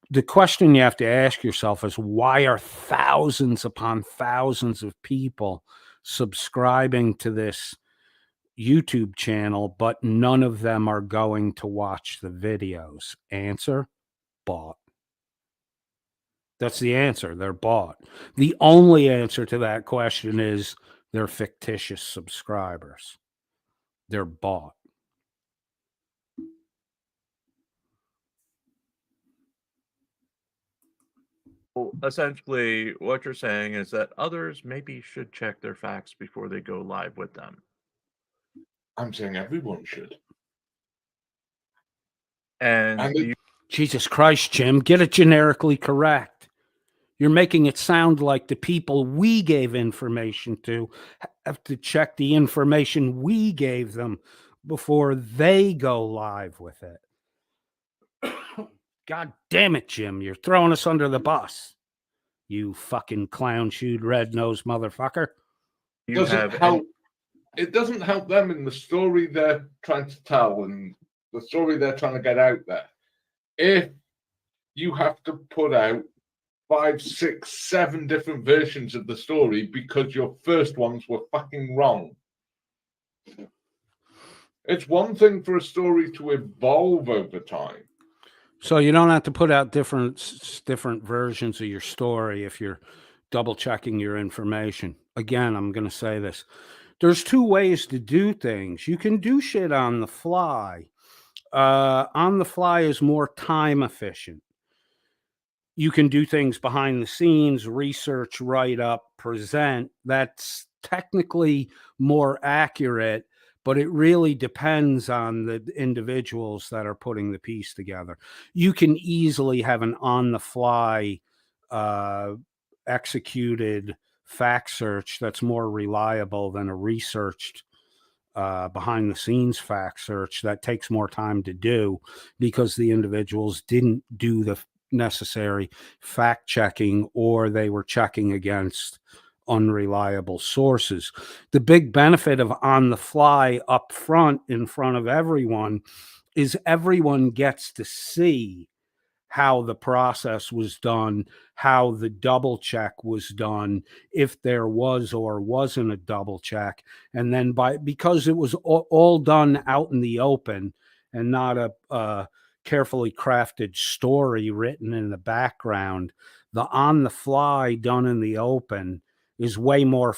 The question you have to ask yourself is, why are thousands upon thousands of people subscribing to this YouTube channel, but none of them are going to watch the videos? Answer: bought. That's the answer. They're bought. The only answer to that question is they're fictitious subscribers. They're bought. Well, essentially, what you're saying is that others maybe should check their facts before they go live with them. I'm saying everyone should. And Jesus Christ, Jim, get it generically correct. You're making it sound like the people we gave information to have to check the information we gave them before they go live with it. God damn it, Jim. You're throwing us under the bus. You fucking clown-shoed, red-nosed motherfucker. It doesn't help them in the story they're trying to tell and the story they're trying to get out there. If you have to put out 5, 6, 7 different versions of the story because your first ones were fucking wrong. It's one thing for a story to evolve over time. So you don't have to put out different versions of your story if you're double checking your information. Again, I'm going to say this. There's 2 ways to do things. You can do shit on the fly. On the fly is more time efficient. You can do things behind the scenes, research, write up, present. That's technically more accurate, but it really depends on the individuals that are putting the piece together. You can easily have an on-the-fly executed fact search that's more reliable than a researched behind-the-scenes fact search that takes more time to do because the individuals didn't do the necessary fact checking or they were checking against unreliable sources. The big benefit of on the fly up front in front of everyone is everyone gets to see how the process was done, how the double check was done, if there was or wasn't a double check. And then because it was all done out in the open and not a carefully crafted story written in the background, the on the fly done in the open is way more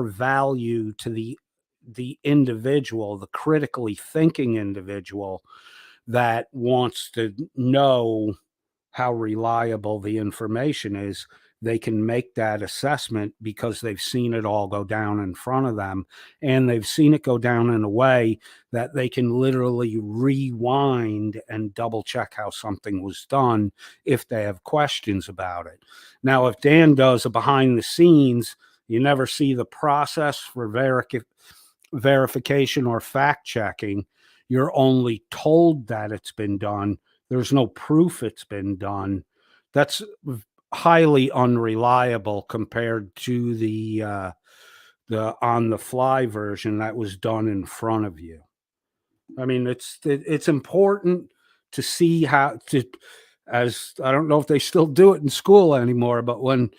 value to the individual, the critically thinking individual that wants to know how reliable the information is. They can make that assessment because they've seen it all go down in front of them, and they've seen it go down in a way that they can literally rewind and double check how something was done if they have questions about it. Now, if Dan does a behind the scenes, you never see the process for verification or fact checking. You're only told that it's been done. There's no proof it's been done. That's highly unreliable compared to the on the fly version that was done in front of you. I mean, it's important to see how to, as I don't know if they still do it in school anymore, but when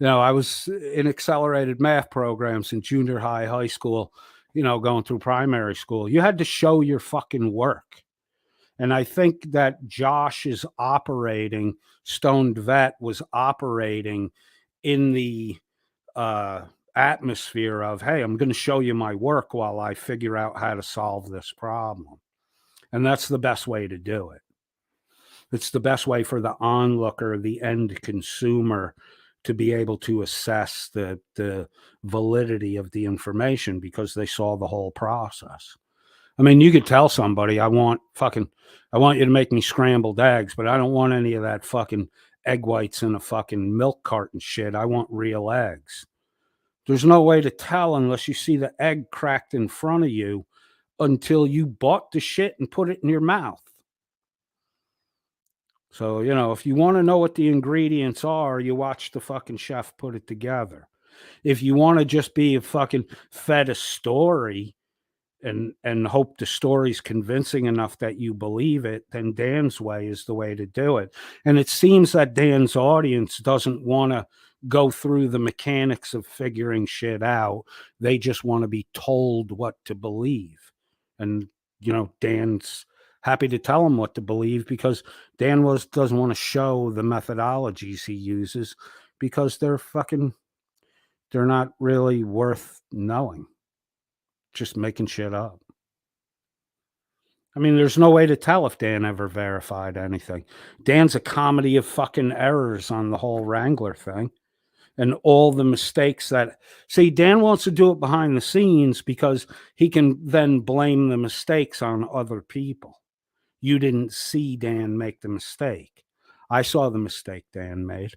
I was in accelerated math programs in junior high, high school, going through primary school, you had to show your fucking work. And I think that Josh is operating, Stoned Vet was operating in the atmosphere of, hey, I'm going to show you my work while I figure out how to solve this problem. And that's the best way to do it. It's the best way for the onlooker, the end consumer, to be able to assess the validity of the information because they saw the whole process. I mean, you could tell somebody, I want you to make me scrambled eggs, but I don't want any of that fucking egg whites in a fucking milk carton shit. I want real eggs. There's no way to tell unless you see the egg cracked in front of you until you bought the shit and put it in your mouth. So, if you want to know what the ingredients are, you watch the fucking chef put it together. If you want to just be fucking fed a story and hope the story's convincing enough that you believe it, then Dan's way is the way to do it. And it seems that Dan's audience doesn't want to go through the mechanics of figuring shit out. They just want to be told what to believe. And, you know, Dan's happy to tell them what to believe, because Dan doesn't want to show the methodologies he uses, because they're not really worth knowing. Just making shit up. I mean, there's no way to tell if Dan ever verified anything. Dan's a comedy of fucking errors on the whole Wrangler thing. And all the mistakes that... See, Dan wants to do it behind the scenes because he can then blame the mistakes on other people. You didn't see Dan make the mistake. I saw the mistake Dan made.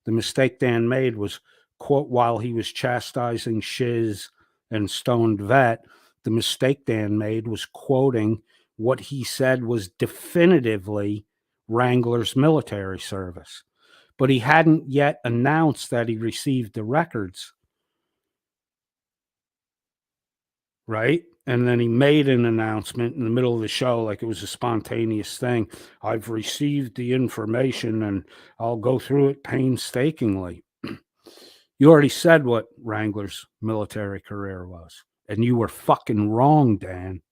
The mistake Dan made was, quote, while he was chastising Shiz and Stoned Vet, the mistake Dan made was quoting what he said was definitively Wrangler's military service. But he hadn't yet announced that he received the records. Right? And then he made an announcement in the middle of the show, like it was a spontaneous thing. I've received the information and I'll go through it painstakingly. You already said what Wrangler's military career was, and you were fucking wrong, Dan.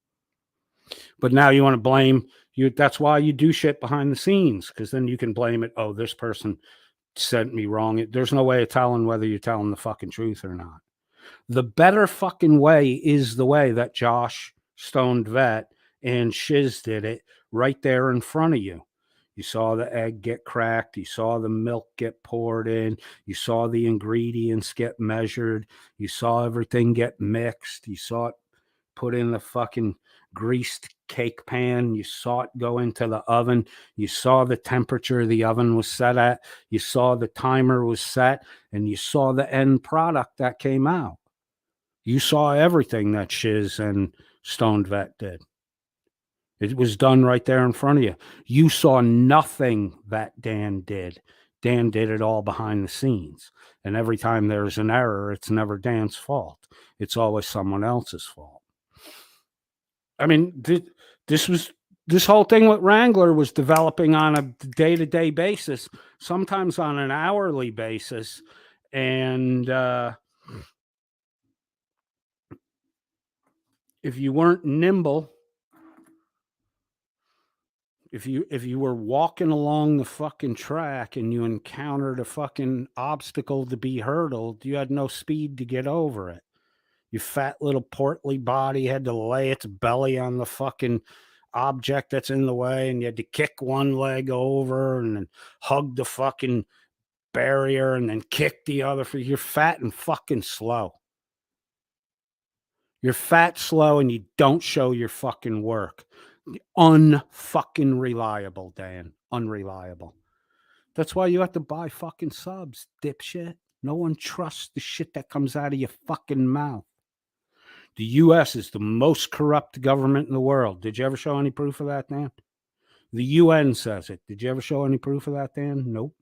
But now you want to blame you. That's why you do shit behind the scenes, because then you can blame it. Oh, this person sent me wrong. There's no way of telling whether you're telling the fucking truth or not. The better fucking way is the way that Josh, Stoned Vet, and Shiz did it right there in front of you. You saw the egg get cracked. You saw the milk get poured in. You saw the ingredients get measured. You saw everything get mixed. You saw it put in the fucking greased cake pan. You saw it go into the oven. You saw the temperature the oven was set at. You saw the timer was set. And you saw the end product that came out. You saw everything that Shiz and Stoned Vet did. It was done right there in front of you. You saw nothing that Dan did. Dan did it all behind the scenes. And every time there's an error, it's never Dan's fault. It's always someone else's fault. I mean, this whole thing with Wrangler was developing on a day-to-day basis, sometimes on an hourly basis. And if you weren't nimble, if you were walking along the fucking track and you encountered a fucking obstacle to be hurdled, you had no speed to get over it. Your fat little portly body had to lay its belly on the fucking object that's in the way, and you had to kick one leg over and then hug the fucking barrier and then kick the other. You're fat and fucking slow. You're fat, slow, and you don't show your fucking work. Unfucking reliable, Dan. Unreliable. That's why you have to buy fucking subs, dipshit. No one trusts the shit that comes out of your fucking mouth. The U.S. is the most corrupt government in the world. Did you ever show any proof of that, Dan? The UN says it. Did you ever show any proof of that, Dan? Nope.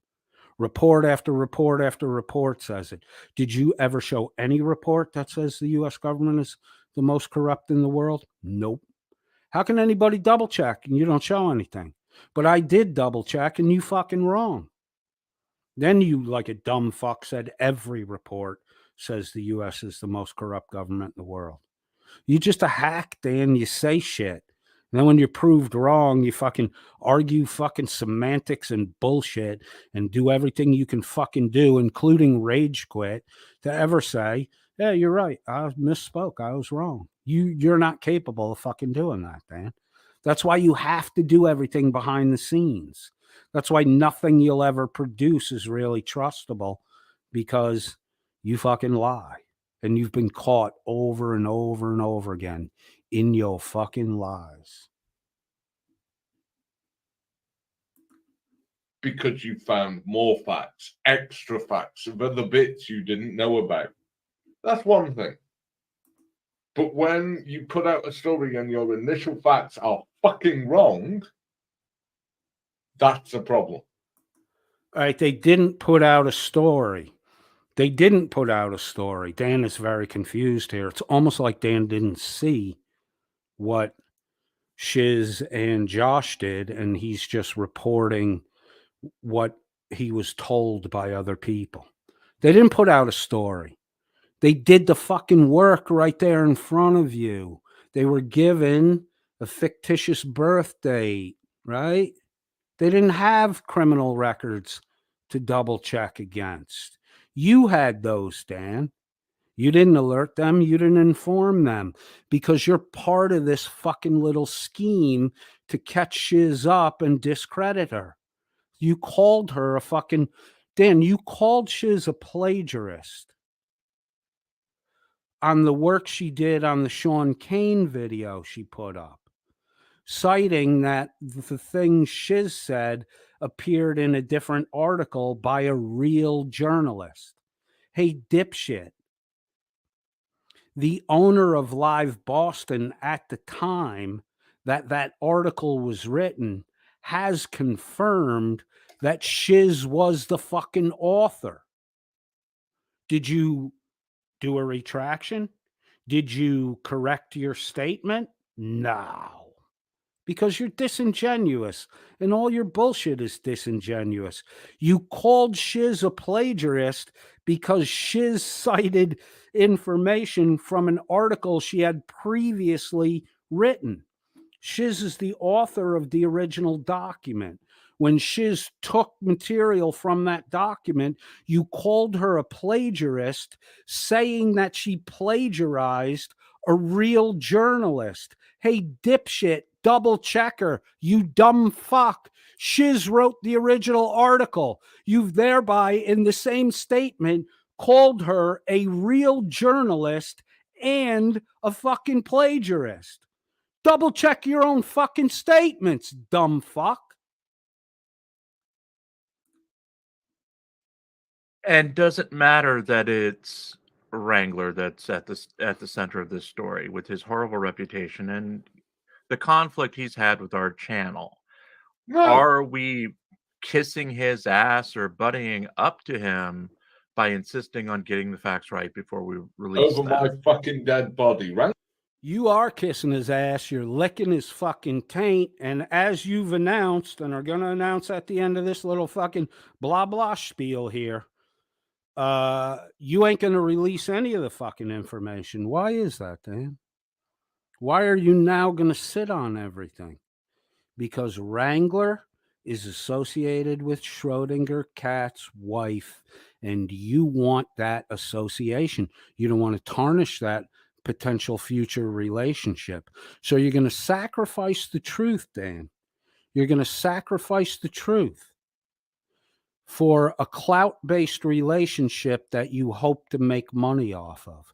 Report after report after report says it. Did you ever show any report that says the U.S. government is the most corrupt in the world? Nope. How can anybody double check and you don't show anything? But I did double check and you fucking wrong. Then you, like a dumb fuck, said every report says the U.S. is the most corrupt government in the world. You're just a hack, Dan. You say shit. And then when you're proved wrong, you fucking argue fucking semantics and bullshit and do everything you can fucking do, including rage quit, to ever say, yeah, you're right. I misspoke. I was wrong. You're not capable of fucking doing that, Dan. That's why you have to do everything behind the scenes. That's why nothing you'll ever produce is really trustable, because you fucking lie. And you've been caught over and over and over again in your fucking lies. Because you found more facts, extra facts of other bits you didn't know about. That's one thing. But when you put out a story and your initial facts are fucking wrong, that's a problem. All right, they didn't put out a story. Dan is very confused here. It's almost like Dan didn't see what Shiz and Josh did, and he's just reporting what he was told by other people. They didn't put out a story. They did the fucking work right there in front of you. They were given a fictitious birth date, right? They didn't have criminal records to double check against. You had those, Dan. You didn't alert them. You didn't inform them because you're part of this fucking little scheme to catch Shiz up and discredit her. You called her a fucking, Dan, you called Shiz a plagiarist on the work she did on the Sean Kane video she put up, citing that the things Shiz said appeared in a different article by a real journalist. Hey, dipshit. The owner of Live Boston at the time that that article was written has confirmed that Shiz was the fucking author. Did you do a retraction? Did you correct your statement? No. Because you're disingenuous and all your bullshit is disingenuous. You called Shiz a plagiarist because Shiz cited information from an article she had previously written. Shiz is the author of the original document. When Shiz took material from that document, you called her a plagiarist, saying that she plagiarized a real journalist. Hey, dipshit, double checker, you dumb fuck. Shiz wrote the original article. You've thereby, in the same statement, called her a real journalist and a fucking plagiarist. Double check your own fucking statements, dumb fuck. And does it matter that it's Wrangler that's at the center of this story with his horrible reputation and the conflict he's had with our channel? No. Are we kissing his ass or buddying up to him by insisting on getting the facts right before we release Over them? my fucking dead body, right? You are kissing his ass. You're licking his fucking taint. And as you've announced and are going to announce at the end of this little fucking blah, blah spiel here, you ain't going to release any of the fucking information. Why is that, Dan? Why are you now going to sit on everything? Because Wrangler is associated with Schrodinger cat's wife, and you want that association. You don't want to tarnish that potential future relationship. So you're going to sacrifice the truth, Dan. You're going to sacrifice the truth for a clout-based relationship that you hope to make money off of.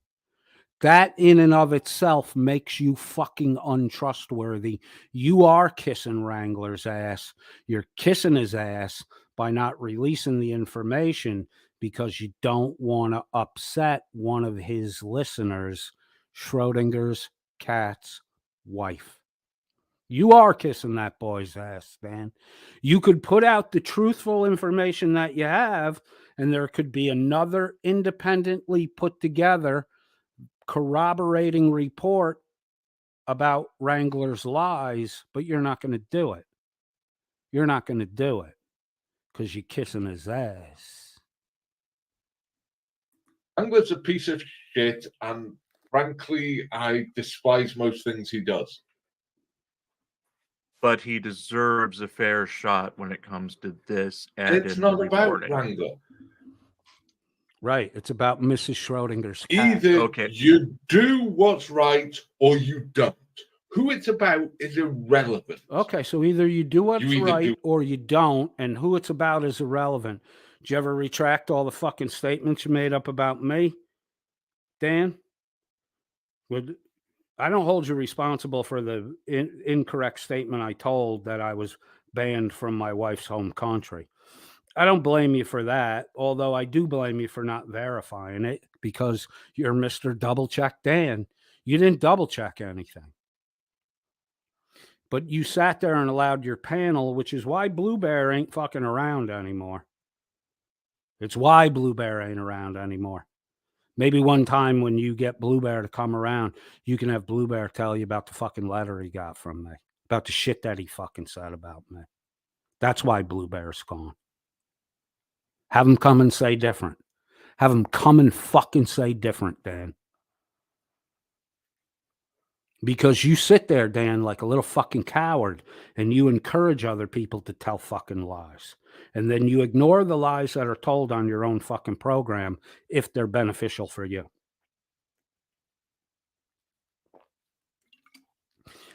That in and of itself makes you fucking untrustworthy. You are kissing Wrangler's ass. You're kissing his ass by not releasing the information because you don't want to upset one of his listeners, Schrodinger's cat's wife. You are kissing that boy's ass, man. You could put out the truthful information that you have, and there could be another independently put together corroborating report about Wrangler's lies, but you're not going to do it. You're not going to do it because you're kissing his ass. Wrangler's a piece of shit, and frankly, I despise most things he does. But he deserves a fair shot when it comes to this. And It's not about Wrangler. Right. It's about Mrs. Schrodinger's cat. Either you do what's right or you don't. Who it's about is irrelevant. Okay, so either you do what's right or you don't, and who it's about is irrelevant. Did you ever retract all the fucking statements you made up about me, Dan? I don't hold you responsible for the incorrect statement I told that I was banned from my wife's home country. I don't blame you for that, although I do blame you for not verifying it because you're Mr. Double Check Dan. You didn't double check anything. But you sat there and allowed your panel, which is why Blue Bear ain't fucking around anymore. It's why Blue Bear ain't around anymore. Maybe one time when you get Blue Bear to come around, you can have Blue Bear tell you about the fucking letter he got from me, about the shit that he fucking said about me. That's why Blue Bear's gone. Have him come and say different. Have him come and fucking say different, Dan. Because you sit there, Dan, like a little fucking coward, and you encourage other people to tell fucking lies. And then you ignore the lies that are told on your own fucking program if they're beneficial for you.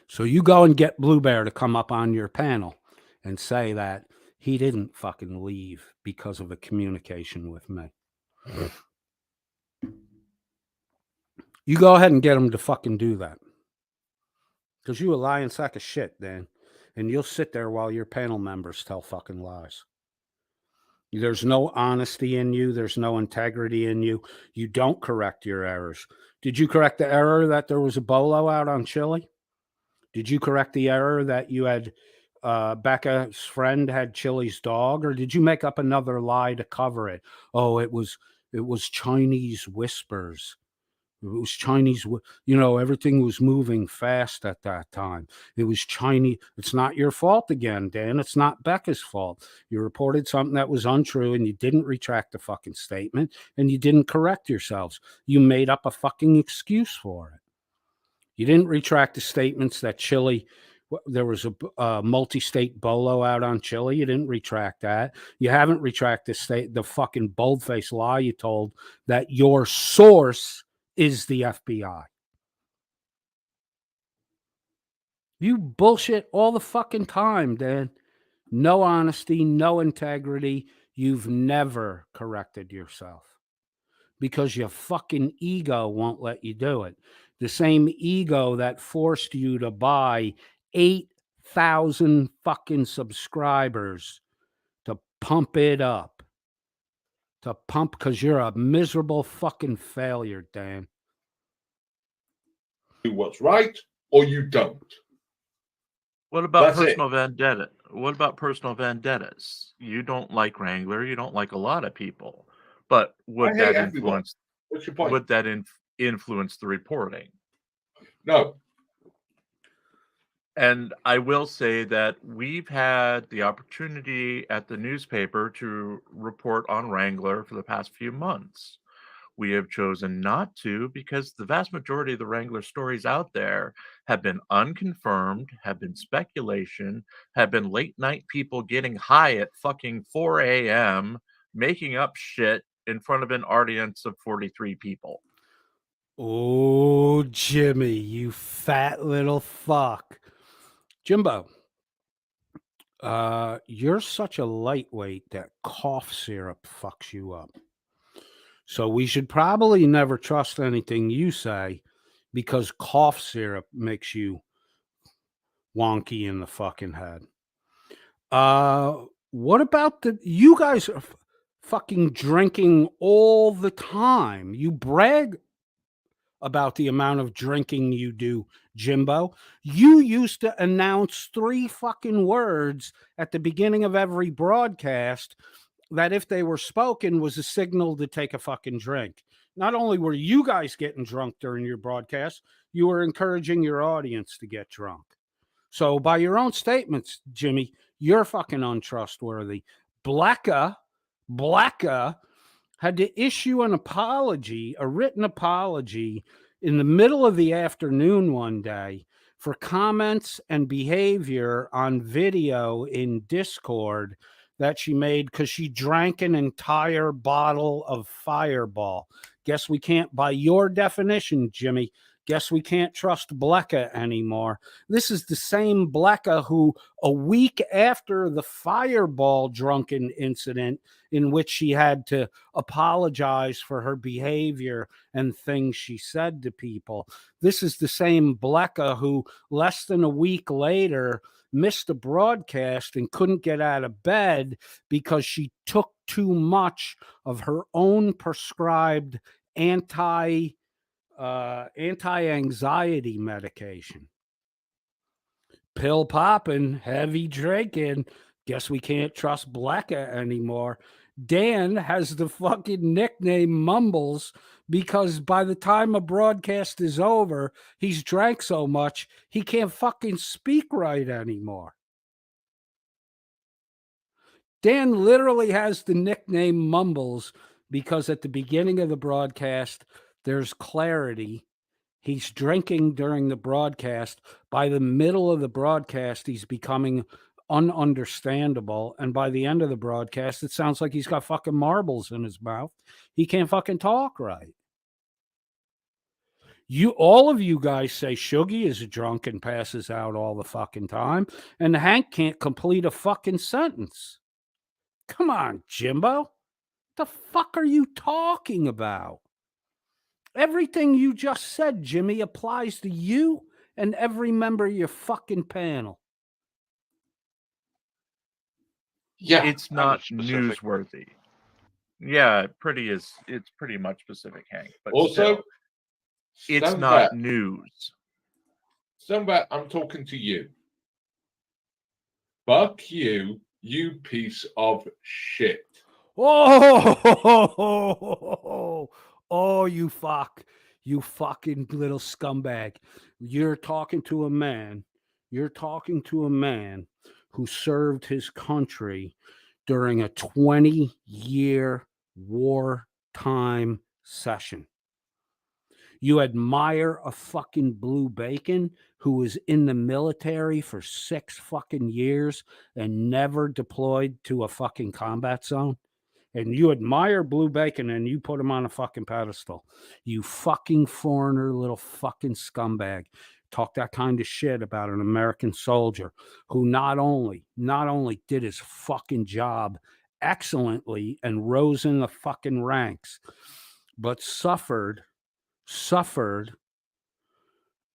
So you go and get Blue Bear to come up on your panel and say that he didn't fucking leave because of a communication with me. You go ahead and get him to fucking do that. Because you a lying sack of shit, Dan. And you'll sit there while your panel members tell fucking lies. There's no honesty in you. There's no integrity in you. You don't correct your errors. Did you correct the error that there was a bolo out on Chili? Did you correct the error that you had Becca's friend had Chili's dog? Or did you make up another lie to cover it? Oh, it was Chinese whispers. It was Chinese, everything was moving fast at that time. It was Chinese. It's not your fault again, Dan. It's not Becca's fault. You reported something that was untrue and you didn't retract the fucking statement and you didn't correct yourselves. You made up a fucking excuse for it. You didn't retract the statements that Chile, there was a multi-state bolo out on Chile. You didn't retract that. You haven't retracted the fucking bold-faced lie you told that your source is the FBI. You bullshit all the fucking time, Dan. No honesty, no integrity. You've never corrected yourself because your fucking ego won't let you do it. The same ego that forced you to buy 8,000 fucking subscribers to pump it up. To pump because you're a miserable fucking failure, Dan. Do what's right or you don't. What about That's personal vendetta? What about personal vendettas? You don't like Wrangler. You don't like a lot of people. But would I hate that everyone. influence? What's your point? Would that influence the reporting? No. And I will say that we've had the opportunity at the newspaper to report on Wrangler for the past few months. We have chosen not to because the vast majority of the Wrangler stories out there have been unconfirmed, have been speculation, have been late night people getting high at fucking 4 a.m., making up shit in front of an audience of 43 people. Oh, Jimmy, you fat little fuck. Jimbo, you're such a lightweight that cough syrup fucks you up. So we should probably never trust anything you say because cough syrup makes you wonky in the fucking head. What about you guys are fucking drinking all the time. You brag about the amount of drinking you do, Jimbo. You used to announce 3 fucking words at the beginning of every broadcast that if they were spoken was a signal to take a fucking drink. Not only were you guys getting drunk during your broadcast, you were encouraging your audience to get drunk. So by your own statements, Jimmy, you're fucking untrustworthy. Blacka had to issue an apology, a written apology, in the middle of the afternoon one day for comments and behavior on video in Discord that she made because she drank an entire bottle of Fireball. Guess we can't, by your definition, Jimmy, guess we can't trust Blecka anymore. This is the same Blecka who, a week after the Fireball drunken incident in which she had to apologize for her behavior and things she said to people, this is the same Blecka who, less than a week later, missed a broadcast and couldn't get out of bed because she took too much of her own prescribed anti-anxiety medication. Pill popping, heavy drinking. Guess we can't trust Blecka anymore. Dan has the fucking nickname Mumbles because by the time a broadcast is over, he's drank so much he can't fucking speak right anymore. Dan literally has the nickname Mumbles because at the beginning of the broadcast, there's clarity. He's drinking during the broadcast. By the middle of the broadcast, he's becoming ununderstandable. And by the end of the broadcast, it sounds like he's got fucking marbles in his mouth. He can't fucking talk right. All of you guys say Shuggy is drunk and passes out all the fucking time. And Hank can't complete a fucking sentence. Come on, Jimbo. The fuck are you talking about? Everything you just said, Jimmy, applies to you and every member of your fucking panel. Yeah, It's not specific. newsworthy. Yeah, it's pretty much specific, Hank. But also, still, it's stand not back. news. Stand back, I'm talking to you. Fuck you, you piece of shit. Oh, you fuck. You fucking little scumbag. You're talking to a man who served his country during a 20-year wartime session. You admire a fucking blue bacon who was in the military for 6 fucking years and never deployed to a fucking combat zone. And you admire blue bacon and you put him on a fucking pedestal. You fucking foreigner little fucking scumbag. Talk that kind of shit about an American soldier who not only did his fucking job excellently and rose in the fucking ranks, but suffered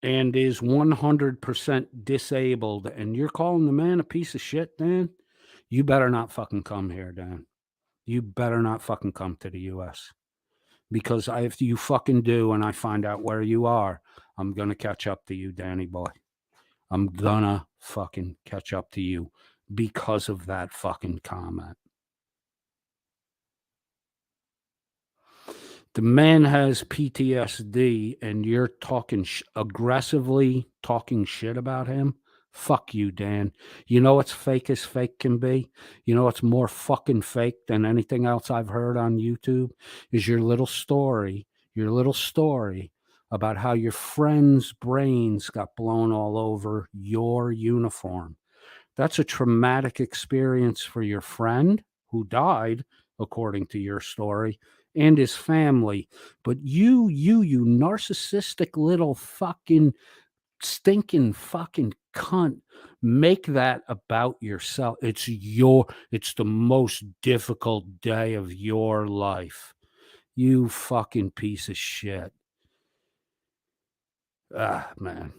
and is 100% disabled. And you're calling the man a piece of shit, Dan? You better not fucking come here, Dan. You better not fucking come to the U.S. Because if you fucking do and I find out where you are, I'm going to catch up to you, Danny boy. I'm going to fucking catch up to you because of that fucking comment. The man has PTSD and you're talking aggressively talking shit about him. Fuck you, Dan. You know what's fake as fake can be? You know what's more fucking fake than anything else I've heard on YouTube? Is your little story about how your friend's brains got blown all over your uniform. That's a traumatic experience for your friend who died, according to your story, and his family. But you narcissistic little fucking stinking fucking cunt, make that about yourself. It's the most difficult day of your life. You fucking piece of shit. Man.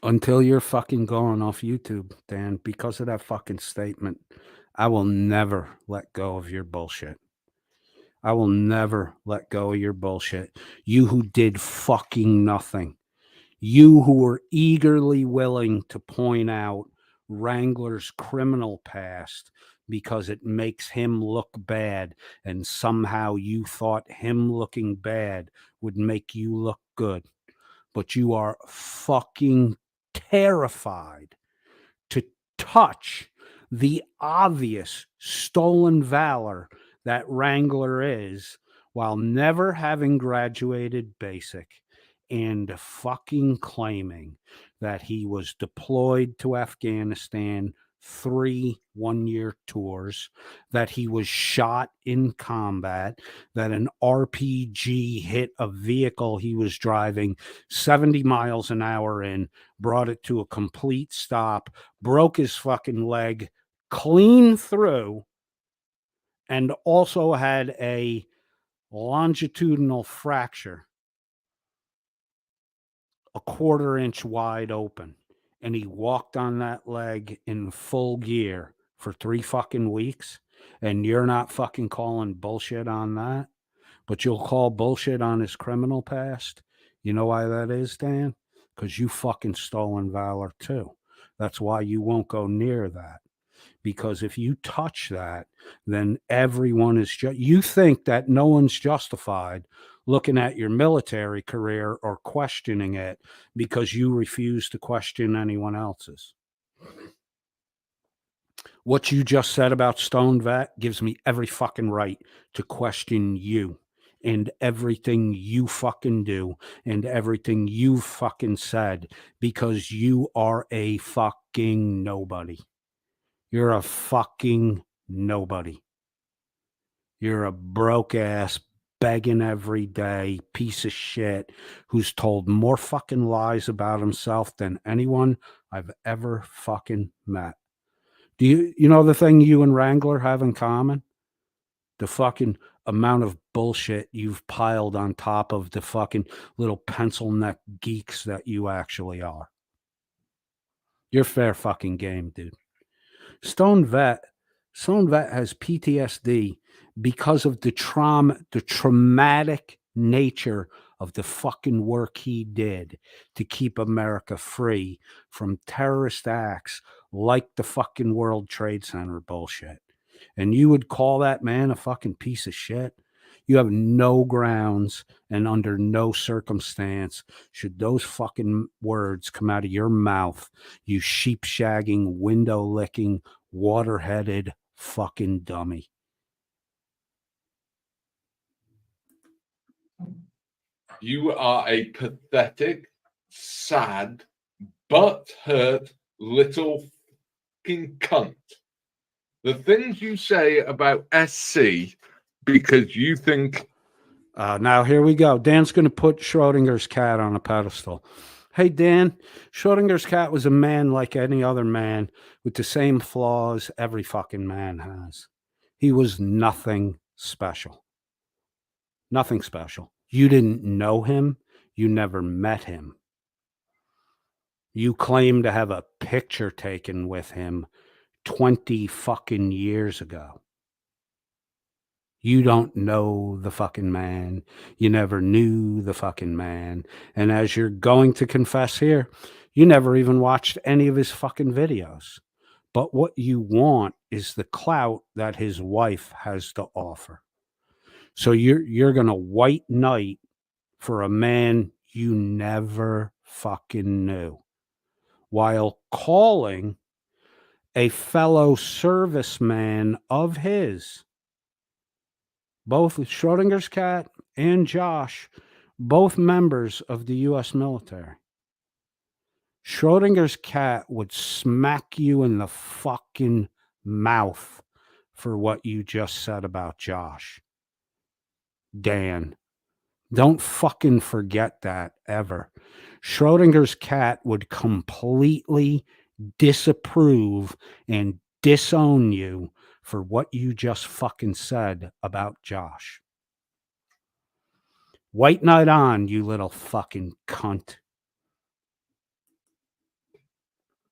Until you're fucking going off YouTube, Dan, because of that fucking statement, I will never let go of your bullshit. I will never let go of your bullshit. You who did fucking nothing. You who were eagerly willing to point out Wrangler's criminal past because it makes him look bad, and somehow you thought him looking bad would make you look good. But you are fucking terrified to touch the obvious stolen valor that Wrangler is while never having graduated basic and fucking claiming that he was deployed to Afghanistan 3 one-year tours, that he was shot in combat, that an RPG hit a vehicle he was driving 70 miles an hour in, brought it to a complete stop, broke his fucking leg clean through, and also had a longitudinal fracture a 1/4 inch wide open, and he walked on that leg in full gear for 3 fucking weeks, and you're not fucking calling bullshit on that, but you'll call bullshit on his criminal past. You know why that is, Dan? Because you fucking stolen valor too. That's why you won't go near that. because if you touch that, then everyone is you think that no one's justified looking at your military career or questioning it because you refuse to question anyone else's. What you just said about Stone Vet gives me every fucking right to question you and everything you fucking do and everything you fucking said, because you are a fucking nobody. You're a fucking nobody. You're a broke ass, begging every day piece of shit who's told more fucking lies about himself than anyone I've ever fucking met. Do you know the thing you and Wrangler have in common? The fucking amount of bullshit you've piled on top of the fucking little pencil neck geeks that you actually are. You're fair fucking game, dude. Stone Vet has PTSD because of the traumatic nature of the fucking work he did to keep America free from terrorist acts like the fucking World Trade Center bullshit. And you would call that man a fucking piece of shit? You have no grounds, and under no circumstance should those fucking words come out of your mouth, you sheep-shagging, window-licking, water-headed fucking dummy. You are a pathetic, sad, butt-hurt little fucking cunt. The things you say about SC because you think... Now, here we go. Dan's going to put Schrodinger's cat on a pedestal. Hey, Dan, Schrodinger's cat was a man like any other man with the same flaws every fucking man has. He was nothing special. Nothing special. You didn't know him. You never met him. You claim to have a picture taken with him 20 fucking years ago. You don't know the fucking man. You never knew the fucking man. And as you're going to confess here, you never even watched any of his fucking videos. But what you want is the clout that his wife has to offer. So you're going to white knight for a man you never fucking knew, while calling a fellow serviceman of his, both Schrodinger's cat and Josh, both members of the U.S. military. Schrodinger's cat would smack you in the fucking mouth for what you just said about Josh. Dan, don't fucking forget that ever. Schrodinger's cat would completely disapprove and disown you for what you just fucking said about Josh. White knight on, you little fucking cunt.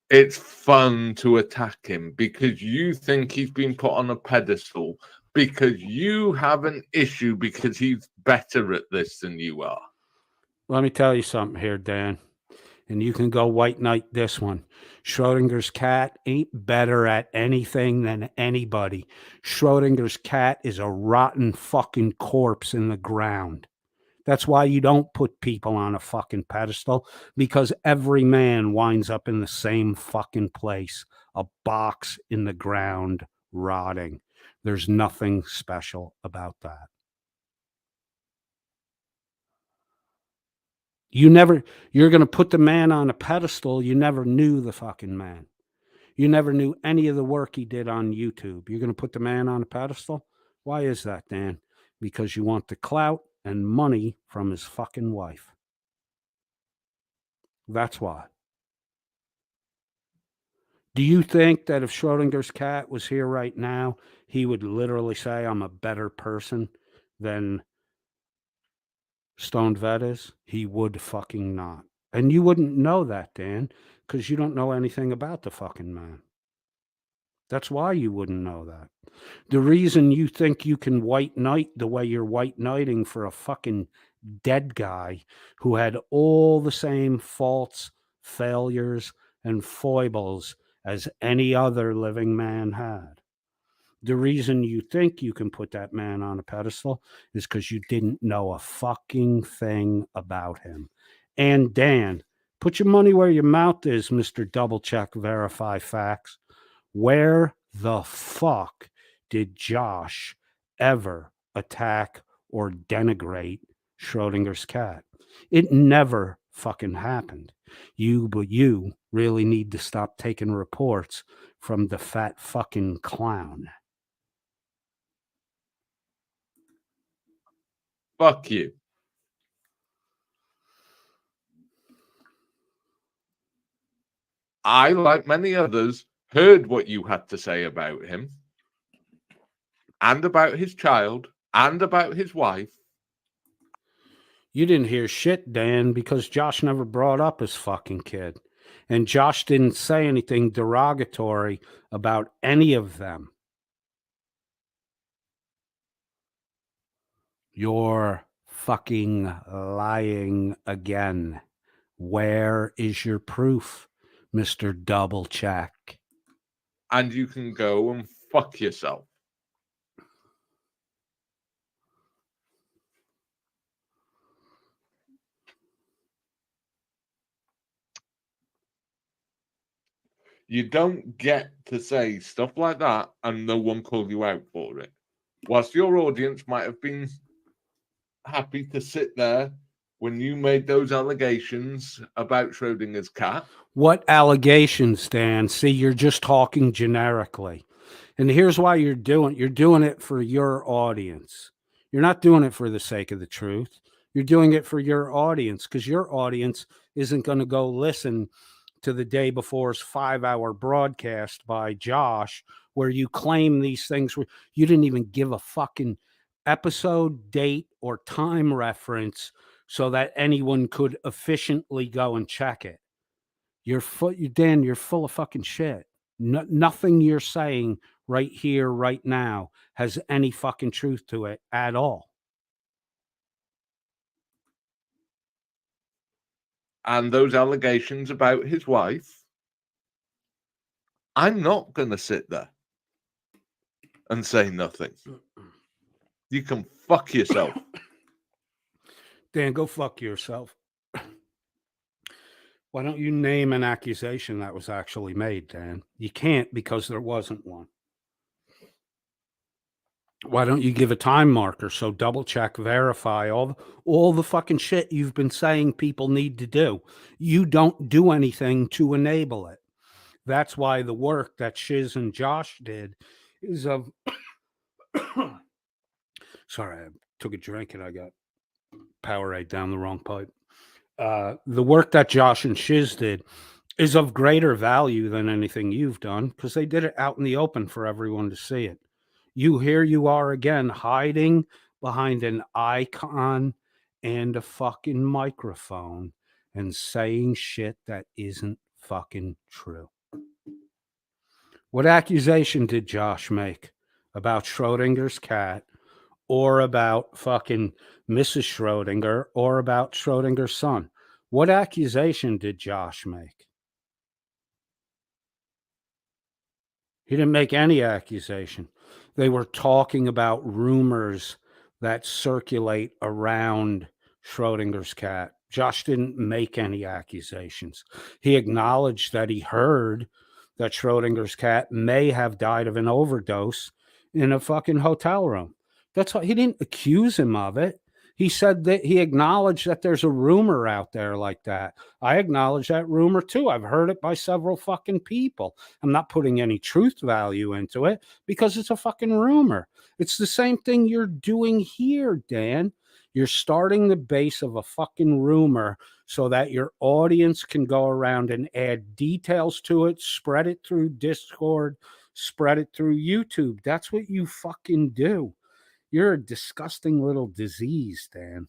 It's fun to attack him because you think he's been put on a pedestal, because you have an issue because he's better at this than you are. Let me tell you something here, Dan, and you can go white knight this one. Schrodinger's cat ain't better at anything than anybody. Schrodinger's cat is a rotten fucking corpse in the ground. That's why you don't put people on a fucking pedestal, because every man winds up in the same fucking place, a box in the ground rotting. There's nothing special about that. You're going to put the man on a pedestal. You never knew the fucking man. You never knew any of the work he did on YouTube. You're going to put the man on a pedestal? Why is that, Dan? Because you want the clout and money from his fucking wife. That's why. Do you think that if Schrodinger's cat was here right now, he would literally say, I'm a better person than Stone Vet is? He would fucking not. And you wouldn't know that, Dan, because you don't know anything about the fucking man. That's why you wouldn't know that. The reason you think you can white knight the way you're white knighting for a fucking dead guy who had all the same faults, failures, and foibles as any other living man had. The reason you think you can put that man on a pedestal is because you didn't know a fucking thing about him. And Dan, put your money where your mouth is, Mr. Double Check Verify Facts. Where the fuck did Josh ever attack or denigrate Schrodinger's cat? It never fucking happened. But you really need to stop taking reports from the fat fucking clown. Fuck you. I, like many others, heard what you had to say about him, and about his child, and about his wife. You didn't hear shit, Dan, because Josh never brought up his fucking kid. And Josh didn't say anything derogatory about any of them. You're fucking lying again. Where is your proof, Mr. Double Check? And you can go and fuck yourself. You don't get to say stuff like that and no one call you out for it. Whilst your audience might have been happy to sit there when you made those allegations about Schrodinger's cat. What allegations, Dan? See, you're just talking generically. And here's why you're doing it for your audience. You're not doing it for the sake of the truth. You're doing it for your audience because your audience isn't going to go listen to the day before's 5-hour broadcast by Josh where you claim these things. You didn't even give a fucking episode, date, or time reference so that anyone could efficiently go and check it. Dan, you're full of fucking shit. Nothing you're saying right here, right now, has any fucking truth to it at all. And those allegations about his wife, I'm not going to sit there and say nothing. You can fuck yourself. Dan, go fuck yourself. Why don't you name an accusation that was actually made, Dan? You can't because there wasn't one. Why don't you give a time marker so Double Check Verify all the fucking shit you've been saying people need to do? You don't do anything to enable it. That's why the work that Shiz and Josh did is of... Sorry, I took a drink and I got Powerade down the wrong pipe. The work that Josh and Shiz did is of greater value than anything you've done because they did it out in the open for everyone to see it. Here you are again, hiding behind an icon and a fucking microphone and saying shit that isn't fucking true. What accusation did Josh make about Schrodinger's cat or about fucking Mrs. Schrodinger or about Schrodinger's son? What accusation did Josh make? He didn't make any accusation. They were talking about rumors that circulate around Schrodinger's cat. Josh didn't make any accusations. He acknowledged that he heard that Schrodinger's cat may have died of an overdose in a fucking hotel room. That's why he didn't accuse him of it. He said that he acknowledged that there's a rumor out there like that. I acknowledge that rumor too. I've heard it by several fucking people. I'm not putting any truth value into it because it's a fucking rumor. It's the same thing you're doing here, Dan. You're starting the base of a fucking rumor so that your audience can go around and add details to it, spread it through Discord, spread it through YouTube. That's what you fucking do. You're a disgusting little disease, Dan.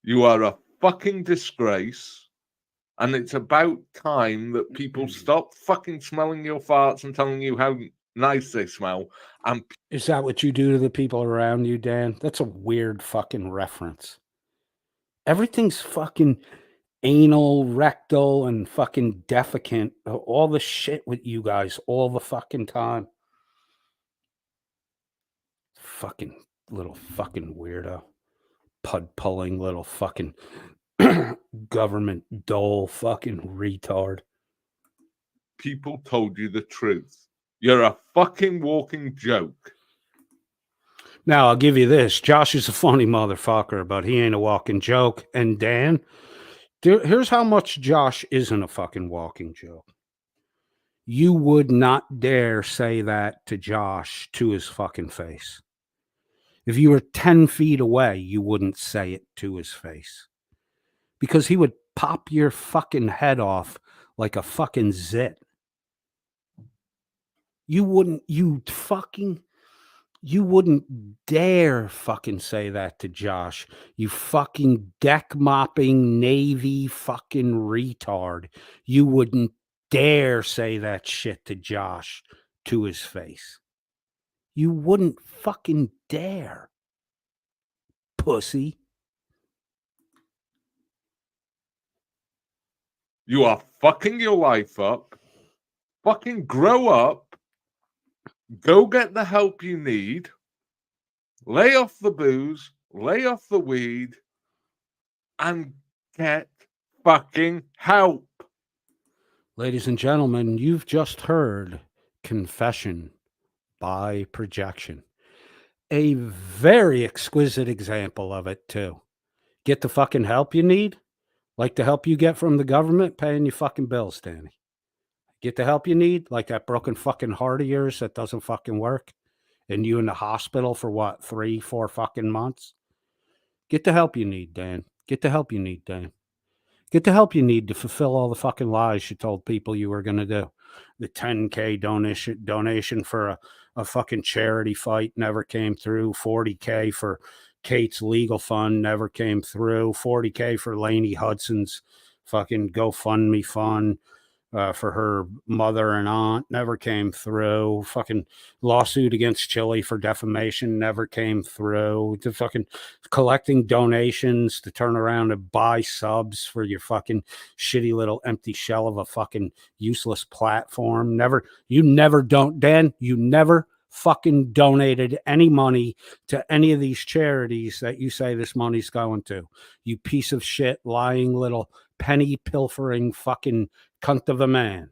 You are a fucking disgrace. And it's about time that people stop fucking smelling your farts and telling you how nice they smell. And is that what you do to the people around you, Dan? That's a weird fucking reference. Everything's fucking... anal, rectal, and fucking defecant. All the shit with you guys all the fucking time. Fucking little fucking weirdo. Pud pulling little fucking government dole fucking retard. People told you the truth. You're a fucking walking joke. Now, I'll give you this. Josh is a funny motherfucker, but he ain't a walking joke. And Dan, here's how much Josh isn't a fucking walking joke. You would not dare say that to Josh to his fucking face. If you were 10 feet away, you wouldn't say it to his face. Because he would pop your fucking head off like a fucking zit. You wouldn't dare fucking say that to Josh. You fucking deck mopping Navy fucking retard. You wouldn't dare say that shit to Josh to his face. You wouldn't fucking dare. Pussy. You are fucking your life up. Fucking grow up. Go get the help you need. Lay off the booze. Lay off the weed. And get fucking help. Ladies and gentlemen, you've just heard Confession by Projection. A very exquisite example of it, too. Get the fucking help you need? Like the help you get from the government paying your fucking bills, Danny. Get the help you need? Like that broken fucking heart of yours that doesn't fucking work? And you in the hospital for what, 3-4 fucking months? Get the help you need, Dan. Get the help you need, Dan. Get the help you need to fulfill all the fucking lies you told people you were going to do. The 10K donation for a fucking charity fight never came through. 40K for Kate's legal fund never came through. 40K for Lainey Hudson's fucking GoFundMe fund for her mother and aunt never came through. Fucking lawsuit against Chile for defamation never came through. The fucking collecting donations to turn around and buy subs for your fucking shitty little empty shell of a fucking useless platform. You never fucking donated any money to any of these charities that you say this money's going to. You piece of shit, lying little penny pilfering fucking cunt of a man.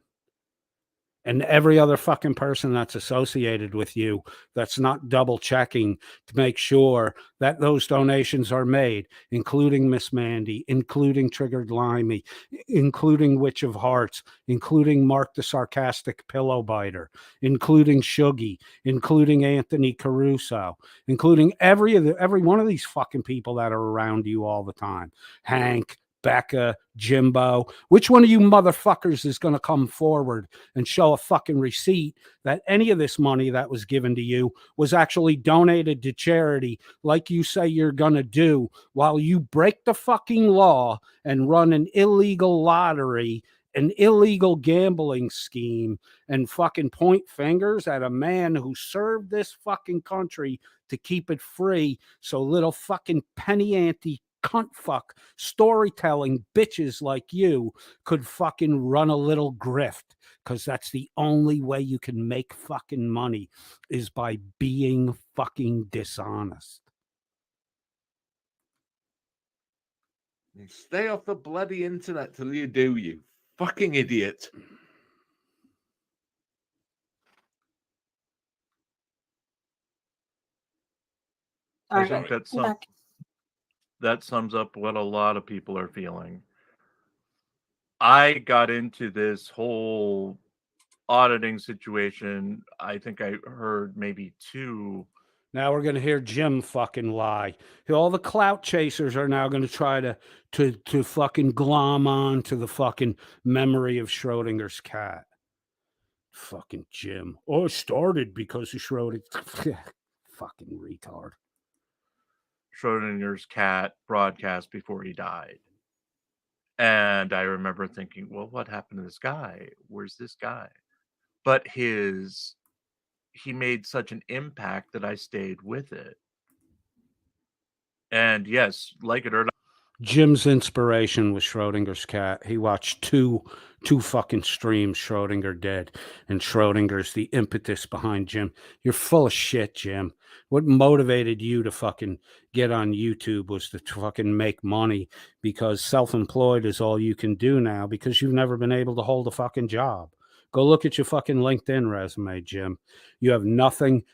And every other fucking person that's associated with you that's not double checking to make sure that those donations are made, including Miss Mandy, including Triggered Limey, including Witch of Hearts, including Mark the Sarcastic Pillow Biter, including Shuggy, including Anthony Caruso, including every one of these fucking people that are around you all the time. Hank, Becca, Jimbo, which one of you motherfuckers is going to come forward and show a fucking receipt that any of this money that was given to you was actually donated to charity like you say you're going to do, while you break the fucking law and run an illegal lottery, an illegal gambling scheme, and fucking point fingers at a man who served this fucking country to keep it free so little fucking penny ante cunt fuck storytelling bitches like you could fucking run a little grift, because that's the only way you can make fucking money, is by being fucking dishonest. Stay off the bloody internet till you do, you fucking idiot. I think that sums up what a lot of people are feeling. I got into this whole auditing situation. I think I heard maybe 2. Now we're going to hear Jim fucking lie. All the clout chasers are now going to try to fucking glom on to the fucking memory of Schrodinger's cat. Fucking Jim. Oh, it started because of Schrodinger. Fucking retard. Schrodinger's cat broadcast before he died. And I remember thinking, well, what happened to this guy? Where's this guy? But he made such an impact that I stayed with it. And yes, like it or not. Jim's inspiration was Schrodinger's cat. He watched two fucking streams. Schrodinger dead, and Schrodinger's the impetus behind Jim. You're full of shit, Jim. What motivated you to fucking get on YouTube was to fucking make money, because self-employed is all you can do now because you've never been able to hold a fucking job. Go look at your fucking LinkedIn resume, Jim. You have nothing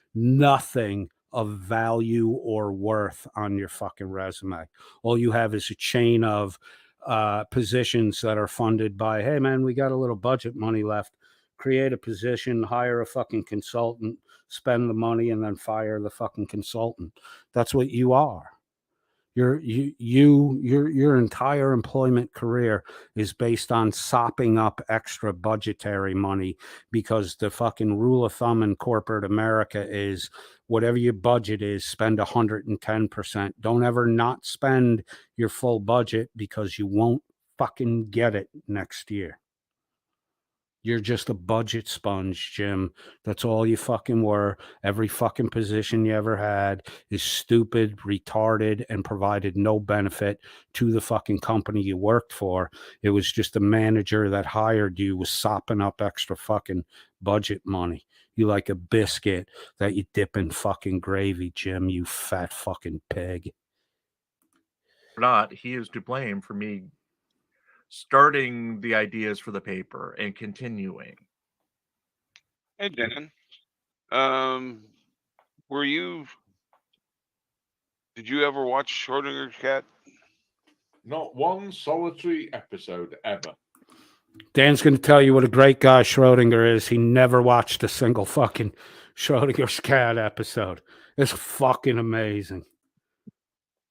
of value or worth on your fucking resume. All you have is a chain of positions that are funded by, hey man, we got a little budget money left. Create a position, hire a fucking consultant, spend the money, and then fire the fucking consultant. That's what you are. Your entire employment career is based on sopping up extra budgetary money, because the fucking rule of thumb in corporate America is whatever your budget is, spend 110%. Don't ever not spend your full budget, because you won't fucking get it next year. You're just a budget sponge, Jim. That's all you fucking were. Every fucking position you ever had is stupid, retarded, and provided no benefit to the fucking company you worked for. It was just a manager that hired you was sopping up extra fucking budget money. You like a biscuit that you dip in fucking gravy, Jim, you fat fucking pig. Or not, he is to blame for me starting the ideas for the paper and continuing. Hey Dan, did you ever watch Schrodinger's cat? Not one solitary episode ever. Dan's going to tell you what a great guy Schrodinger is. He never watched a single fucking Schrodinger's cat episode. It's fucking amazing.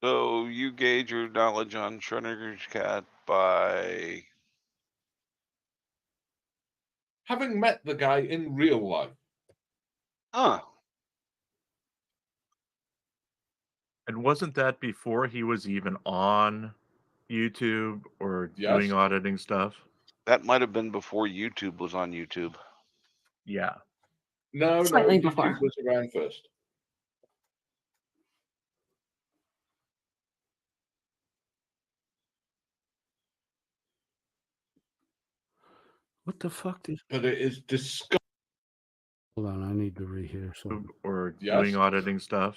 So you gauge your knowledge on Schrodinger's cat by having met the guy in real life. And wasn't that before he was even on YouTube or doing auditing stuff? That might have been before YouTube was on YouTube. Yeah. No, Slightly YouTube before. was around first. What the fuck is... But it is disgusting. Hold on, I need to rehear something. Or doing auditing stuff.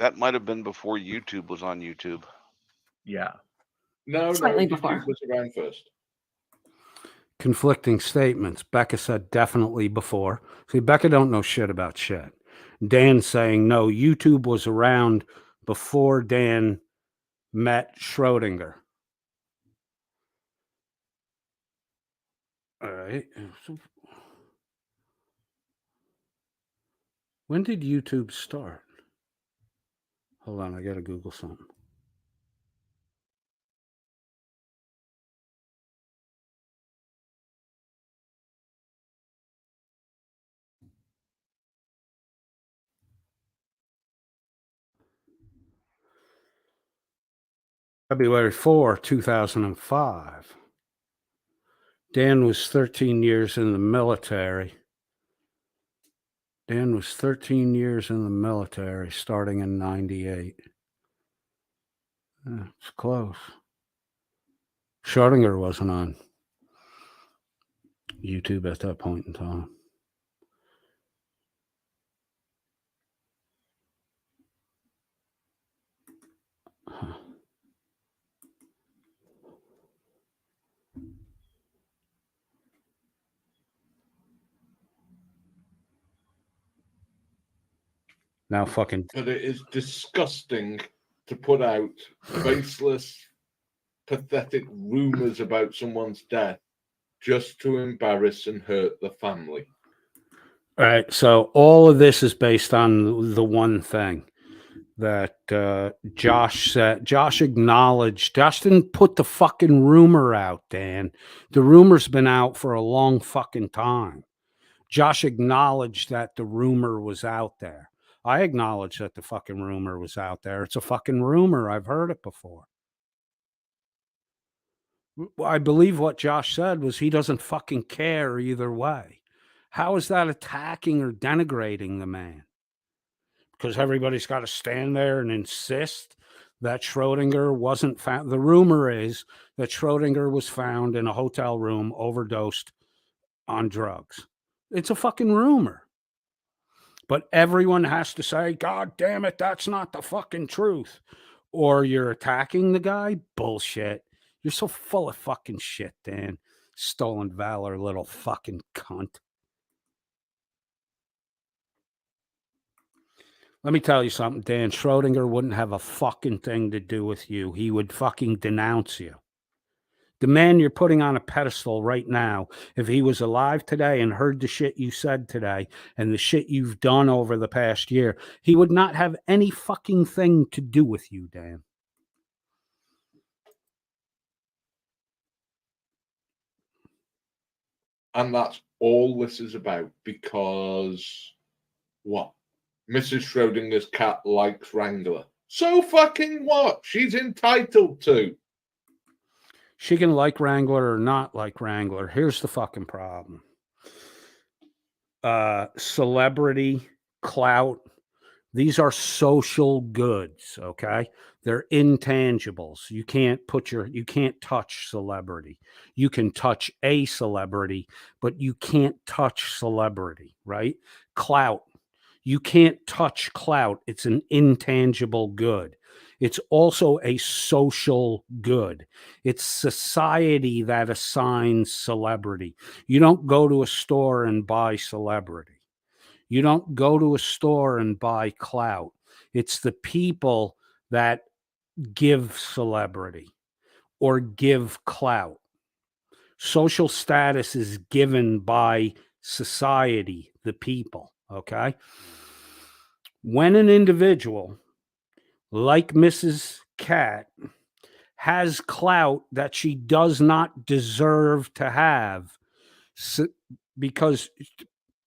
That might have been before YouTube was on YouTube. Yeah. No, Slightly YouTube before. was around first. Conflicting statements. Becca said definitely before. See, Becca don't know shit about shit. Dan saying no, YouTube was around before Dan met Schrodinger. All right. When did YouTube start? Hold on, I gotta Google something. February 4, 2005. Dan was 13 years in the military. Dan was 13 years in the military, starting in 98. It's close. Schrodinger wasn't on YouTube at that point in time. Huh. Now fucking... But it is disgusting to put out baseless, pathetic rumors about someone's death just to embarrass and hurt the family. All right, so all of this is based on the one thing that Josh said. Josh acknowledged. Josh didn't put the fucking rumor out, Dan. The rumor's been out for a long fucking time. Josh acknowledged that the rumor was out there. I acknowledge that the fucking rumor was out there. It's a fucking rumor. I've heard it before. I believe what Josh said was he doesn't fucking care either way. How is that attacking or denigrating the man? Because everybody's got to stand there and insist that Schrodinger wasn't found. The rumor is that Schrodinger was found in a hotel room overdosed on drugs. It's a fucking rumor. But everyone has to say, God damn it, that's not the fucking truth. Or you're attacking the guy. Bullshit. You're so full of fucking shit, Dan. Stolen valor, little fucking cunt. Let me tell you something, Dan. Schrodinger wouldn't have a fucking thing to do with you. He would fucking denounce you. The man you're putting on a pedestal right now, if he was alive today and heard the shit you said today and the shit you've done over the past year, he would not have any fucking thing to do with you, Dan. And that's all this is about, because what? Mrs. Schrodinger's cat likes Wrangler. So fucking what? She's entitled to. She can like Wrangler or not like Wrangler. Here's the fucking problem. Celebrity, clout, these are social goods, okay? They're intangibles. You can't touch celebrity. You can touch a celebrity, but you can't touch celebrity, right? Clout. You can't touch clout. It's an intangible good. It's also a social good. It's society that assigns celebrity. You don't go to a store and buy celebrity. You don't go to a store and buy clout. It's the people that give celebrity or give clout. Social status is given by society, the people, okay? When an individual like Mrs. Cat has clout that she does not deserve to have, because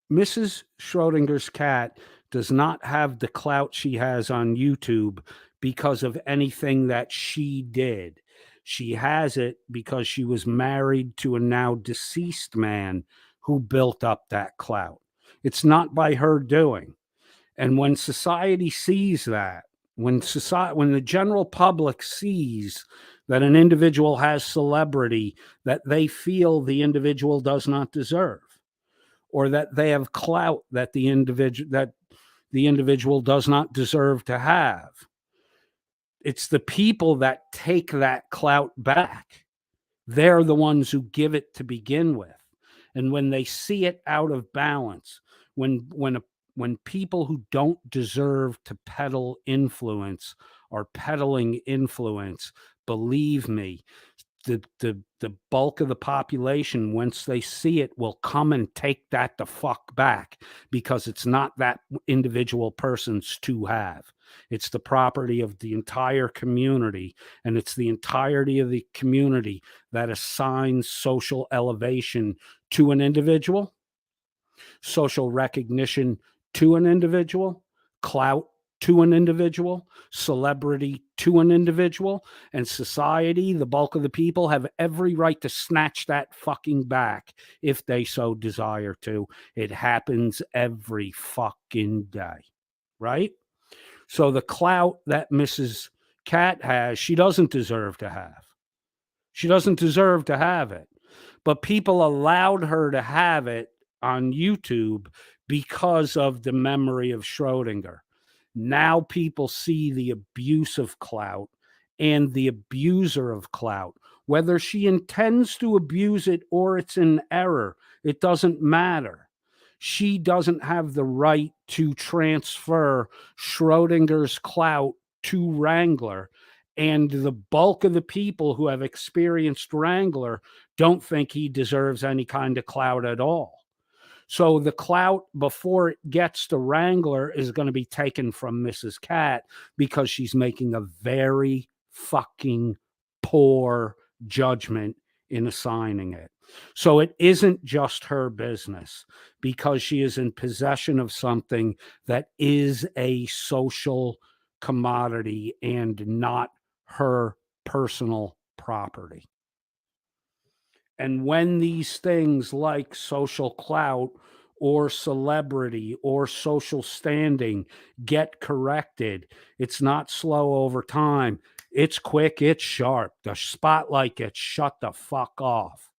Mrs. Schrodinger's cat does not have the clout she has on YouTube because of anything that she did. She has it because she was married to a now deceased man who built up that clout. It's not by her doing. And when society sees that, when the general public sees that an individual has celebrity that they feel the individual does not deserve, or that they have clout that the individual does not deserve to have, it's the people that take that clout back. They're the ones who give it to begin with. And when they see it out of balance, when people who don't deserve to peddle influence are peddling influence, believe me, the bulk of the population, once they see it, will come and take that the fuck back, because it's not that individual person's to have. It's the property of the entire community, and it's the entirety of the community that assigns social elevation to an individual, social recognition to an individual, clout to an individual, celebrity to an individual, and society, the bulk of the people, have every right to snatch that fucking back if they so desire to. It happens every fucking day, right? So the clout that Mrs. Cat has, she doesn't deserve to have. She doesn't deserve to have it. But people allowed her to have it on YouTube because of the memory of Schrodinger. Now people see the abuse of clout and the abuser of clout. Whether she intends to abuse it or it's an error, it doesn't matter. She doesn't have the right to transfer Schrodinger's clout to Wrangler. And the bulk of the people who have experienced Wrangler don't think he deserves any kind of clout at all. So the clout before it gets to Wrangler is going to be taken from Mrs. Cat, because she's making a very fucking poor judgment in assigning it. So it isn't just her business, because she is in possession of something that is a social commodity and not her personal property. And when these things like social clout or celebrity or social standing get corrected. It's not slow over time. It's quick, it's sharp. The spotlight gets shut the fuck off.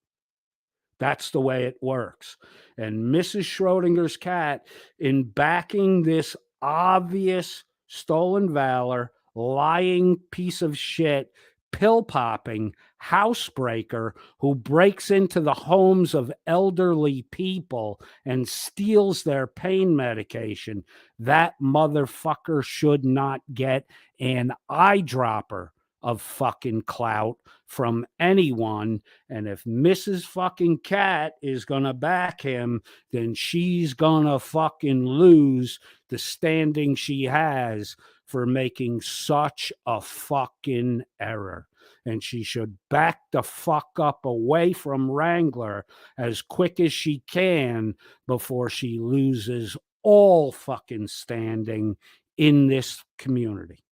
That's the way it works. And Mrs. Schrodinger's cat, in backing this obvious stolen valor, lying piece of shit, pill popping housebreaker who breaks into the homes of elderly people and steals their pain medication, that motherfucker should not get an eyedropper of fucking clout from anyone. And if Mrs. fucking Cat is gonna back him, then she's gonna fucking lose the standing she has for making such a fucking error. And she should back the fuck up away from Wrangler as quick as she can before she loses all fucking standing in this community.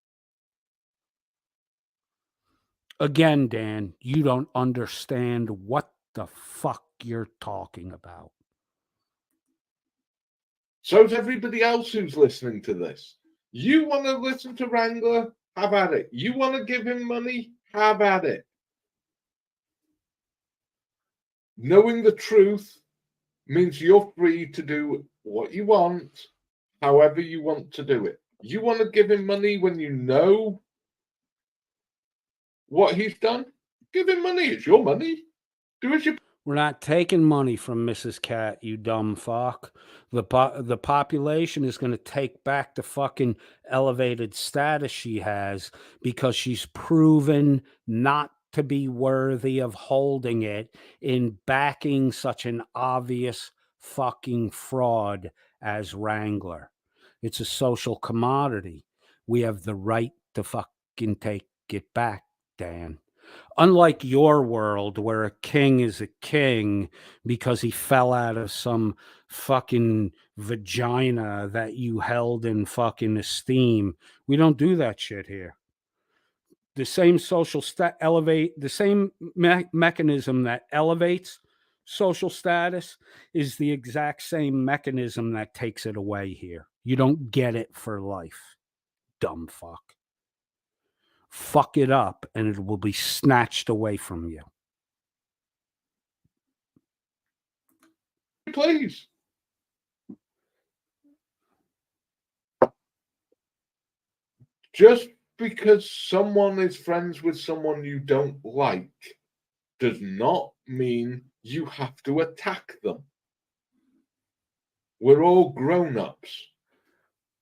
Again, Dan, you don't understand what the fuck you're talking about. So does everybody else who's listening to this. You want to listen to Wrangler? Have at it. You want to give him money? Have at it. Knowing the truth means you're free to do what you want, however you want to do it. You want to give him money when you know what he's done? Give him money. It's your money. Do as you. We're not taking money from Mrs. Cat, you dumb fuck. The population is going to take back the fucking elevated status she has because she's proven not to be worthy of holding it in backing such an obvious fucking fraud as Wrangler. It's a social commodity. We have the right to fucking take it back, Dan. Unlike your world where a king is a king because he fell out of some fucking vagina that you held in fucking esteem, we don't do that shit here. The same social the same mechanism that elevates social status is the exact same mechanism that takes it away here. You don't get it for life, dumb fuck. Fuck it up and it will be snatched away from you. Please. Just because someone is friends with someone you don't like does not mean you have to attack them. We're all grown-ups.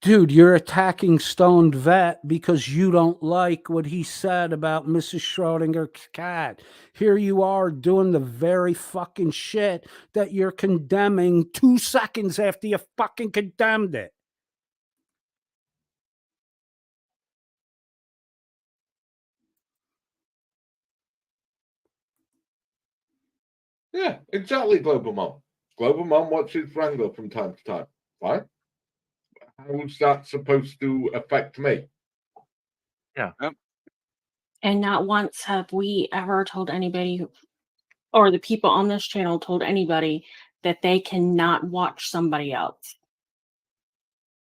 Dude, you're attacking Stoned Vet because you don't like what he said about Mrs. Schrodinger's cat. Here you are doing the very fucking shit that you're condemning 2 seconds after you fucking condemned it. Yeah, exactly, Global Mom. Global Mom watches Wrangler from time to time. Fine. How's that supposed to affect me? Yeah. And not once have we ever told anybody, or the people on this channel told anybody, that they cannot watch somebody else.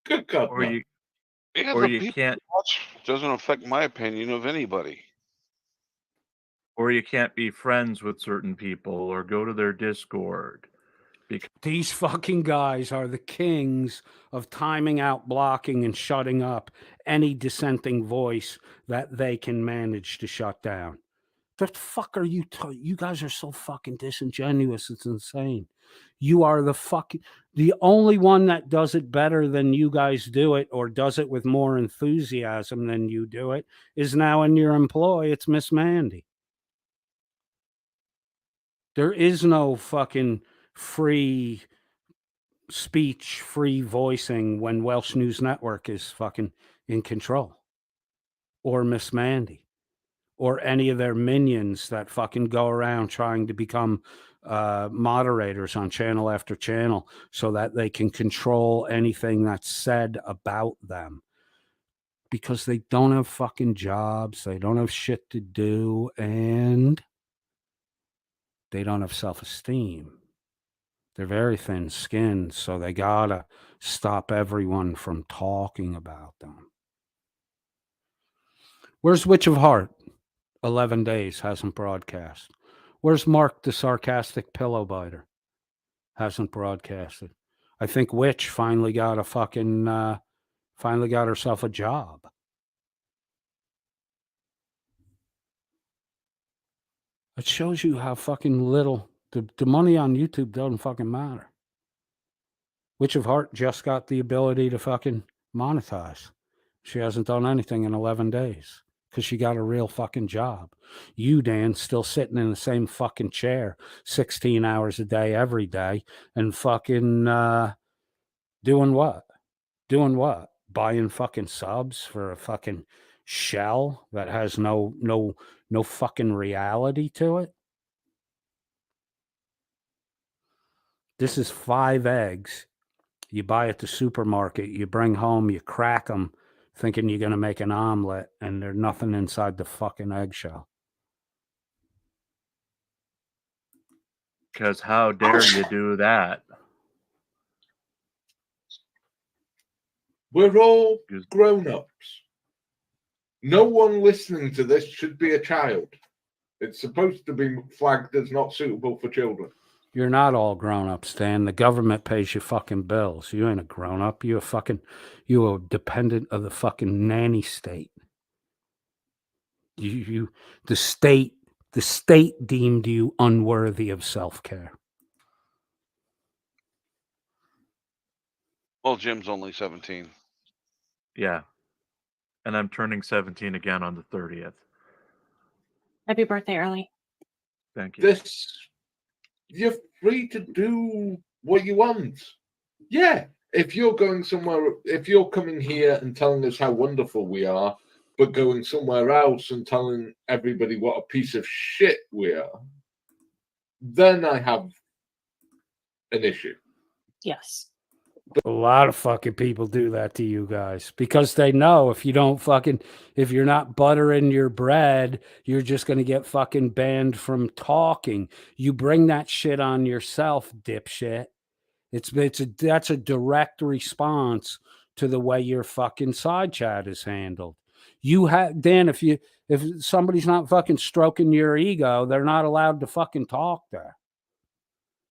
Good God. Or you, Yeah, or the you people can't, watch doesn't affect my opinion of anybody. or you can't be friends with certain people or go to their Discord. These fucking guys are the kings of timing out, blocking, and shutting up any dissenting voice that they can manage to shut down. The fuck are you? You guys are so fucking disingenuous. It's insane. You are the only one that does it better than you guys do it, or does it with more enthusiasm than you do it, is now in your employ. It's Miss Mandy. There is no fucking free speech, free voicing when Welsh News Network is fucking in control, or Miss Mandy, or any of their minions that fucking go around trying to become moderators on channel after channel so that they can control anything that's said about them, because they don't have fucking jobs, they don't have shit to do, and they don't have self-esteem. They're very thin-skinned, so they gotta stop everyone from talking about them. Where's Witch of Heart? 11 days, hasn't broadcast. Where's Mark the sarcastic pillow biter? Hasn't broadcasted. I think Witch finally got a fucking finally got herself a job. It shows you how fucking little the money on YouTube doesn't fucking matter. Witch of Heart just got the ability to fucking monetize. She hasn't done anything in 11 days because she got a real fucking job. You, Dan, still sitting in the same fucking chair 16 hours a day, every day, and fucking doing what? Doing what? Buying fucking subs for a fucking shell that has no fucking reality to it. This is 5 eggs. You buy at the supermarket, you bring home, you crack them, thinking you're going to make an omelet, and there's nothing inside the fucking eggshell. Because how dare you do that? We're all grown-ups. No one listening to this should be a child. It's supposed to be flagged as not suitable for children. You're not all grown-ups, Stan. The government pays your fucking bills. You ain't a grown-up. You a dependent of the fucking nanny state. The state deemed you unworthy of self-care. Well, Jim's only 17. Yeah. And I'm turning 17 again on the 30th. Happy birthday early. Thank you. You're free to do what you want. Yeah. If you're going somewhere, if you're coming here and telling us how wonderful we are, but going somewhere else and telling everybody what a piece of shit we are, then I have an issue. Yes. A lot of fucking people do that to you guys because they know if you're not buttering your bread, you're just going to get fucking banned from talking. You bring that shit on yourself, dipshit. That's a direct response to the way your fucking side chat is handled. You have, Dan, if somebody's not fucking stroking your ego, they're not allowed to fucking talk there.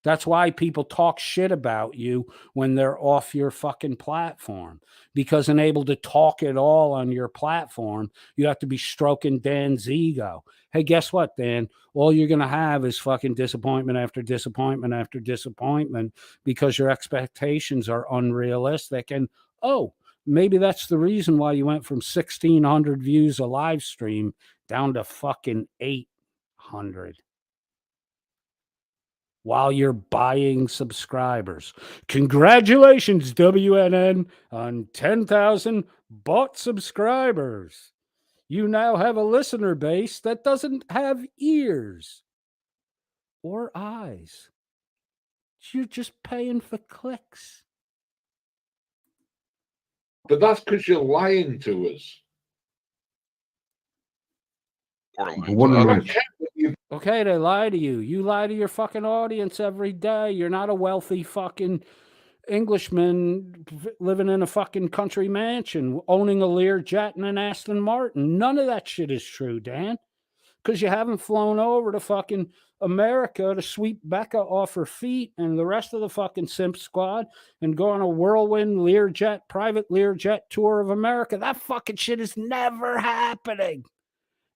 That's why people talk shit about you when they're off your fucking platform, because unable to talk at all on your platform, you have to be stroking Dan's ego. Hey, guess what, Dan? All you're going to have is fucking disappointment after disappointment after disappointment because your expectations are unrealistic. And, oh, maybe that's the reason why you went from 1,600 views a live stream down to fucking 800. While you're buying subscribers. Congratulations, WNN, on 10,000 bought subscribers. You now have a listener base that doesn't have ears or eyes. You're just paying for clicks. But that's because you're lying to us. Okay, they lie to you. You lie to your fucking audience every day. You're not a wealthy fucking Englishman living in a fucking country mansion, owning a Lear jet and an Aston Martin. None of that shit is true, Dan. Because you haven't flown over to fucking America to sweep Becca off her feet and the rest of the fucking simp squad and go on a whirlwind Learjet, private Learjet tour of America. That fucking shit is never happening.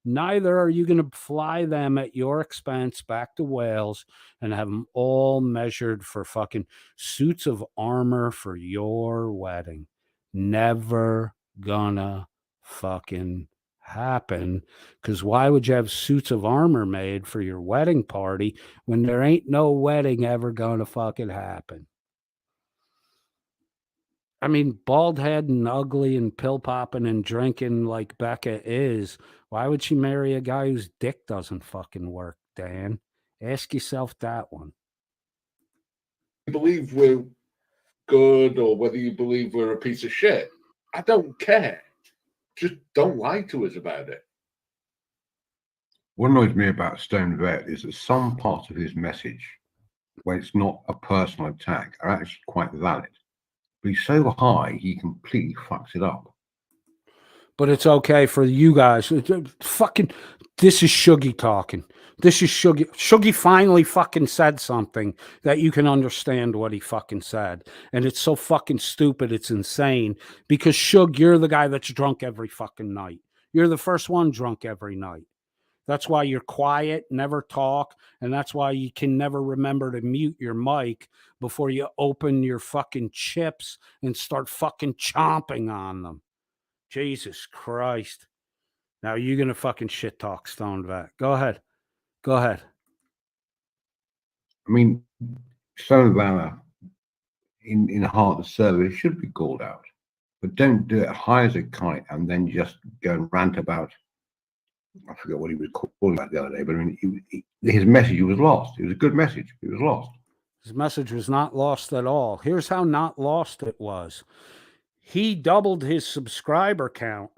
Neither are you going to fly them at your expense back to Wales and have them all measured for fucking suits of armor for your wedding. Never gonna fucking happen. Because why would you have suits of armor made for your wedding party when there ain't no wedding ever gonna fucking happen? I mean, bald head and ugly and pill popping and drinking like Becca is. Why would she marry a guy whose dick doesn't fucking work, Dan? Ask yourself that one. You believe we're good or whether you believe we're a piece of shit, I don't care. Just don't lie to us about it. What annoys me about Stone Vet is that some parts of his message where it's not a personal attack are actually quite valid. But he's so high, he completely fucks it up. But it's okay for you guys. Fucking, this is Shuggy talking. This is Shuggy. Shuggy finally fucking said something that you can understand what he fucking said. And it's so fucking stupid, it's insane. Because Shug, you're the guy that's drunk every fucking night. You're the first one drunk every night. That's why you're quiet, never talk, and that's why you can never remember to mute your mic before you open your fucking chips and start fucking chomping on them. Jesus Christ. Now you're going to fucking shit talk Stone Vat. Go ahead. Go ahead. I mean, Stone Valor in the heart of the server should be called out. But don't do it high as a kite and then just go and rant about, I forget what he was calling about the other day, but I mean, his message was lost. It was a good message. It was lost. His message was not lost at all. Here's how not lost it was. He doubled his subscriber count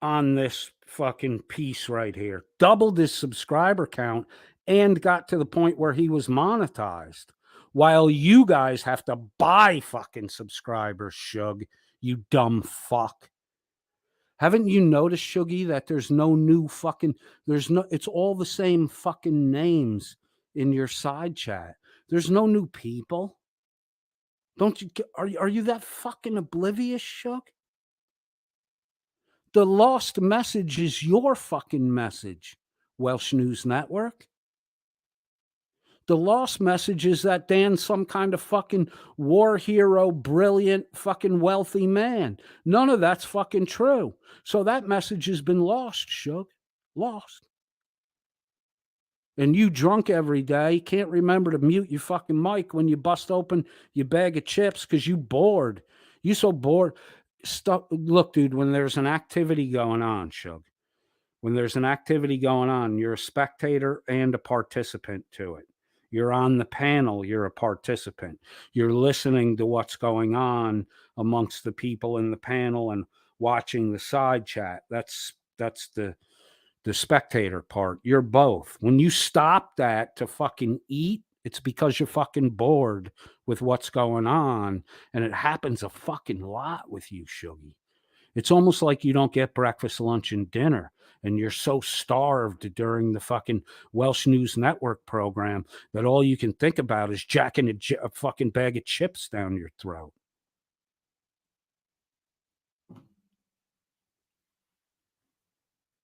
on this fucking piece right here. Doubled his subscriber count and got to the point where he was monetized. While you guys have to buy fucking subscribers, Shug, you dumb fuck. Haven't you noticed, Shuggy, that there's no new fucking, it's all the same fucking names in your side chat. There's no new people. Don't you, are you that fucking oblivious, Shug? The lost message is your fucking message, Welsh News Network. The lost message is that Dan's some kind of fucking war hero, brilliant, fucking wealthy man. None of that's fucking true. So that message has been lost, Shug. Lost. And you drunk every day can't remember to mute your fucking mic when you bust open your bag of chips because you bored. You so bored. Look, dude, when there's an activity going on, Shug, when there's an activity going on, you're a spectator and a participant to it. You're on the panel, you're a participant. You're listening to what's going on amongst the people in the panel and watching the side chat. That's the spectator part. You're both. When you stop that to fucking eat, it's because you're fucking bored with what's going on. And it happens a fucking lot with you, Shuggy. It's almost like you don't get breakfast, lunch, and dinner. And you're so starved during the fucking Welsh News Network program that all you can think about is jacking a fucking bag of chips down your throat.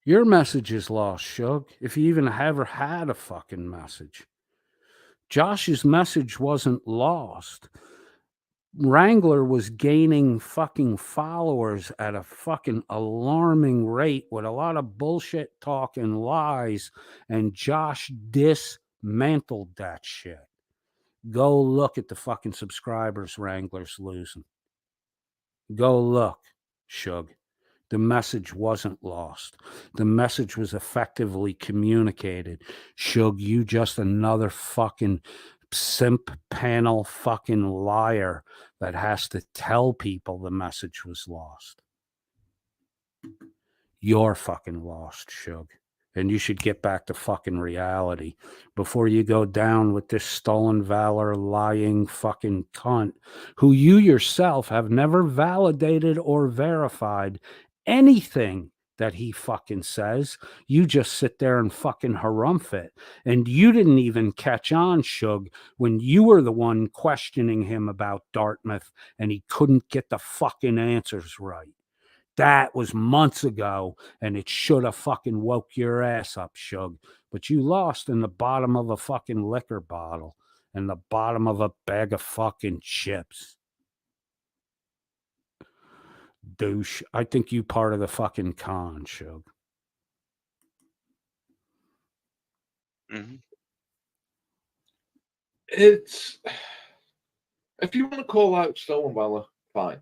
Your message is lost, Shug, if you even ever had a fucking message. Josh's message wasn't lost. Wrangler was gaining fucking followers at a fucking alarming rate with a lot of bullshit talk and lies, and Josh dismantled that shit. Go look at the fucking subscribers Wrangler's losing. Go look, Shug. The message wasn't lost. The message was effectively communicated. Shug, you just another fucking simp panel fucking liar that has to tell people the message was lost. You're fucking lost, Shug. And you should get back to fucking reality before you go down with this stolen valor, lying fucking cunt who you yourself have never validated or verified anything that he fucking says. You just sit there and fucking harumph it. And you didn't even catch on, Shug, when you were the one questioning him about Dartmouth and he couldn't get the fucking answers right. That was months ago, and it should have fucking woke your ass up, Shug. But you lost in the bottom of a fucking liquor bottle and the bottom of a bag of fucking chips. Douche. I think you part of the fucking con, Shug. Mm-hmm. It's, if you want to call out stolen valor, fine.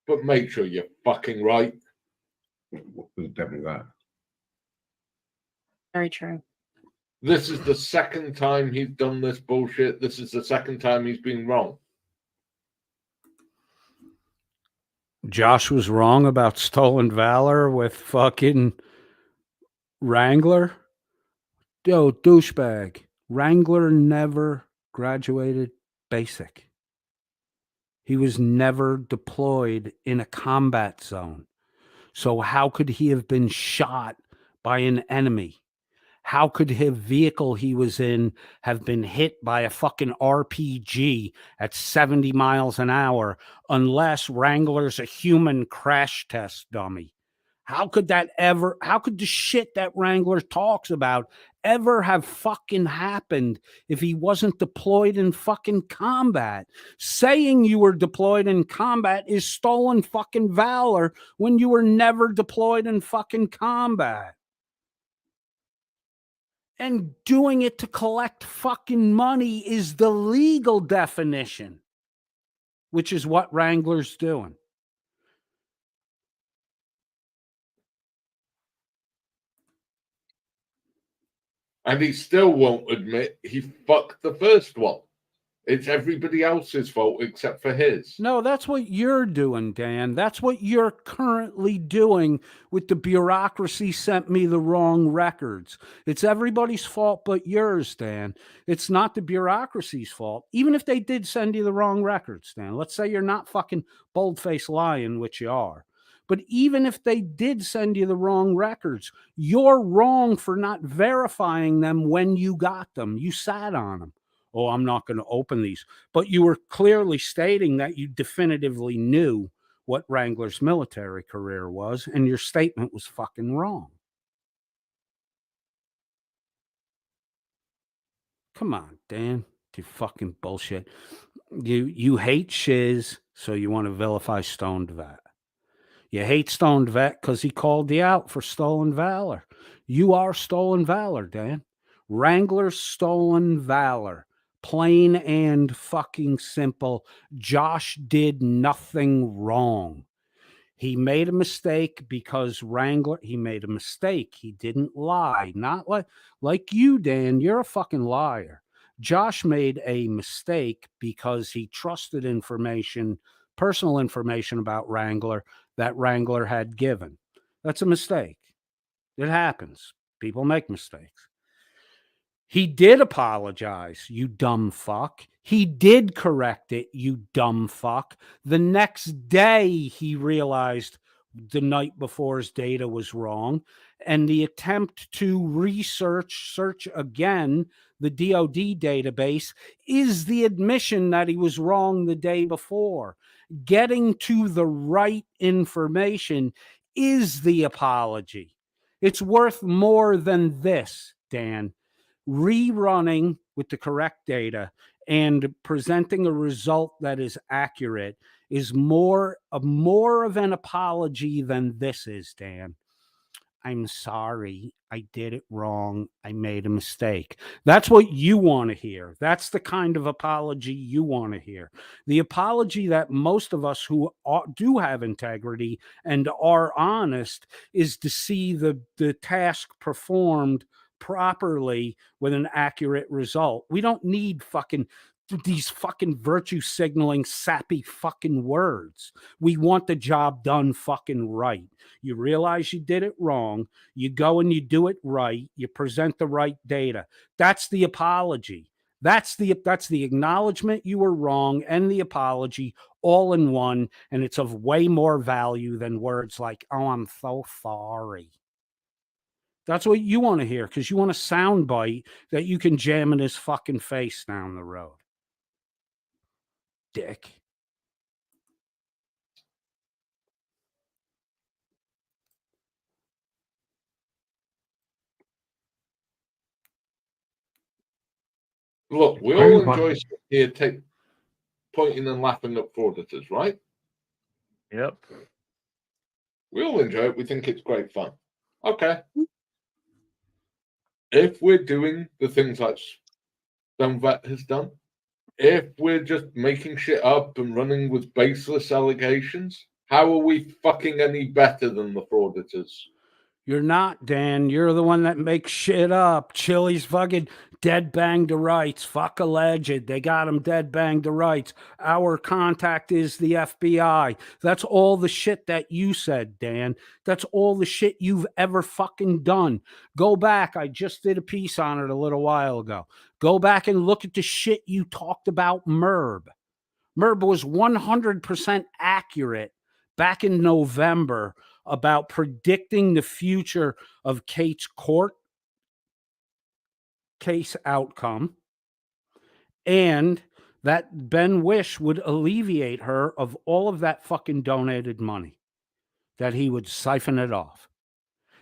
But make sure you're fucking right. Definitely that. Very true. This is the second time he's done this bullshit. This is the second time he's been wrong. Josh was wrong about stolen valor with fucking Wrangler. Yo, douchebag. Wrangler never graduated basic. He was never deployed in a combat zone. So how could he have been shot by an enemy? How could his vehicle he was in have been hit by a fucking RPG at 70 miles an hour unless Wrangler's a human crash test dummy? How could the shit that Wrangler talks about ever have fucking happened if he wasn't deployed in fucking combat? Saying you were deployed in combat is stolen fucking valor when you were never deployed in fucking combat. And doing it to collect fucking money is the legal definition, which is what Wrangler's doing. And he still won't admit he fucked the first one. It's everybody else's fault except for his. No, that's what you're doing, Dan. That's what you're currently doing with the bureaucracy sent me the wrong records. It's everybody's fault but yours, Dan. It's not the bureaucracy's fault. Even if they did send you the wrong records, Dan. Let's say you're not fucking bold-faced lying, which you are. But even if they did send you the wrong records, you're wrong for not verifying them when you got them. You sat on them. Oh, I'm not going to open these. But you were clearly stating that you definitively knew what Wrangler's military career was, and your statement was fucking wrong. Come on, Dan. You fucking bullshit. You hate Shiz, so you want to vilify Stoned Vet. You hate Stoned Vet because he called you out for stolen valor. You are stolen valor, Dan. Wrangler's stolen valor. Plain and fucking simple. Josh did nothing wrong. He made a mistake because he made a mistake. He didn't lie. Not like you, Dan. You're a fucking liar. Josh made a mistake because he trusted information, personal information about Wrangler that Wrangler had given. That's a mistake. It happens. People make mistakes. He did apologize, you dumb fuck. He did correct it, you dumb fuck. The next day, he realized the night before his data was wrong. And the attempt to search again the DOD database is the admission that he was wrong the day before. Getting to the right information is the apology. It's worth more than this, Dan. Rerunning with the correct data and presenting a result that is accurate is more of an apology than this is, Dan. I'm sorry. I did it wrong. I made a mistake. That's what you want to hear. That's the kind of apology you want to hear. The apology that most of us who do have integrity and are honest is to see the task performed properly with an accurate result. We don't need these fucking virtue signaling sappy fucking words. We want the job done fucking right. You realize you did it wrong. You go and you do it right. You present the right data. That's the apology. That's the acknowledgement you were wrong and the apology all in one. And it's of way more value than words like, oh, I'm so sorry. That's what you want to hear because you want a soundbite that you can jam in his fucking face down the road. Dick. Look, we all enjoy here pointing and laughing at frauditors, right? Yep. We all enjoy it. We think it's great fun. Okay. If we're doing the things like Stone Vet has done, if we're just making shit up and running with baseless allegations, how are we fucking any better than the frauditors? You're not, Dan. You're the one that makes shit up. Chili's fucking Dead bang to rights. Fuck alleged. They got him dead bang to rights. Our contact is the FBI. That's all the shit that you said, Dan. That's all the shit you've ever fucking done. Go back. I just did a piece on it a little while ago. Go back and look at the shit you talked about Merb. Merb was 100% accurate back in November about predicting the future of Kate's court case outcome, and that Ben Wish would alleviate her of all of that fucking donated money, that he would siphon it off.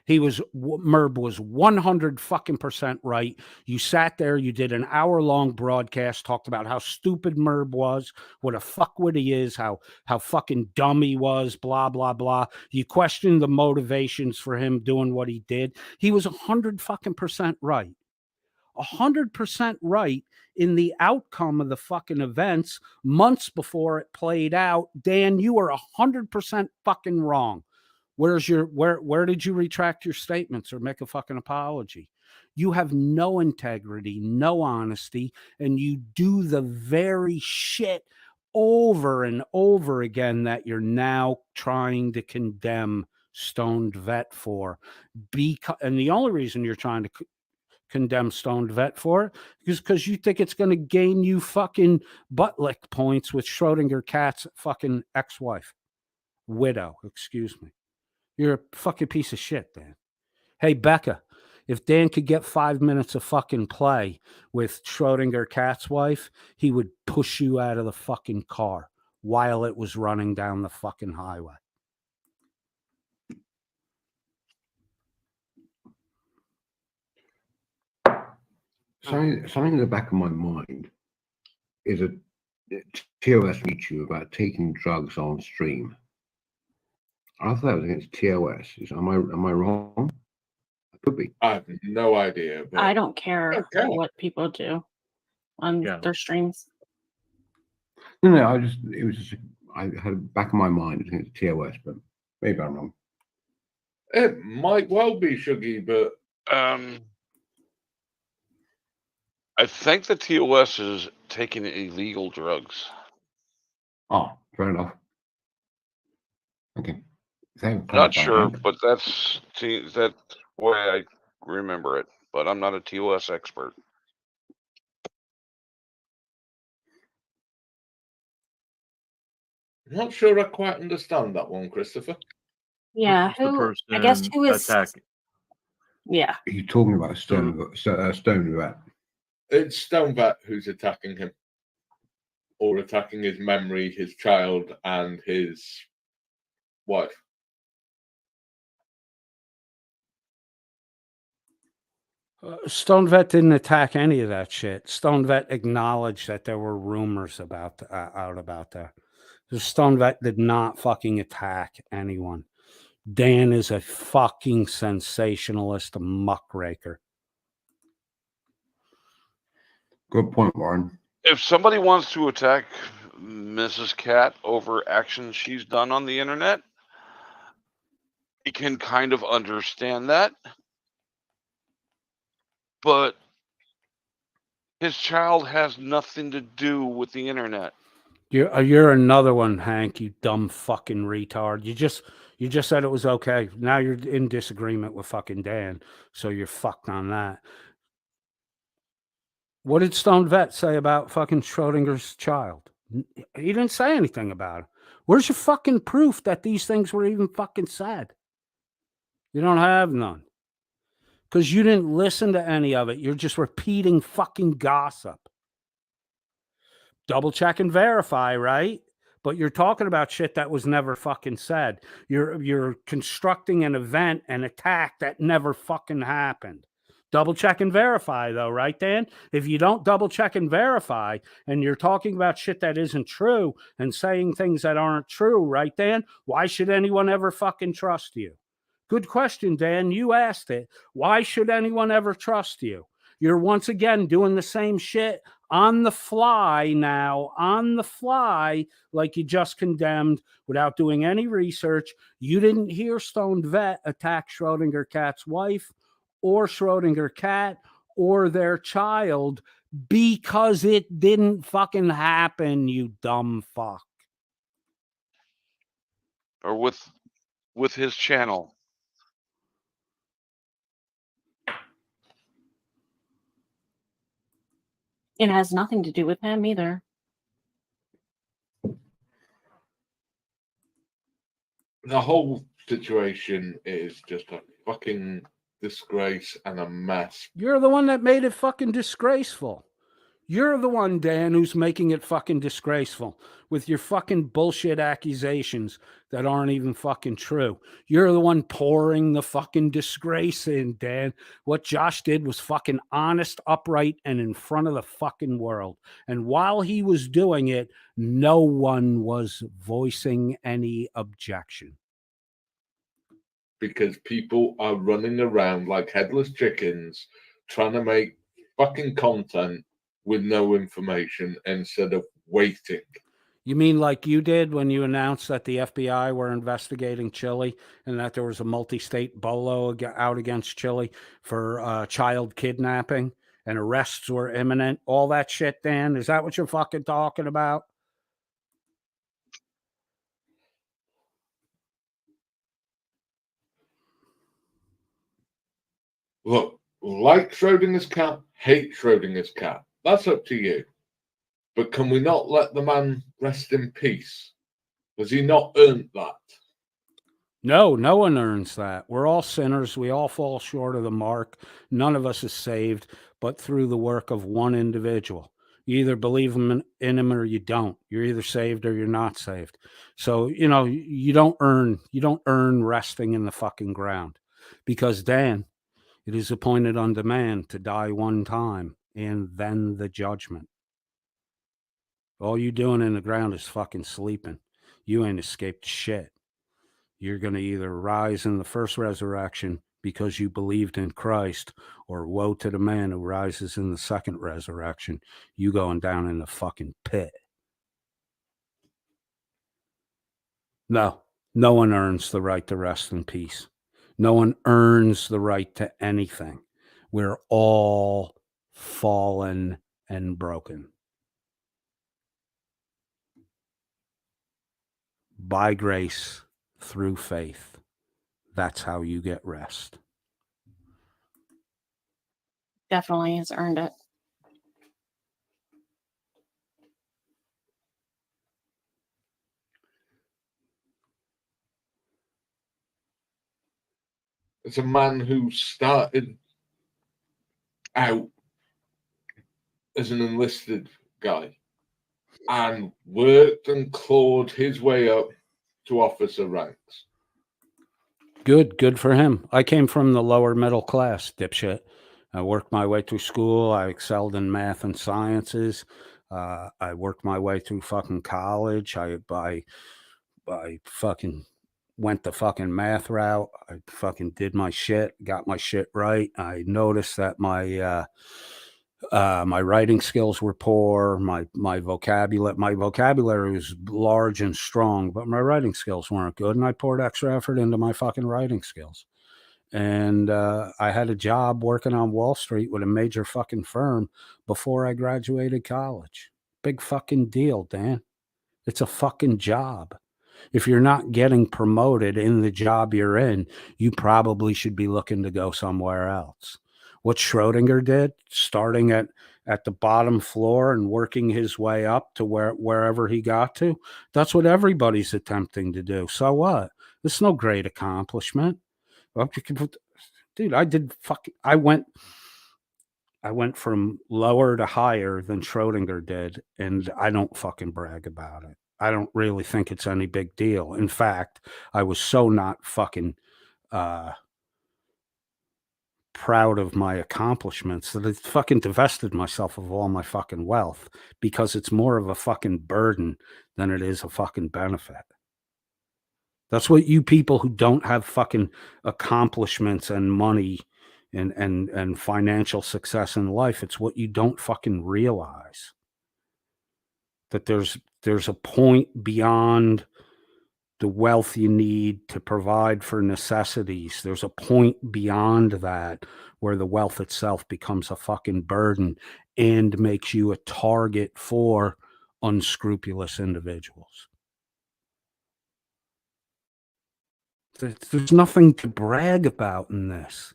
Merb was 100 fucking percent right. You sat there, you did an hour-long broadcast, talked about how stupid Merb was, what a fuckwit he is, how fucking dumb he was, blah, blah, blah. You questioned the motivations for him doing what he did. He was 100 fucking percent right. 100% right in the outcome of the fucking events months before it played out. Dan, you are 100% fucking wrong. Where did you retract your statements or make a fucking apology? You have no integrity, no honesty, and you do the very shit over and over again that you're now trying to condemn Stoned Vet for. And the only reason you're trying to condemn Stoned Vet for it is because you think it's going to gain you fucking butt lick points with Schrodinger Cat's fucking ex-wife. Widow, excuse me. You're a fucking piece of shit, Dan. Hey, Becca, if Dan could get 5 minutes of fucking play with Schrodinger Cat's wife, he would push you out of the fucking car while it was running down the fucking highway. Something in the back of my mind is a TOS YouTube about taking drugs on stream. I thought that was against TOS. Am I wrong? It could be. I have no idea. But I don't care what people do on their streams. No, I had back in my mind I think it's TOS, but maybe I'm wrong. It might well be Shuggy, but I think the TOS is taking illegal drugs. Oh, fair enough. Okay. Not sure, but that's the way I remember it. But I'm not a TOS expert. I'm not sure I quite understand that one, Christopher. Yeah, I guess who is attacking? Yeah. Are you talking about Stone Vet? It's Stone Vet who's attacking him, or attacking his memory, his child, and his wife. Stone Vet didn't attack any of that shit. Stone Vet acknowledged that there were rumors about that. Stone Vet did not fucking attack anyone. Dan is a fucking sensationalist, a muckraker. Good point, Warren. If somebody wants to attack Mrs. Cat over actions she's done on the internet, you can kind of understand that. But his child has nothing to do with the internet. You're another one, Hank, you dumb fucking retard. You just said it was okay. Now you're in disagreement with fucking Dan, so you're fucked on that. What did Stone Vet say about fucking Schrodinger's child? He didn't say anything about it. Where's your fucking proof that these things were even fucking said? You don't have none. Because you didn't listen to any of it. You're just repeating fucking gossip. Double check and verify, right? But you're talking about shit that was never fucking said. You're constructing an event, an attack that never fucking happened. Double check and verify, though, right, Dan? If you don't double check and verify, and you're talking about shit that isn't true and saying things that aren't true, right, Dan? Why should anyone ever fucking trust you? Good question, Dan. You asked it. Why should anyone ever trust you? You're once again doing the same shit on the fly now, on the fly, like you just condemned without doing any research. You didn't hear Stoned Vet attack Schrodinger Cat's wife or Schrodinger Cat or their child because it didn't fucking happen, you dumb fuck. Or with his channel. It has nothing to do with him either. The whole situation is just a fucking disgrace and a mess. You're the one that made it fucking disgraceful. You're the one, Dan, who's making it fucking disgraceful with your fucking bullshit accusations that aren't even fucking true. You're the one pouring the fucking disgrace in, Dan. What Josh did was fucking honest, upright, and in front of the fucking world. And while he was doing it, no one was voicing any objection. Because people are running around like headless chickens trying to make fucking content with no information instead of waiting. You mean like you did when you announced that the FBI were investigating Chile and that there was a multi-state bolo out against Chile for child kidnapping and arrests were imminent? All that shit, Dan? Is that what you're fucking talking about? Look, like Schrodinger's cat, hate Schrodinger's cat. That's up to you. But can we not let the man rest in peace? Has he not earned that? No, no one earns that. We're all sinners. We all fall short of the mark. None of us is saved, but through the work of one individual. You either believe in him or you don't. You're either saved or you're not saved. So, you know, you don't earn resting in the fucking ground. Because, Dan, it is appointed unto man to die one time and then the judgment. All you doing in the ground is fucking sleeping. You ain't escaped shit. You're going to either rise in the first resurrection because you believed in Christ, or woe to the man who rises in the second resurrection. You going down in the fucking pit. No one earns the right to rest in peace. No one earns the right to anything. We're all fallen and broken. By grace, through faith. That's how you get rest. Definitely has earned it. It's a man who started out as an enlisted guy and worked and clawed his way up to officer ranks. Good for him. I came from the lower middle class, dipshit. I worked my way through school. I excelled in math and sciences. I worked my way through fucking college. I fucking went the fucking math route. I fucking did my shit, got my shit right. I noticed that my writing skills were poor. My vocabulary was large and strong, but my writing skills weren't good. And I poured extra effort into my fucking writing skills. And I had a job working on Wall Street with a major fucking firm before I graduated college. Big fucking deal, Dan. It's a fucking job. If you're not getting promoted in the job you're in, you probably should be looking to go somewhere else. What Schrodinger did, starting at the bottom floor and working his way up to wherever he got to, that's what everybody's attempting to do. So what? It's no great accomplishment. Dude, I went from lower to higher than Schrodinger did, and I don't fucking brag about it. I don't really think it's any big deal. In fact, I was so not fucking proud of my accomplishments that I fucking divested myself of all my fucking wealth, because it's more of a fucking burden than it is a fucking benefit. That's what you people who don't have fucking accomplishments and money and financial success in life, it's what you don't fucking realize. That there's a point beyond the wealth you need to provide for necessities. There's a point beyond that where the wealth itself becomes a fucking burden and makes you a target for unscrupulous individuals. There's nothing to brag about in this.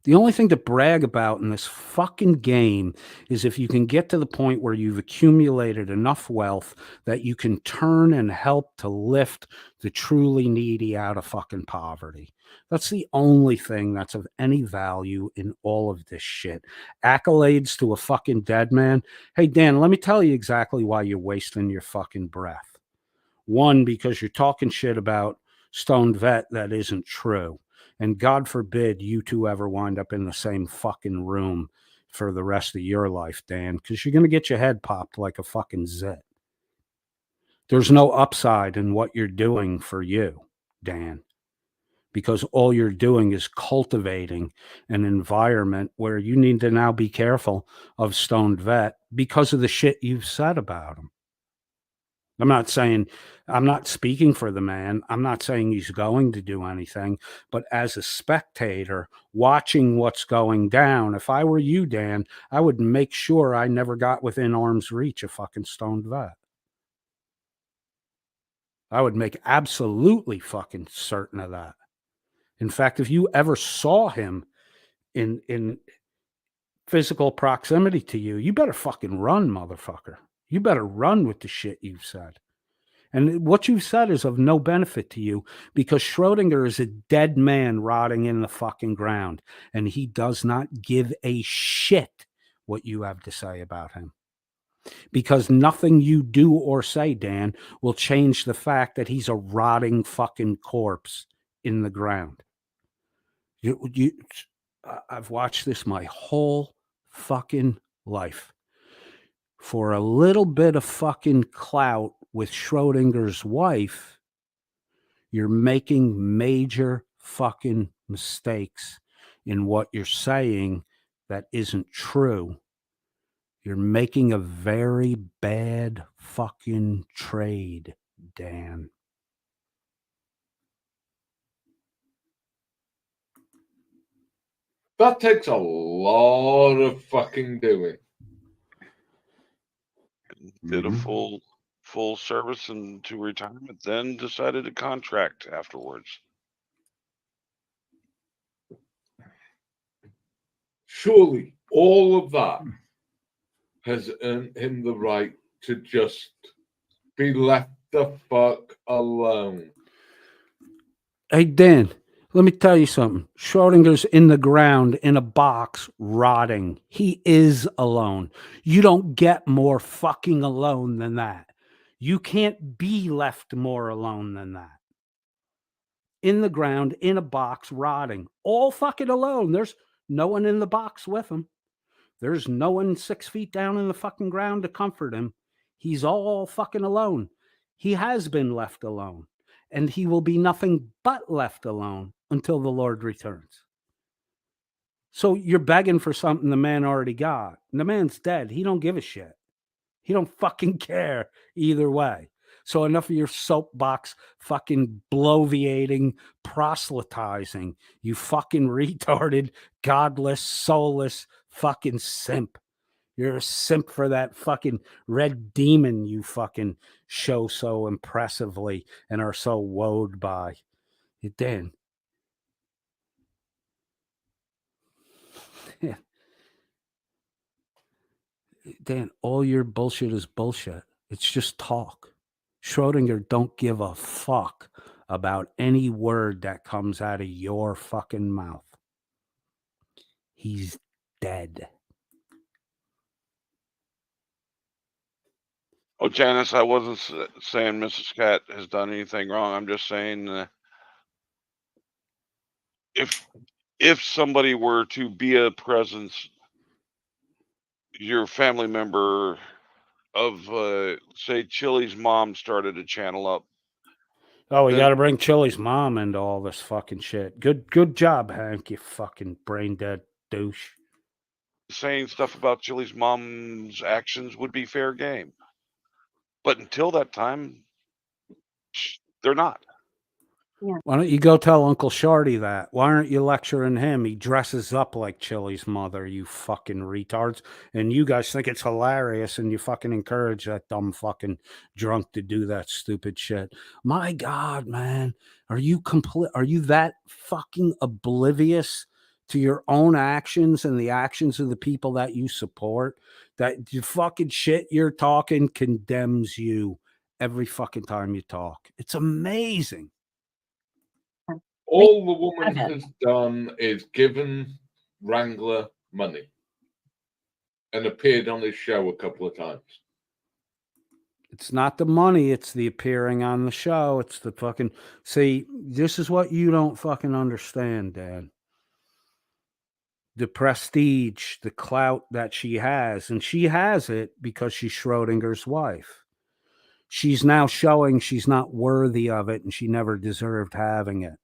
The only thing to brag about in this fucking game is if you can get to the point where you've accumulated enough wealth that you can turn and help to lift the truly needy out of fucking poverty. That's the only thing that's of any value in all of this shit. Accolades to a fucking dead man. Hey, Dan, let me tell you exactly why you're wasting your fucking breath. One, because you're talking shit about Stoned Vet that isn't true. And God forbid you two ever wind up in the same fucking room for the rest of your life, Dan, because you're going to get your head popped like a fucking zit. There's no upside in what you're doing for you, Dan, because all you're doing is cultivating an environment where you need to now be careful of Stoned Vet because of the shit you've said about him. I'm not speaking for the man. I'm not saying he's going to do anything, but as a spectator watching what's going down, if I were you, Dan, I would make sure I never got within arm's reach of fucking Stoned Vet. I would make absolutely fucking certain of that. In fact, if you ever saw him in physical proximity to you, you better fucking run, motherfucker. You better run with the shit you've said. And what you've said is of no benefit to you because Schrodinger is a dead man rotting in the fucking ground, and he does not give a shit what you have to say about him. Because nothing you do or say, Dan, will change the fact that he's a rotting fucking corpse in the ground. I've watched this my whole fucking life. For a little bit of fucking clout with Schrodinger's wife, you're making major fucking mistakes in what you're saying that isn't true. You're making a very bad fucking trade, Dan. That takes a lot of fucking doing. Did a full service into retirement, then decided to contract afterwards. Surely all of that has earned him the right to just be left the fuck alone. Hey, Dan, let me tell you something. Schrodinger's in the ground in a box rotting. He is alone. You don't get more fucking alone than that. You can't be left more alone than that. In the ground, in a box, rotting. All fucking alone. There's no one in the box with him. There's no one 6 feet down in the fucking ground to comfort him. He's all fucking alone. He has been left alone. And he will be nothing but left alone until the Lord returns. So you're begging for something the man already got. And the man's dead. He don't give a shit. He don't fucking care either way. So enough of your soapbox fucking bloviating, proselytizing, you fucking retarded, godless, soulless fucking simp. You're a simp for that fucking red demon you fucking show so impressively and are so woed by. Dan. Dan, all your bullshit is bullshit. It's just talk. Schrodinger don't give a fuck about any word that comes out of your fucking mouth. He's dead. Oh, Janice, I wasn't saying Mrs. Cat has done anything wrong. I'm just saying if somebody were to be a presence, your family member of, say, Chili's mom started a channel up. Oh, we got to bring Chili's mom into all this fucking shit. Good job, Hank, you fucking brain dead douche. Saying stuff about Chili's mom's actions would be fair game. But until that time, They're not. Why don't you go tell Uncle Shardy that? Why aren't you lecturing him? He dresses up like Chili's mother, you fucking retards. And you guys think it's hilarious and you fucking encourage that dumb fucking drunk to do that stupid shit. My God, man. Are you that fucking oblivious to your own actions and the actions of the people that you support? That the fucking shit you're talking condemns you every fucking time you talk. It's amazing. All the woman has done is given Wrangler money and appeared on his show a couple of times. It's not the money, it's the appearing on the show. It's the fucking... See, this is what you don't fucking understand, Dad. The prestige, the clout that she has, and she has it because she's Schrodinger's wife. She's now showing she's not worthy of it and she never deserved having it.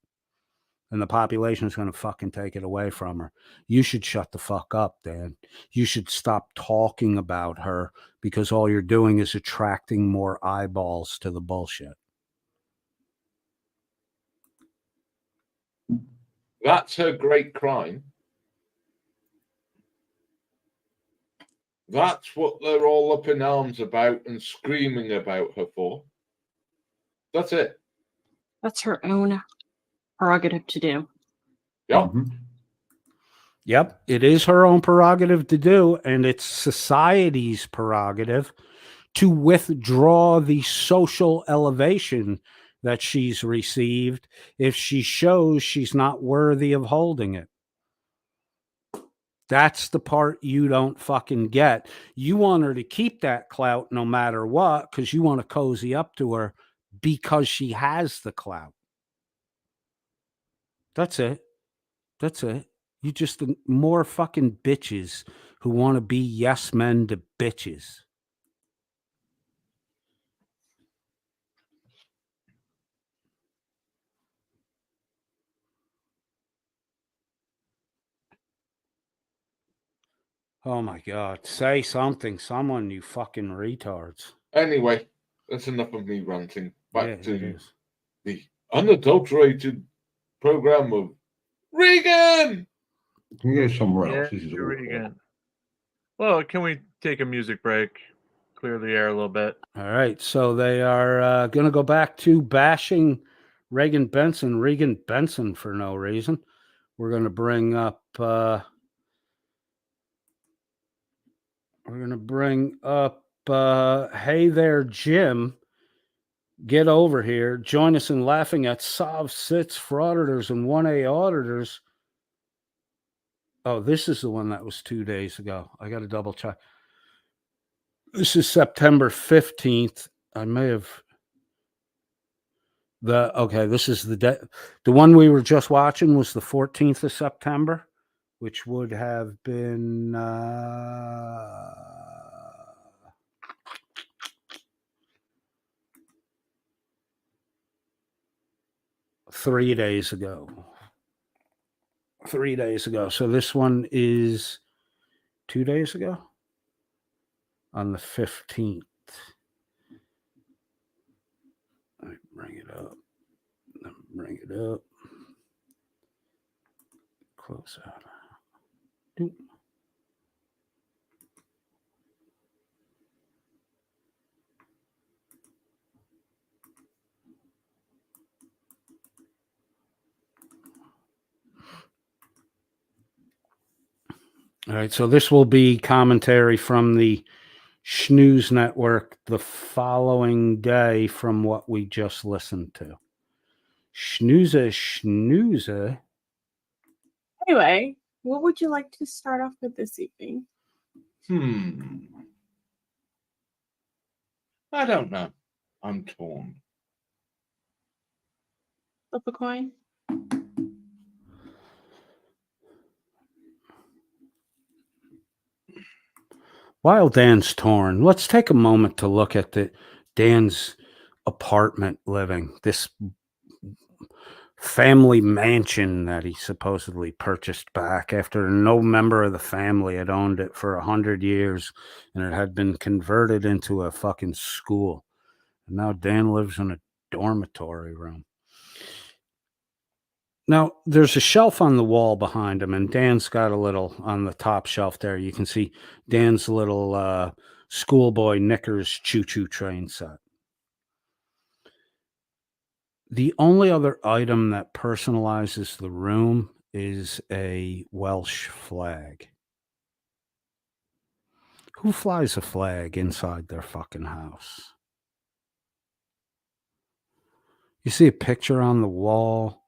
And the population is going to fucking take it away from her. You should shut the fuck up, Dan. You should stop talking about her because all you're doing is attracting more eyeballs to the bullshit. That's her great crime. That's what they're all up in arms about and screaming about her for. That's it. That's her own prerogative to do. Yep. Yep, it is her own prerogative to do, and it's society's prerogative to withdraw the social elevation that she's received if she shows she's not worthy of holding it. That's the part you don't fucking get. You want her to keep that clout no matter what because you want to cozy up to her because she has the clout. That's it. That's it. You just more fucking bitches who want to be yes men to bitches. Oh my God. Say something. Someone, you fucking retards. Anyway, that's enough of me ranting. Back Yeah, to the unadulterated program of Regan! Can you go somewhere else? Yeah, This is Regan. Well, can we take a music break? Clear the air a little bit. All right. So they are going to go back to bashing Regan Benson for no reason. We're going to bring up... Hey there, Jim. Get over here. Join us in laughing at Subs, Sits, Frauditors, and 1A auditors. Oh, this is the one that was 2 days ago. I got to double check. This is September 15th. I may have... this is the day. The one we were just watching was the 14th of September, which would have been... 3 days ago. 3 days ago. So this one is 2 days ago on the 15th. Bring it up. Bring it up. Close out. Doop. All right, so this will be commentary from the Snooze Network the following day from what we just listened to. Snooze. Anyway, what would you like to start off with this evening? I don't know. I'm torn. Flip a coin. While Dan's torn, let's take a moment to look at Dan's apartment living, this family mansion that he supposedly purchased back after no member of the family had owned it for 100 years and it had been converted into a fucking school. And now Dan lives in a dormitory room. Now, there's a shelf on the wall behind him, and Dan's got a little on the top shelf there. You can see Dan's little schoolboy knickers choo-choo train set. The only other item that personalizes the room is a Welsh flag. Who flies a flag inside their fucking house? You see a picture on the wall,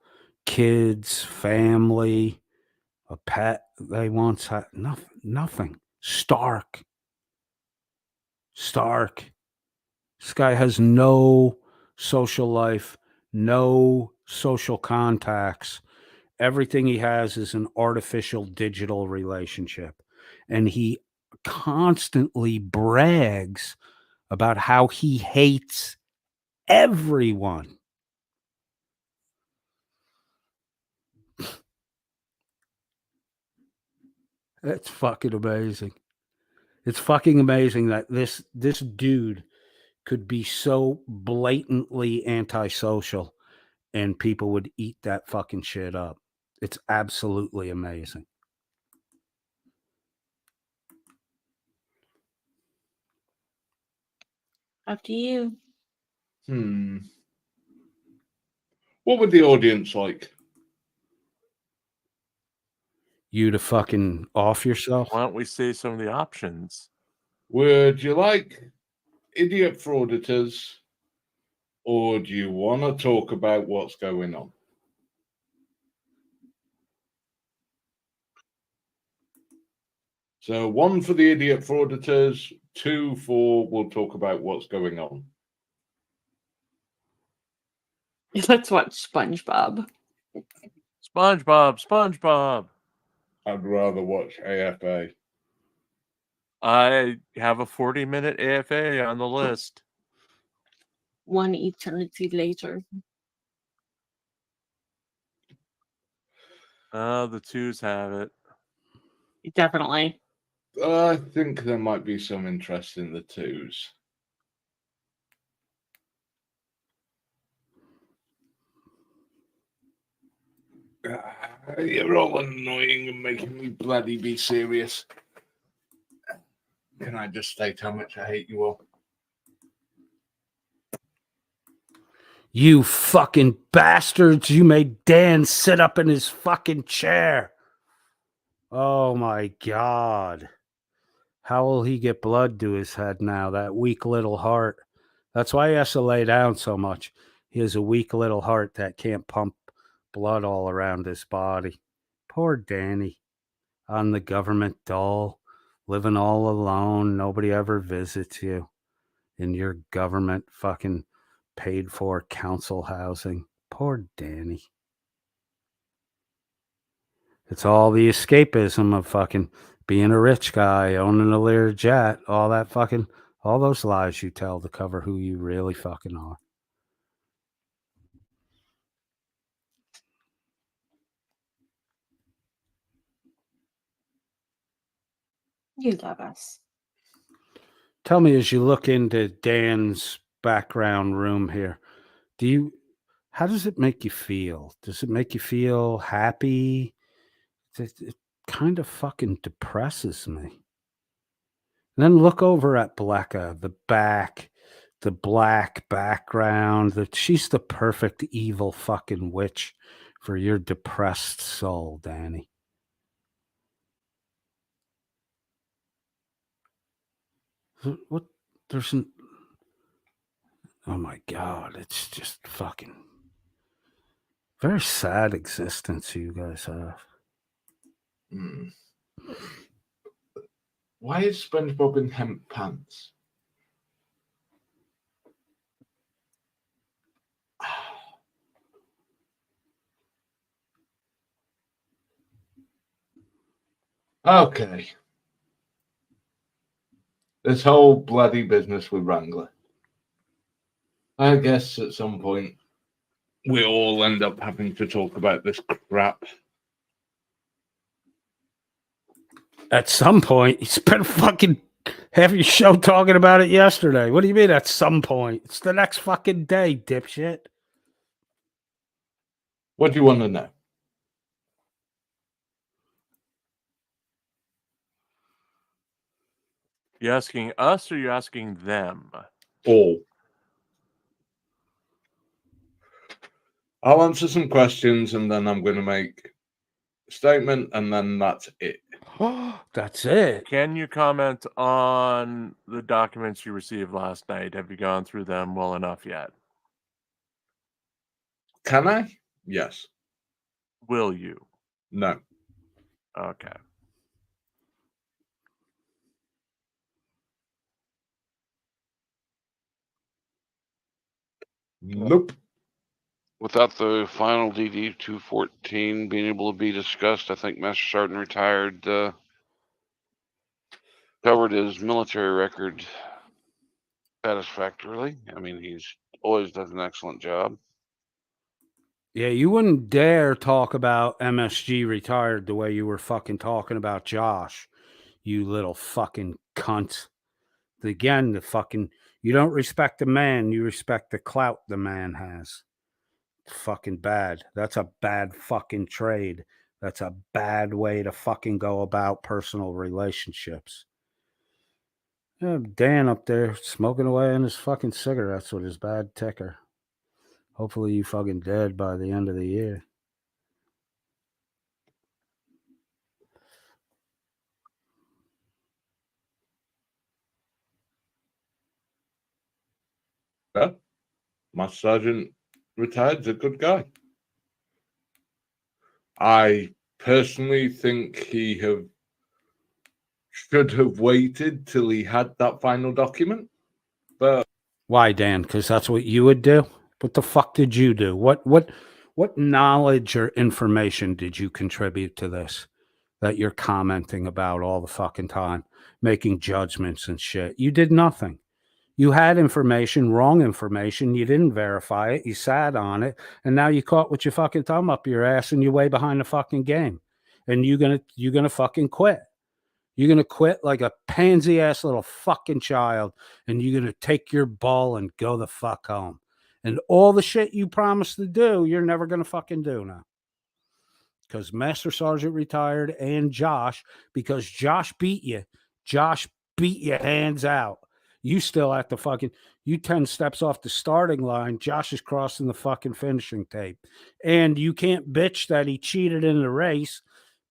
kids, family, a pet they once had. Nothing. Stark. This guy has no social life, no social contacts. Everything he has is an artificial digital relationship. And he constantly brags about how he hates everyone. That's fucking amazing. It's fucking amazing that this dude could be so blatantly antisocial and people would eat that fucking shit up. It's absolutely amazing. Up to you. What would the audience like? You to fucking off yourself? Why don't we see some of the options? Would you like idiot frauditors, or do you want to talk about what's going on? So 1 for the idiot frauditors, 2 for we'll talk about what's going on. Let's watch SpongeBob. SpongeBob. I'd rather watch AFA. I have a 40-minute AFA on the list. One eternity later. The twos have it. Definitely. I think there might be some interest in the twos. You're all annoying and making me bloody be serious. Can I just state how much I hate you all? You fucking bastards. You made Dan sit up in his fucking chair. Oh my God. How will he get blood to his head now? That weak little heart. That's why he has to lay down so much. He has a weak little heart that can't pump blood all around his body. Poor Danny. On the government dole, living all alone. Nobody ever visits you in your government fucking paid for council housing. Poor Danny. It's all the escapism of fucking being a rich guy, owning a Lear jet, all that fucking, all those lies you tell to cover who you really fucking are. You love us. Tell me, as you look into Dan's background room here, how does it make you feel? Does it make you feel happy? It kind of fucking depresses me. And then look over at Blecka, the black background. She's the perfect evil fucking witch for your depressed soul, Danny. What? Oh my God, it's just fucking very sad existence you guys have. Why is SpongeBob in hemp pants? Okay. This whole bloody business with Wrangler. I guess at some point we all end up having to talk about this crap. At some point, he spent fucking Half your show talking about it yesterday. What do you mean at some point? It's the next fucking day, dipshit. What do you want to know? You asking us or you asking them? All. I'll answer some questions and then I'm going to make a statement and then that's it. That's it. Can you comment on the documents you received last night? Have you gone through them well enough yet? Can I? Yes. Will you? No. Okay. Nope. Without the final DD 214 being able to be discussed, I think Master Sergeant Retired covered his military record satisfactorily. I mean, he's always does an excellent job. Yeah, you wouldn't dare talk about MSG Retired the way you were fucking talking about Josh, you little fucking cunt. Again, you don't respect the man, you respect the clout the man has. Fucking bad. That's a bad fucking trade. That's a bad way to fucking go about personal relationships. Yeah, Dan up there smoking away on his fucking cigarettes with his bad ticker. Hopefully you fucking dead by the end of the year. Yeah. Master Sergeant Retired's a good guy. I personally think he should have waited till he had that final document. But why, Dan? Because that's what you would do. What the fuck did you do? What knowledge or information did you contribute to this that you're commenting about all the fucking time, making judgments and shit? You did nothing. You had information, wrong information. You didn't verify it. You sat on it, and now you caught with your fucking thumb up your ass, and you're way behind the fucking game. And you're gonna fucking quit. You're gonna quit like a pansy ass little fucking child, and you're gonna take your ball and go the fuck home. And all the shit you promised to do, you're never gonna fucking do now. Because Master Sergeant Retired and Josh, because Josh beat you. Josh beat you hands out. You still at the fucking, you 10 steps off the starting line. Josh is crossing the fucking finishing tape. And you can't bitch that he cheated in the race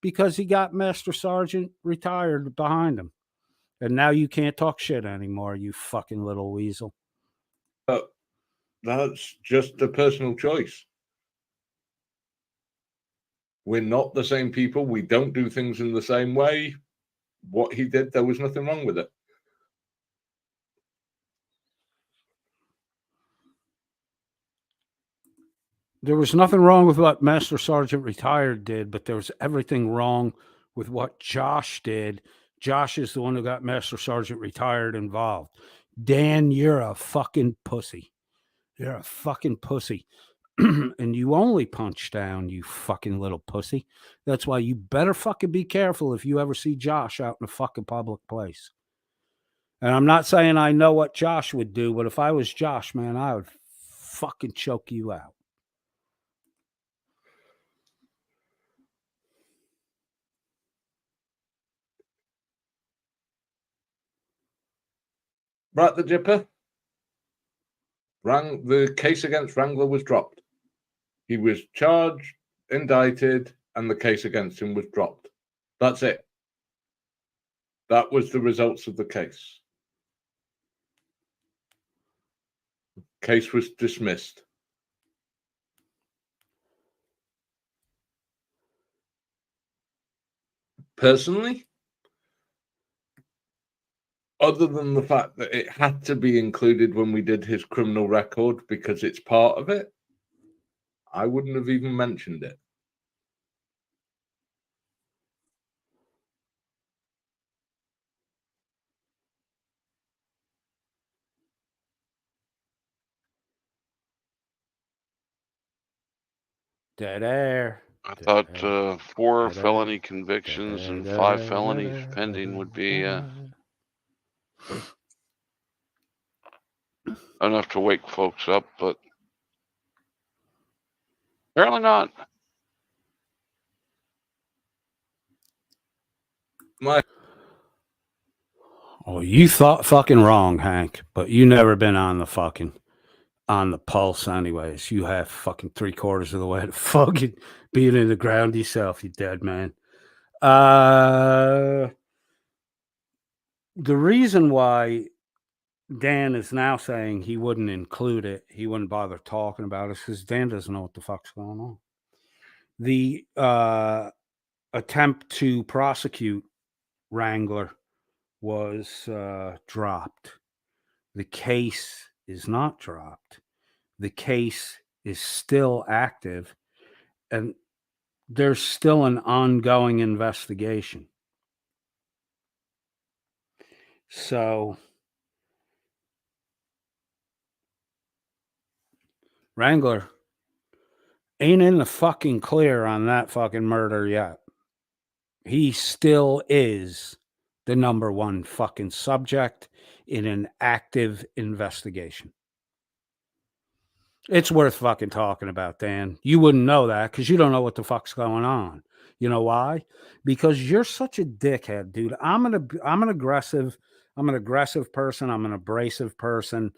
because he got Master Sergeant Retired behind him. And now you can't talk shit anymore, you fucking little weasel. That's just a personal choice. We're not the same people. We don't do things in the same way. What he did, there was nothing wrong with it. There was nothing wrong with what Master Sergeant Retired did, but there was everything wrong with what Josh did. Josh is the one who got Master Sergeant Retired involved. Dan, you're a fucking pussy. You're a fucking pussy. And you only punch down, you fucking little pussy. That's why you better fucking be careful if you ever see Josh out in a fucking public place. And I'm not saying I know what Josh would do, but if I was Josh, man, I would fucking choke you out. Right, the Jipper. The case against Wrangler was dropped. He was charged, indicted, and the case against him was dropped. That's it. That was the results of the case. Case was dismissed. Personally, other than the fact that it had to be included when we did his criminal record because it's part of it, I wouldn't have even mentioned it. Dead air. I thought 4 felony convictions and 5 felonies pending would be enough to wake folks up, but apparently not. Oh, you thought fucking wrong, Hank, but you never been on the pulse anyways. You have fucking 3/4 of the way to fucking being in the ground yourself, you dead man. The reason why Dan is now saying he wouldn't include it, he wouldn't bother talking about it, because Dan doesn't know what the fuck's going on. The attempt to prosecute Wrangler was dropped. The case is not dropped. The case is still active, and there's still an ongoing investigation. So Wrangler ain't in the fucking clear on that fucking murder yet. He still is the #1 fucking subject in an active investigation. It's worth fucking talking about, Dan. You wouldn't know that because you don't know what the fuck's going on. You know why? Because you're such a dickhead, dude. I'm an aggressive person. I'm an abrasive person.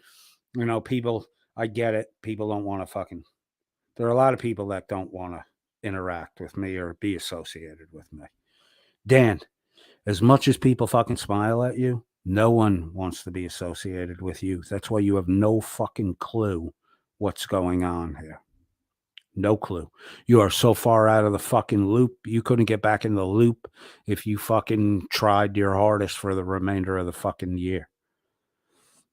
You know, people, I get it. People don't want to fucking, there are a lot of people that don't want to interact with me or be associated with me. Dan, as much as people fucking smile at you, no one wants to be associated with you. That's why you have no fucking clue what's going on here. No clue. You are so far out of the fucking loop. You couldn't get back in the loop if you fucking tried your hardest for the remainder of the fucking year.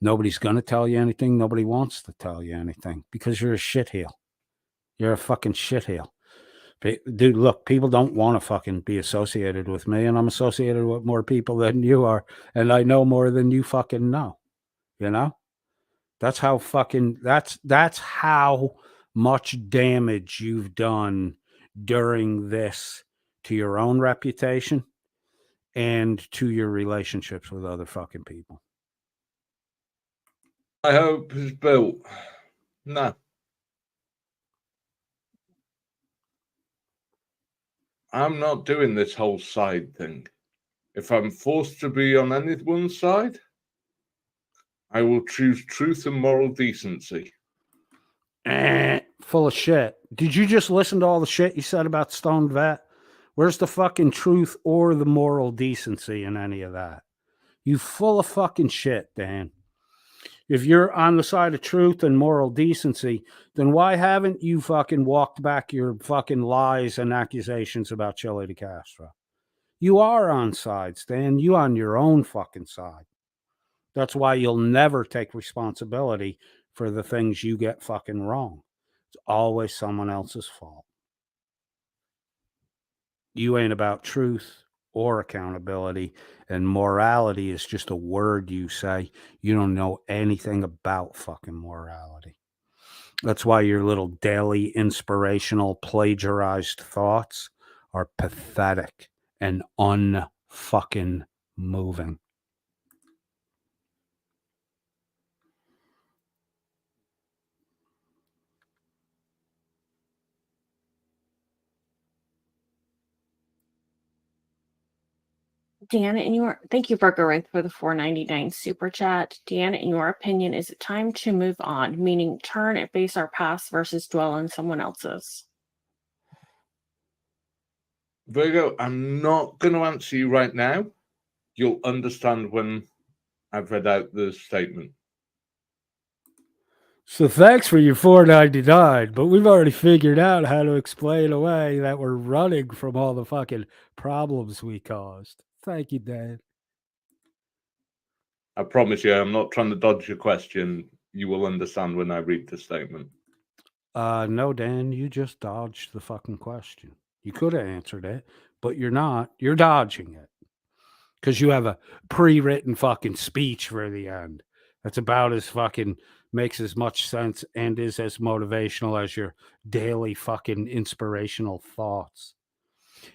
Nobody's going to tell you anything. Nobody wants to tell you anything because you're a shitheel. You're a fucking shitheel. Dude, look, people don't want to fucking be associated with me, and I'm associated with more people than you are, and I know more than you fucking know. You know? That's how fucking, that's how much damage you've done during this to your own reputation and to your relationships with other fucking people. I hope is built. No. I'm not doing this whole side thing. If I'm forced to be on any one side, I will choose truth and moral decency. Full of shit. Did you just listen to all the shit you said about Stone Vet? Where's the fucking truth or the moral decency in any of that? You full of fucking shit, Dan. If you're on the side of truth and moral decency, then why haven't you fucking walked back your fucking lies and accusations about Chile de Castro? You are on sides, Dan. You on your own fucking side. That's why you'll never take responsibility for the things you get fucking wrong. It's always someone else's fault. You ain't about truth or accountability, and morality is just a word you say. You don't know anything about fucking morality. That's why your little daily inspirational plagiarized thoughts are pathetic and unfucking moving. Deanna, thank you, Burger Rank, for the $4.99 super chat. Deanna, in your opinion, is it time to move on? Meaning turn and face our past versus dwell on someone else's. Virgo, I'm not going to answer you right now. You'll understand when I've read out the statement. So thanks for your $4.99, but we've already figured out how to explain away that we're running from all the fucking problems we caused. Thank you, Dad. I promise you, I'm not trying to dodge your question. You will understand when I read the statement. No, Dan, you just dodged the fucking question. You could have answered it, but you're not. You're dodging it because you have a pre-written fucking speech for the end. That's about as fucking makes as much sense and is as motivational as your daily fucking inspirational thoughts.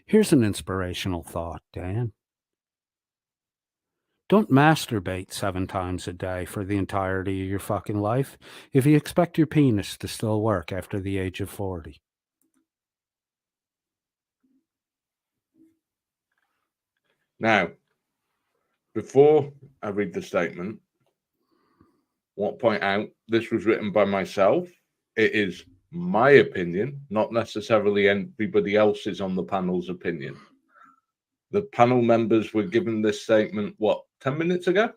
Here's an inspirational thought, Dan. Don't masturbate 7 times a day for the entirety of your fucking life if you expect your penis to still work after the age of 40. Now, before I read the statement, I want to point out this was written by myself. It is my opinion, not necessarily everybody else's on the panel's opinion. The panel members were given this statement, what, 10 minutes ago?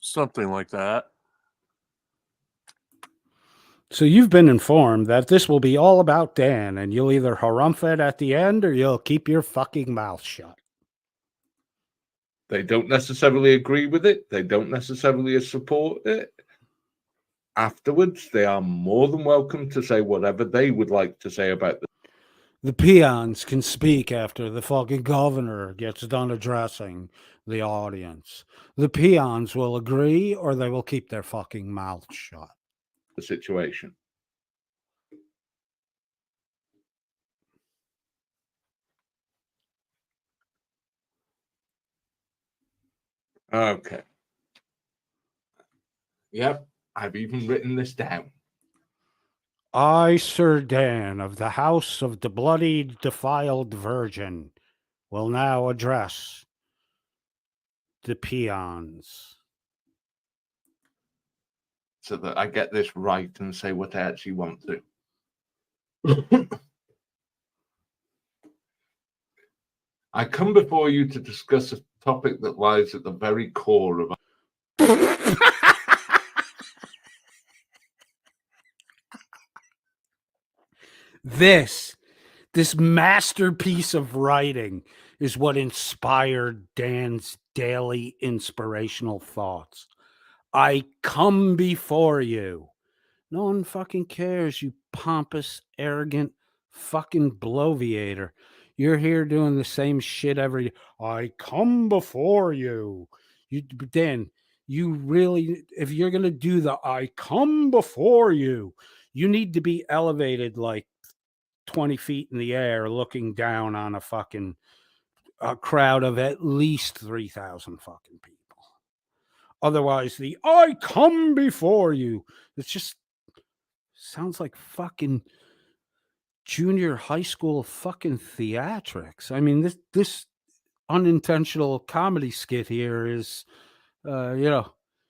Something like that. So you've been informed that this will be all about Dan, and you'll either harumph it at the end or you'll keep your fucking mouth shut. They don't necessarily agree with it. They don't necessarily support it. Afterwards, they are more than welcome to say whatever they would like to say about this. The peons can speak after the fucking governor gets done addressing the audience. The peons will agree or they will keep their fucking mouths shut. The situation. Okay. Yep, I've even written this down. I, Sir Dan, of the house of the bloody defiled virgin, will now address the peons. So that I get this right and say what I actually want to. I come before you to discuss a topic that lies at the very core of This masterpiece of writing is what inspired Dan's daily inspirational thoughts. I come before you. No one fucking cares, you pompous, arrogant fucking bloviator. You're here doing the same shit every. I come before you. Dan, you really, if you're gonna do the I come before you, you need to be elevated like 20 feet in the air, looking down on a crowd of at least 3,000 fucking people. Otherwise, the I come before you, it's just sounds like fucking junior high school fucking theatrics. I mean, this unintentional comedy skit here is, if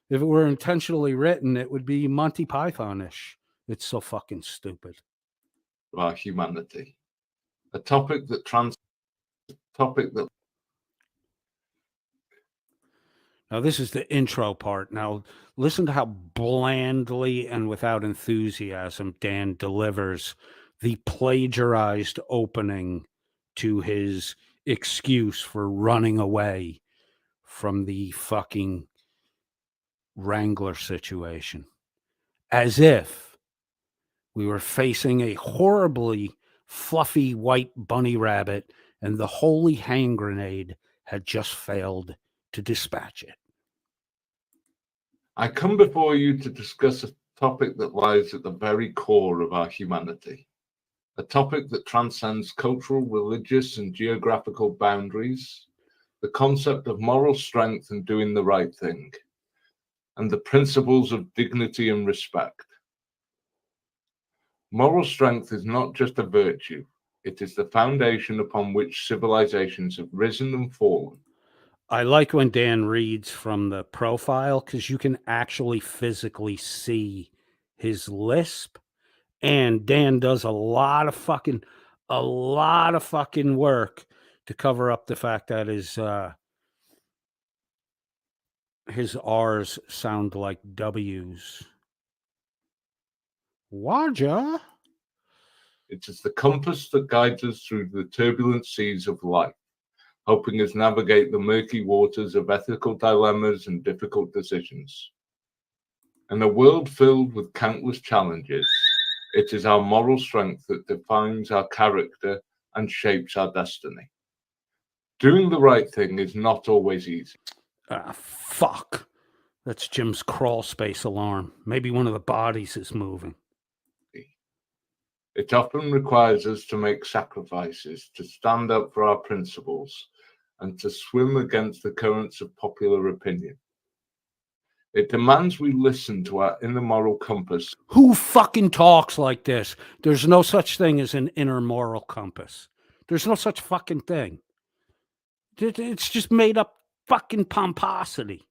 it were intentionally written, it would be Monty Python-ish. It's so fucking stupid. our humanity. A topic that Now, this is the intro part. Now, listen to how blandly and without enthusiasm Dan delivers the plagiarized opening to his excuse for running away from the fucking Wrangler situation. As if we were facing a horribly fluffy white bunny rabbit and the holy hand grenade had just failed to dispatch it. I come before you to discuss a topic that lies at the very core of our humanity. A topic that transcends cultural, religious, and geographical boundaries, the concept of moral strength and doing the right thing, and the principles of dignity and respect. Moral strength is not just a virtue, it is the foundation upon which civilizations have risen and fallen. I like when Dan reads from the profile because you can actually physically see his lisp. And Dan does a lot of fucking work to cover up the fact that his R's sound like W's. Waja? It is the compass that guides us through the turbulent seas of life, helping us navigate the murky waters of ethical dilemmas and difficult decisions. In a world filled with countless challenges, it is our moral strength that defines our character and shapes our destiny. Doing the right thing is not always easy. Ah, fuck. That's Jim's crawl space alarm. Maybe one of the bodies is moving. It often requires us to make sacrifices, to stand up for our principles, and to swim against the currents of popular opinion. It demands we listen to our inner moral compass. Who fucking talks like this? There's no such thing as an inner moral compass. There's no such fucking thing. It's just made up fucking pomposity.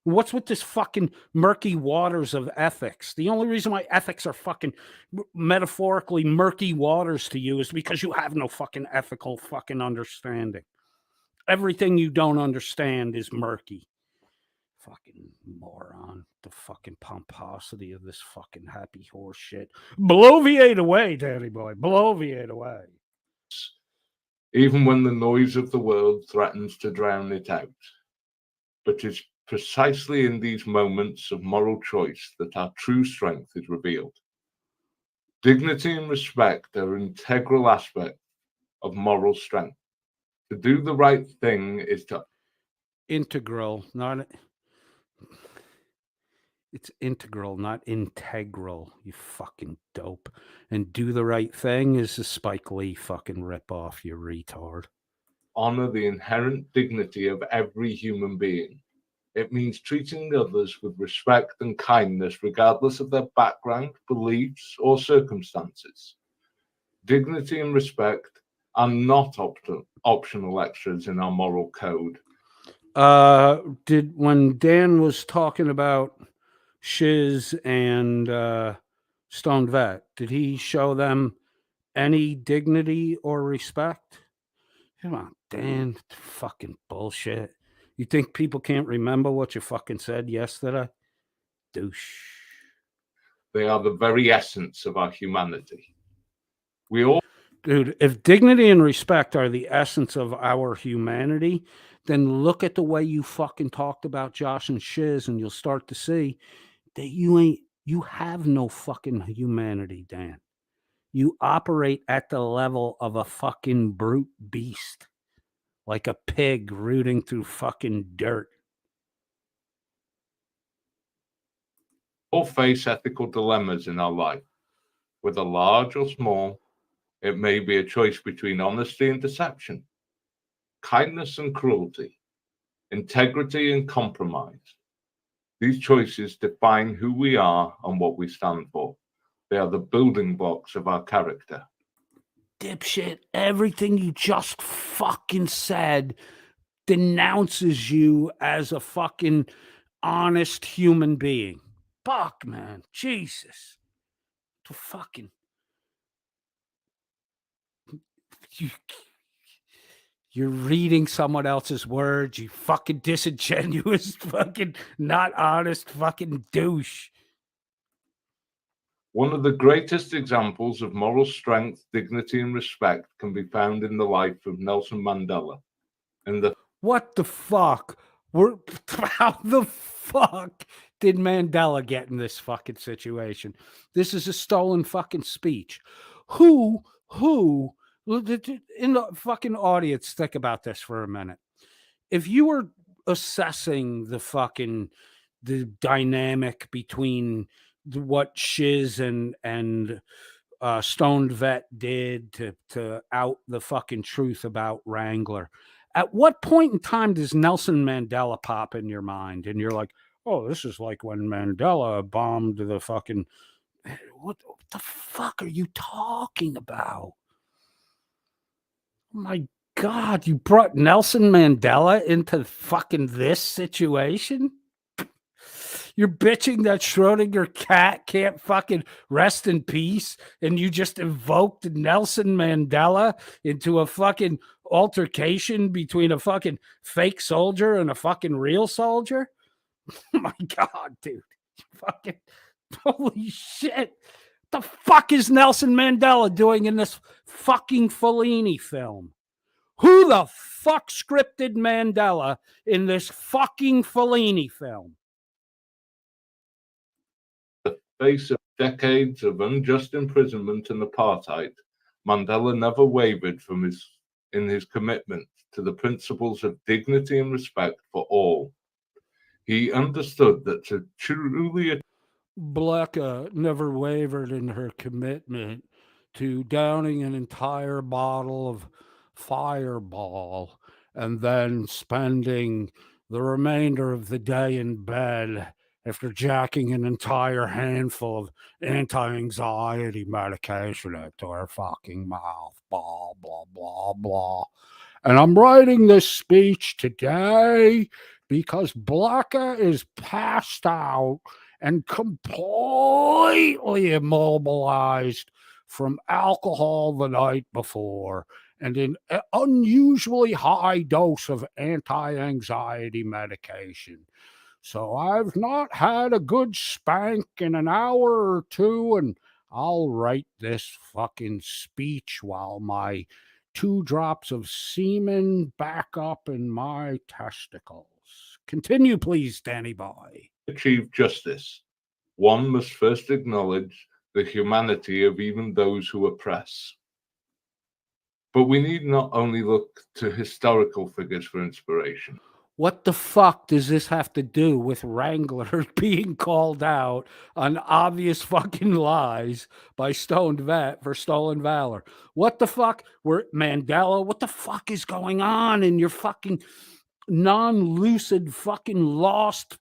What's with this fucking murky waters of ethics? The only reason why ethics are fucking metaphorically murky waters to you is because you have no fucking ethical fucking understanding. Everything you don't understand is murky. Fucking moron. The fucking pomposity of this fucking happy horse shit. Bloviate away, Danny boy. Bloviate away. Even when the noise of the world threatens to drown it out. But it's precisely in these moments of moral choice that our true strength is revealed. Dignity and respect are integral aspects of moral strength. To do the right thing is to... Integral, not... It's integral, not integral, you fucking dope. And do the right thing is a Spike Lee fucking ripoff, you retard. Honor the inherent dignity of every human being. It means treating others with respect and kindness, regardless of their background, beliefs, or circumstances. Dignity and respect are not optional extras in our moral code. When Dan was talking about Shiz and Stone Vet, did he show them any dignity or respect? Come on, Dan, fucking bullshit. You think people can't remember what you fucking said yesterday? Douche. They are the very essence of our humanity. We all... Dude, if dignity and respect are the essence of our humanity, then look at the way you fucking talked about Josh and Shiz, and you'll start to see that you have no fucking humanity, Dan. You operate at the level of a fucking brute beast. Like a pig rooting through fucking dirt. All face ethical dilemmas in our life. Whether large or small, it may be a choice between honesty and deception, kindness and cruelty, integrity and compromise. These choices define who we are and what we stand for. They are the building blocks of our character. Dipshit, everything you just fucking said denounces you as a fucking honest human being. Fuck, man. Jesus. To fucking... You're reading someone else's words, you fucking disingenuous, fucking not honest fucking douche. One of the greatest examples of moral strength, dignity, and respect can be found in the life of Nelson Mandela. What the fuck? How the fuck did Mandela get in this fucking situation? This is a stolen fucking speech. Who in the fucking audience, think about this for a minute. If you were assessing the dynamic between what Shiz and Stoned Vet did to out the fucking truth about Wrangler, at what point in time does Nelson Mandela pop in your mind and you're like, oh, this is like when Mandela bombed the fucking... What the fuck are you talking about? Oh my God, you brought Nelson Mandela into fucking this situation? You're bitching that Schrodinger cat can't fucking rest in peace, and you just invoked Nelson Mandela into a fucking altercation between a fucking fake soldier and a fucking real soldier? Oh my God, dude. Fucking holy shit. What the fuck is Nelson Mandela doing in this fucking Fellini film? Who the fuck scripted Mandela in this fucking Fellini film? Face of decades of unjust imprisonment and apartheid, Mandela never wavered in his commitment to the principles of dignity and respect for all. He understood that to truly... Bleka never wavered in her commitment to downing an entire bottle of Fireball and then spending the remainder of the day in bed after jacking an entire handful of anti-anxiety medication into her fucking mouth. Blah, blah, blah, blah. And I'm writing this speech today because Blacka is passed out and completely immobilized from alcohol the night before and an unusually high dose of anti-anxiety medication. So I've not had a good spank in an hour or two, and I'll write this fucking speech while my 2 drops of semen back up in my testicles. Continue, please, Danny Boy. Achieve justice, one must first acknowledge the humanity of even those who oppress. But we need not only look to historical figures for inspiration. What the fuck does this have to do with Wrangler being called out on obvious fucking lies by Stoned Vet for stolen valor? What the fuck? We're Mandela. What the fuck is going on in your fucking non-lucid fucking lost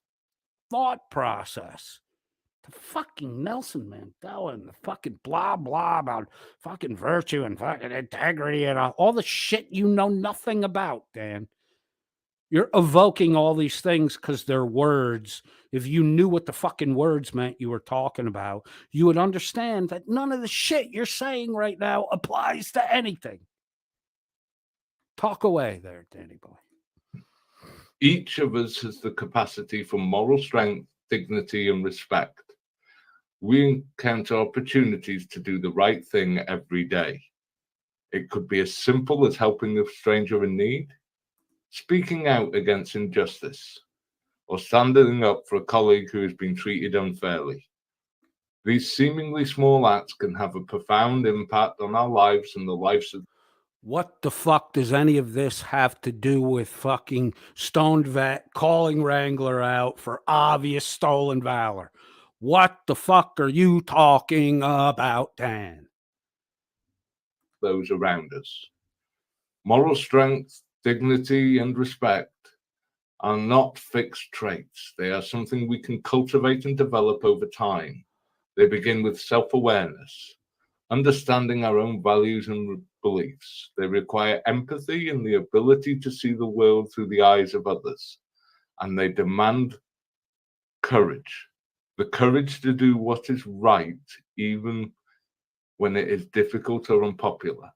thought process? The fucking Nelson Mandela and the fucking blah blah about fucking virtue and fucking integrity and all the shit you know nothing about, Dan. You're evoking all these things because they're words. If you knew what the fucking words meant you were talking about, you would understand that none of the shit you're saying right now applies to anything. Talk away there, Danny Boy. Each of us has the capacity for moral strength, dignity, and respect. We encounter opportunities to do the right thing every day. It could be as simple as helping a stranger in need, speaking out against injustice, or standing up for a colleague who has been treated unfairly. These seemingly small acts can have a profound impact on our lives and the lives of... What the fuck does any of this have to do with fucking Stoned Vet calling Wrangler out for obvious stolen valor? What the fuck are you talking about, Dan? Those around us. Moral strength, dignity, and respect are not fixed traits. They are something we can cultivate and develop over time. They begin with self-awareness, understanding our own values and beliefs. They require empathy and the ability to see the world through the eyes of others. And they demand courage. The courage to do what is right, even when it is difficult or unpopular.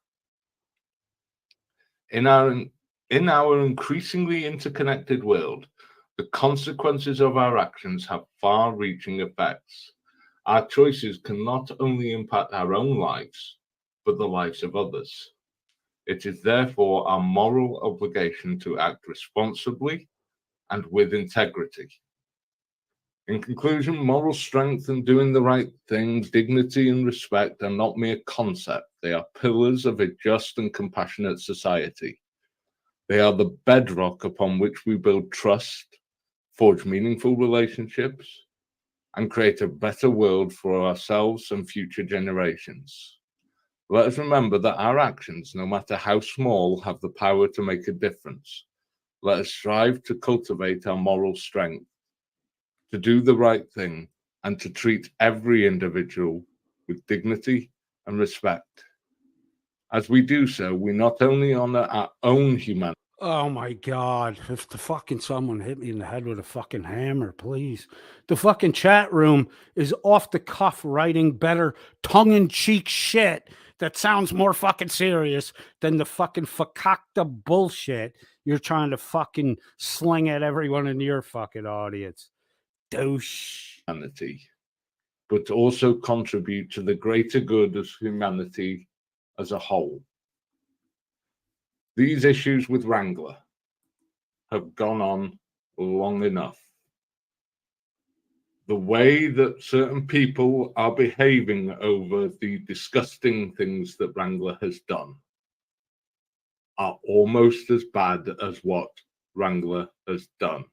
In our increasingly interconnected world, the consequences of our actions have far-reaching effects. Our choices can not only impact our own lives, but the lives of others. It is therefore our moral obligation to act responsibly and with integrity. In conclusion, moral strength and doing the right thing, dignity and respect are not mere concepts. They are pillars of a just and compassionate society. They are the bedrock upon which we build trust, forge meaningful relationships, and create a better world for ourselves and future generations. Let us remember that our actions, no matter how small, have the power to make a difference. Let us strive to cultivate our moral strength, to do the right thing, and to treat every individual with dignity and respect. As we do so, we not only honor our own humanity. Oh my God. If the fucking someone hit me in the head with a fucking hammer, please. The fucking chat room is off the cuff writing better tongue-in-cheek shit that sounds more fucking serious than the fucking fakakta bullshit you're trying to fucking sling at everyone in your fucking audience. Douche. But also contribute to the greater good of humanity as a whole. These issues with Wrangler have gone on long enough. The way that certain people are behaving over the disgusting things that Wrangler has done are almost as bad as what Wrangler has done.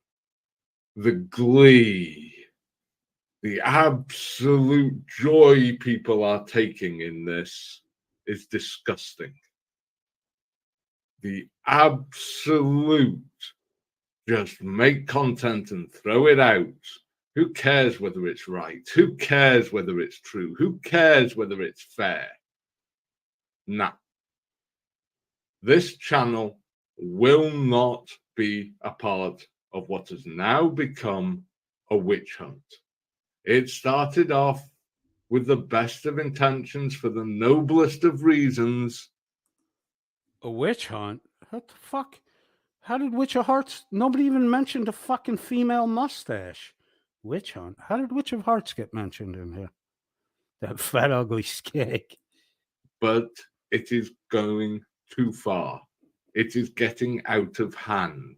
The glee, the absolute joy people are taking in this is disgusting. the absolute just make content and throw it out. Who cares whether it's right? Who cares whether it's true? Who cares whether it's fair? Nah. This channel will not be a part of what has now become a witch hunt. It started off with the best of intentions for the noblest of reasons. A witch hunt? What the fuck? How did Witch of Hearts? Nobody even mentioned a fucking female mustache. Witch hunt? How did Witch of Hearts get mentioned in here? That fat, ugly skeg. But it is going too far. It is getting out of hand.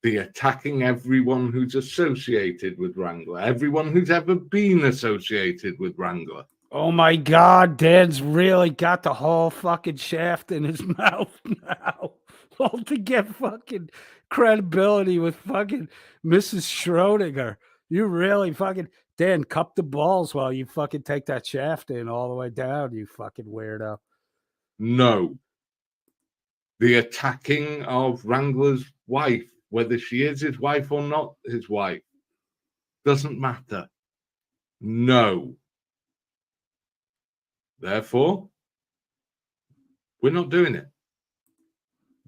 The attacking everyone who's associated with Wrangler, everyone who's ever been associated with Wrangler. Oh my God, Dan's really got the whole fucking shaft in his mouth now. All to get fucking credibility with fucking Mrs. Schrodinger. You really fucking, Dan, cup the balls while you fucking take that shaft in all the way down, you fucking weirdo. No. The attacking of Wrangler's wife, whether she is his wife or not his wife, doesn't matter. No. Therefore, we're not doing it.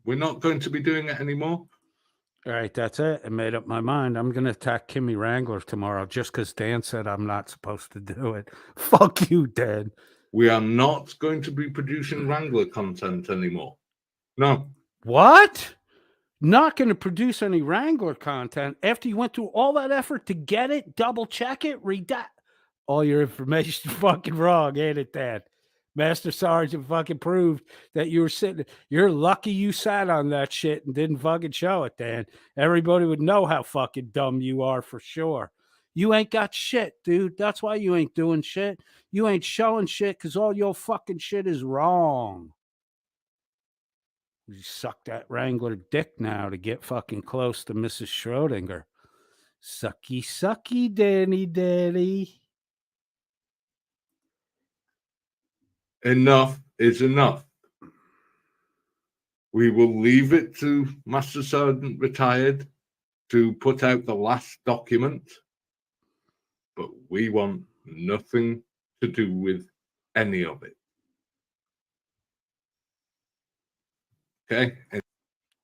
We're not going to be doing it anymore. All right, that's it. I made up my mind. I'm going to attack Kimmy Wrangler tomorrow just because Dan said I'm not supposed to do it. Fuck you, Dan. We are not going to be producing Wrangler content anymore. No. What? Not going to produce any Wrangler content after you went through all that effort to get it, double check it, read that. All your information fucking wrong, ain't it, Dan? Master Sergeant fucking proved that you were sitting. You're lucky you sat on that shit and didn't fucking show it, Dan. Everybody would know how fucking dumb you are for sure. You ain't got shit, dude. That's why you ain't doing shit. You ain't showing shit because all your fucking shit is wrong. You suck that Wrangler dick now to get fucking close to Mrs. Schrodinger. Sucky, sucky, Danny, daddy. Enough is enough. We will leave it to Master Sergeant Retired to put out the last document, but we want nothing to do with any of it. Okay?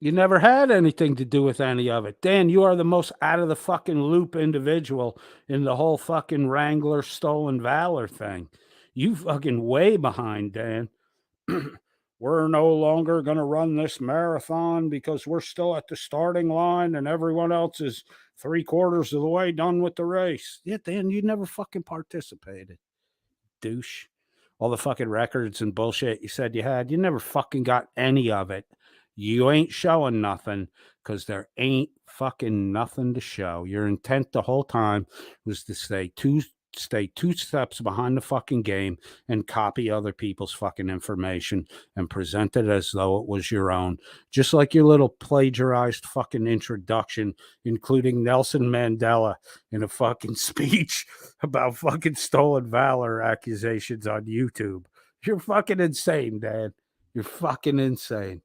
You never had anything to do with any of it. Dan, you are the most out of the fucking loop individual in the whole fucking Wrangler stolen valor thing. You fucking way behind, Dan. We're no longer going to run this marathon because we're still at the starting line and everyone else is 3/4 of the way done with the race. Yeah, Dan, you never fucking participated. Douche. All the fucking records and bullshit you said you had, you never fucking got any of it. You ain't showing nothing because there ain't fucking nothing to show. Your intent the whole time was to stay two steps behind the fucking game and copy other people's fucking information and present it as though it was your own. Just like your little plagiarized fucking introduction, including Nelson Mandela in a fucking speech about fucking stolen valor accusations on YouTube. You're fucking insane, Dan. You're fucking insane.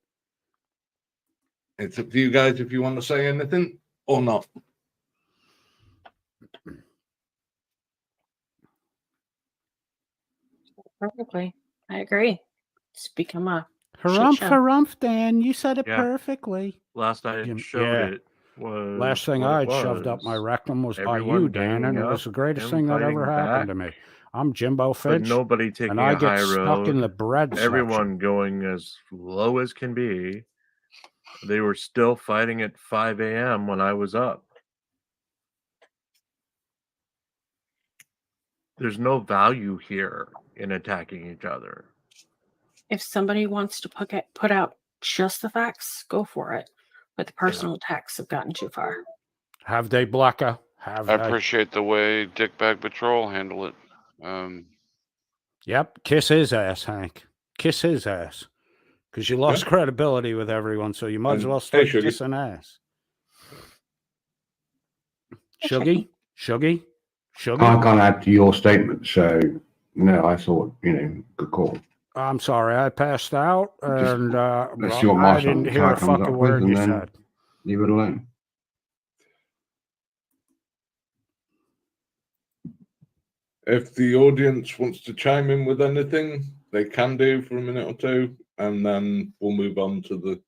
It's up to you guys if you want to say anything or not. Perfectly. I agree. It's become a Harumph, Dan. You said it Yeah. perfectly. Last I showed it was Last thing what it I'd shoved up my was. rectum was by Everyone you, Dan, and it ganging was the up, greatest him thing that ever fighting happened to back, me. I'm Jimbo but Finch, nobody taking and I a get high stuck in road. the bread section. Everyone going as low as can be. They were still fighting at 5 a.m. when I was up. There's no value here in attacking each other. If somebody wants to put out just the facts, go for it. But the personal attacks have gotten too far. Have they, Blacka? Have I they? appreciate the way Dickbag Patrol handle it. Yep. Kiss his ass, Hank. Kiss his ass. Because you lost credibility with everyone, so you might as well start kissing ass. Shuggy? Shuggy? Shuggy? I can't add to your statement, so no, I thought, good call. I'm sorry, I passed out, and Let's see what I Marshall didn't hear a comes up fucking with, word and you then said. leave it alone. If the audience wants to chime in with anything, they can do for a minute or two, and then we'll move on to the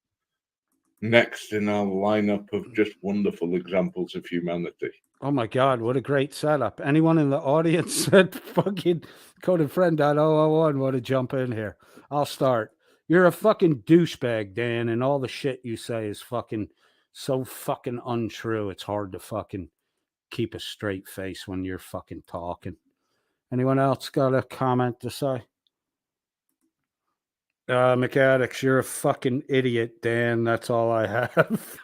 next in our lineup of just wonderful examples of humanity. Oh my God, what a great setup. Anyone in the audience that fucking coded friend.001 want to jump in here? I'll start. You're a fucking douchebag, Dan, and all the shit you say is fucking so fucking untrue. It's hard to fucking keep a straight face when you're fucking talking. Anyone else got a comment to say? McAddix, you're a fucking idiot, Dan. That's all I have.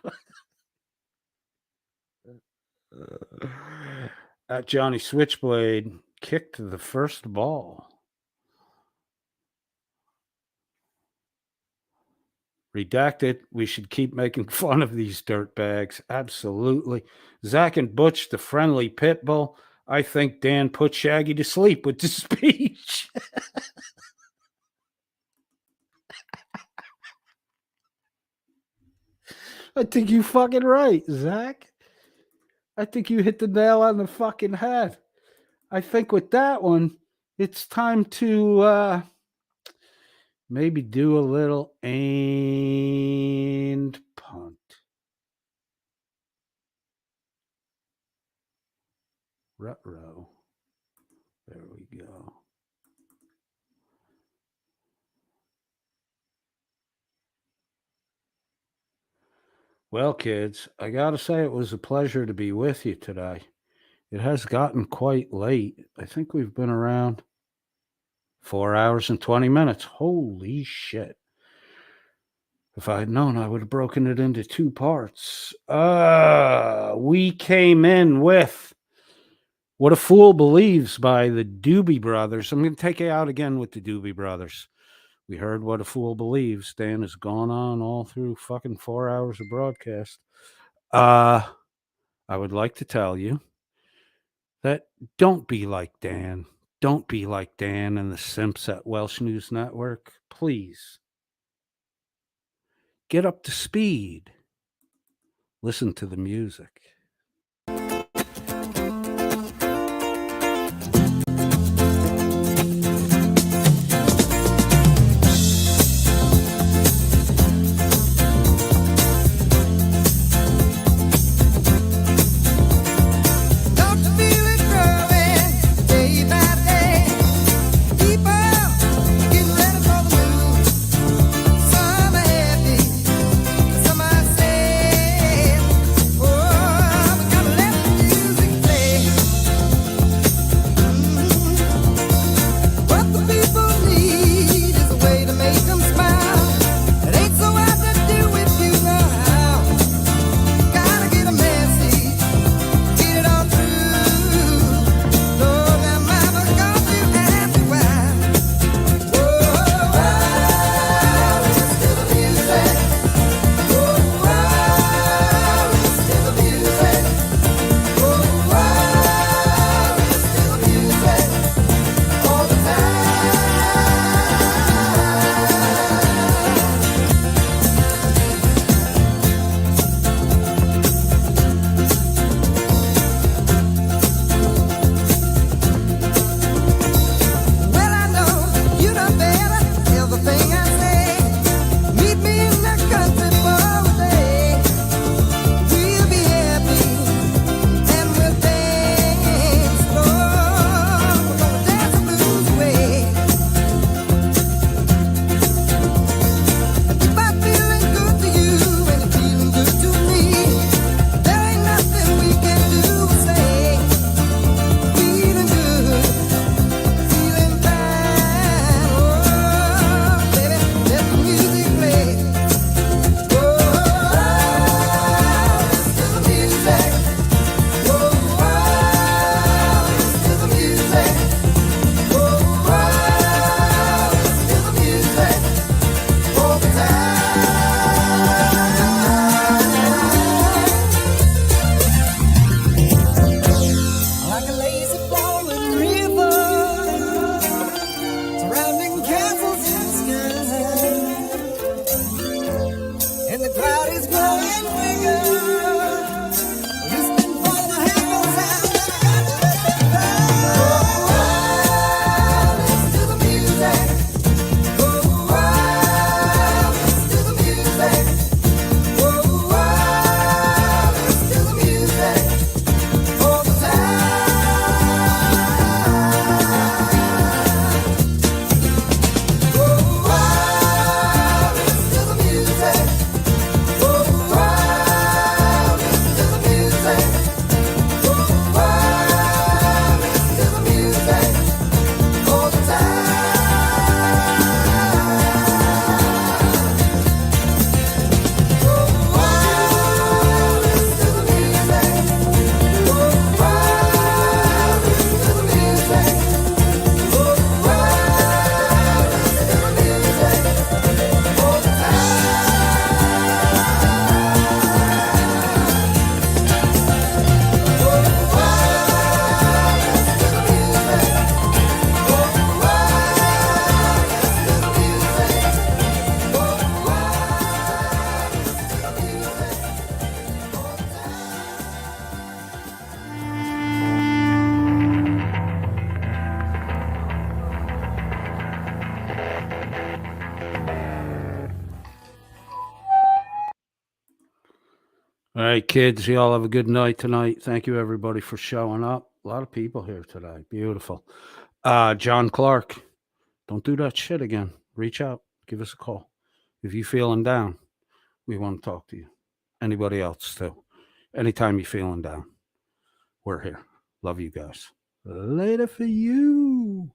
At Johnny Switchblade kicked the first ball. Redacted. We should keep making fun of these dirtbags. Absolutely. Zach and Butch, the friendly pit bull. I think Dan put Shaggy to sleep with the speech. I think you fucking right, Zach. I think you hit the nail on the fucking head. I think with that one, it's time to maybe do a little and punt. Ruh-roh. There we go. Well, kids, I got to say it was a pleasure to be with you today. It has gotten quite late. I think we've been around 4 hours and 20 minutes. Holy shit. If I had known, I would have broken it into 2 parts. We came in with What a Fool Believes by the Doobie Brothers. I'm going to take you out again with the Doobie Brothers. We heard What a Fool Believes. Dan has gone on all through fucking 4 hours of broadcast. I would like to tell you that don't be like Dan. Don't be like Dan and the simps at Welsh News Network. Please. Get up to speed. Listen to the music. Oh All right, kids, y'all have a good night tonight. Thank you, everybody, for showing up. A lot of people here today. Beautiful. John Clark, don't do that shit again. Reach out. Give us a call. If you're feeling down, we want to talk to you. Anybody else, too. Anytime you're feeling down, we're here. Love you guys. Later for you.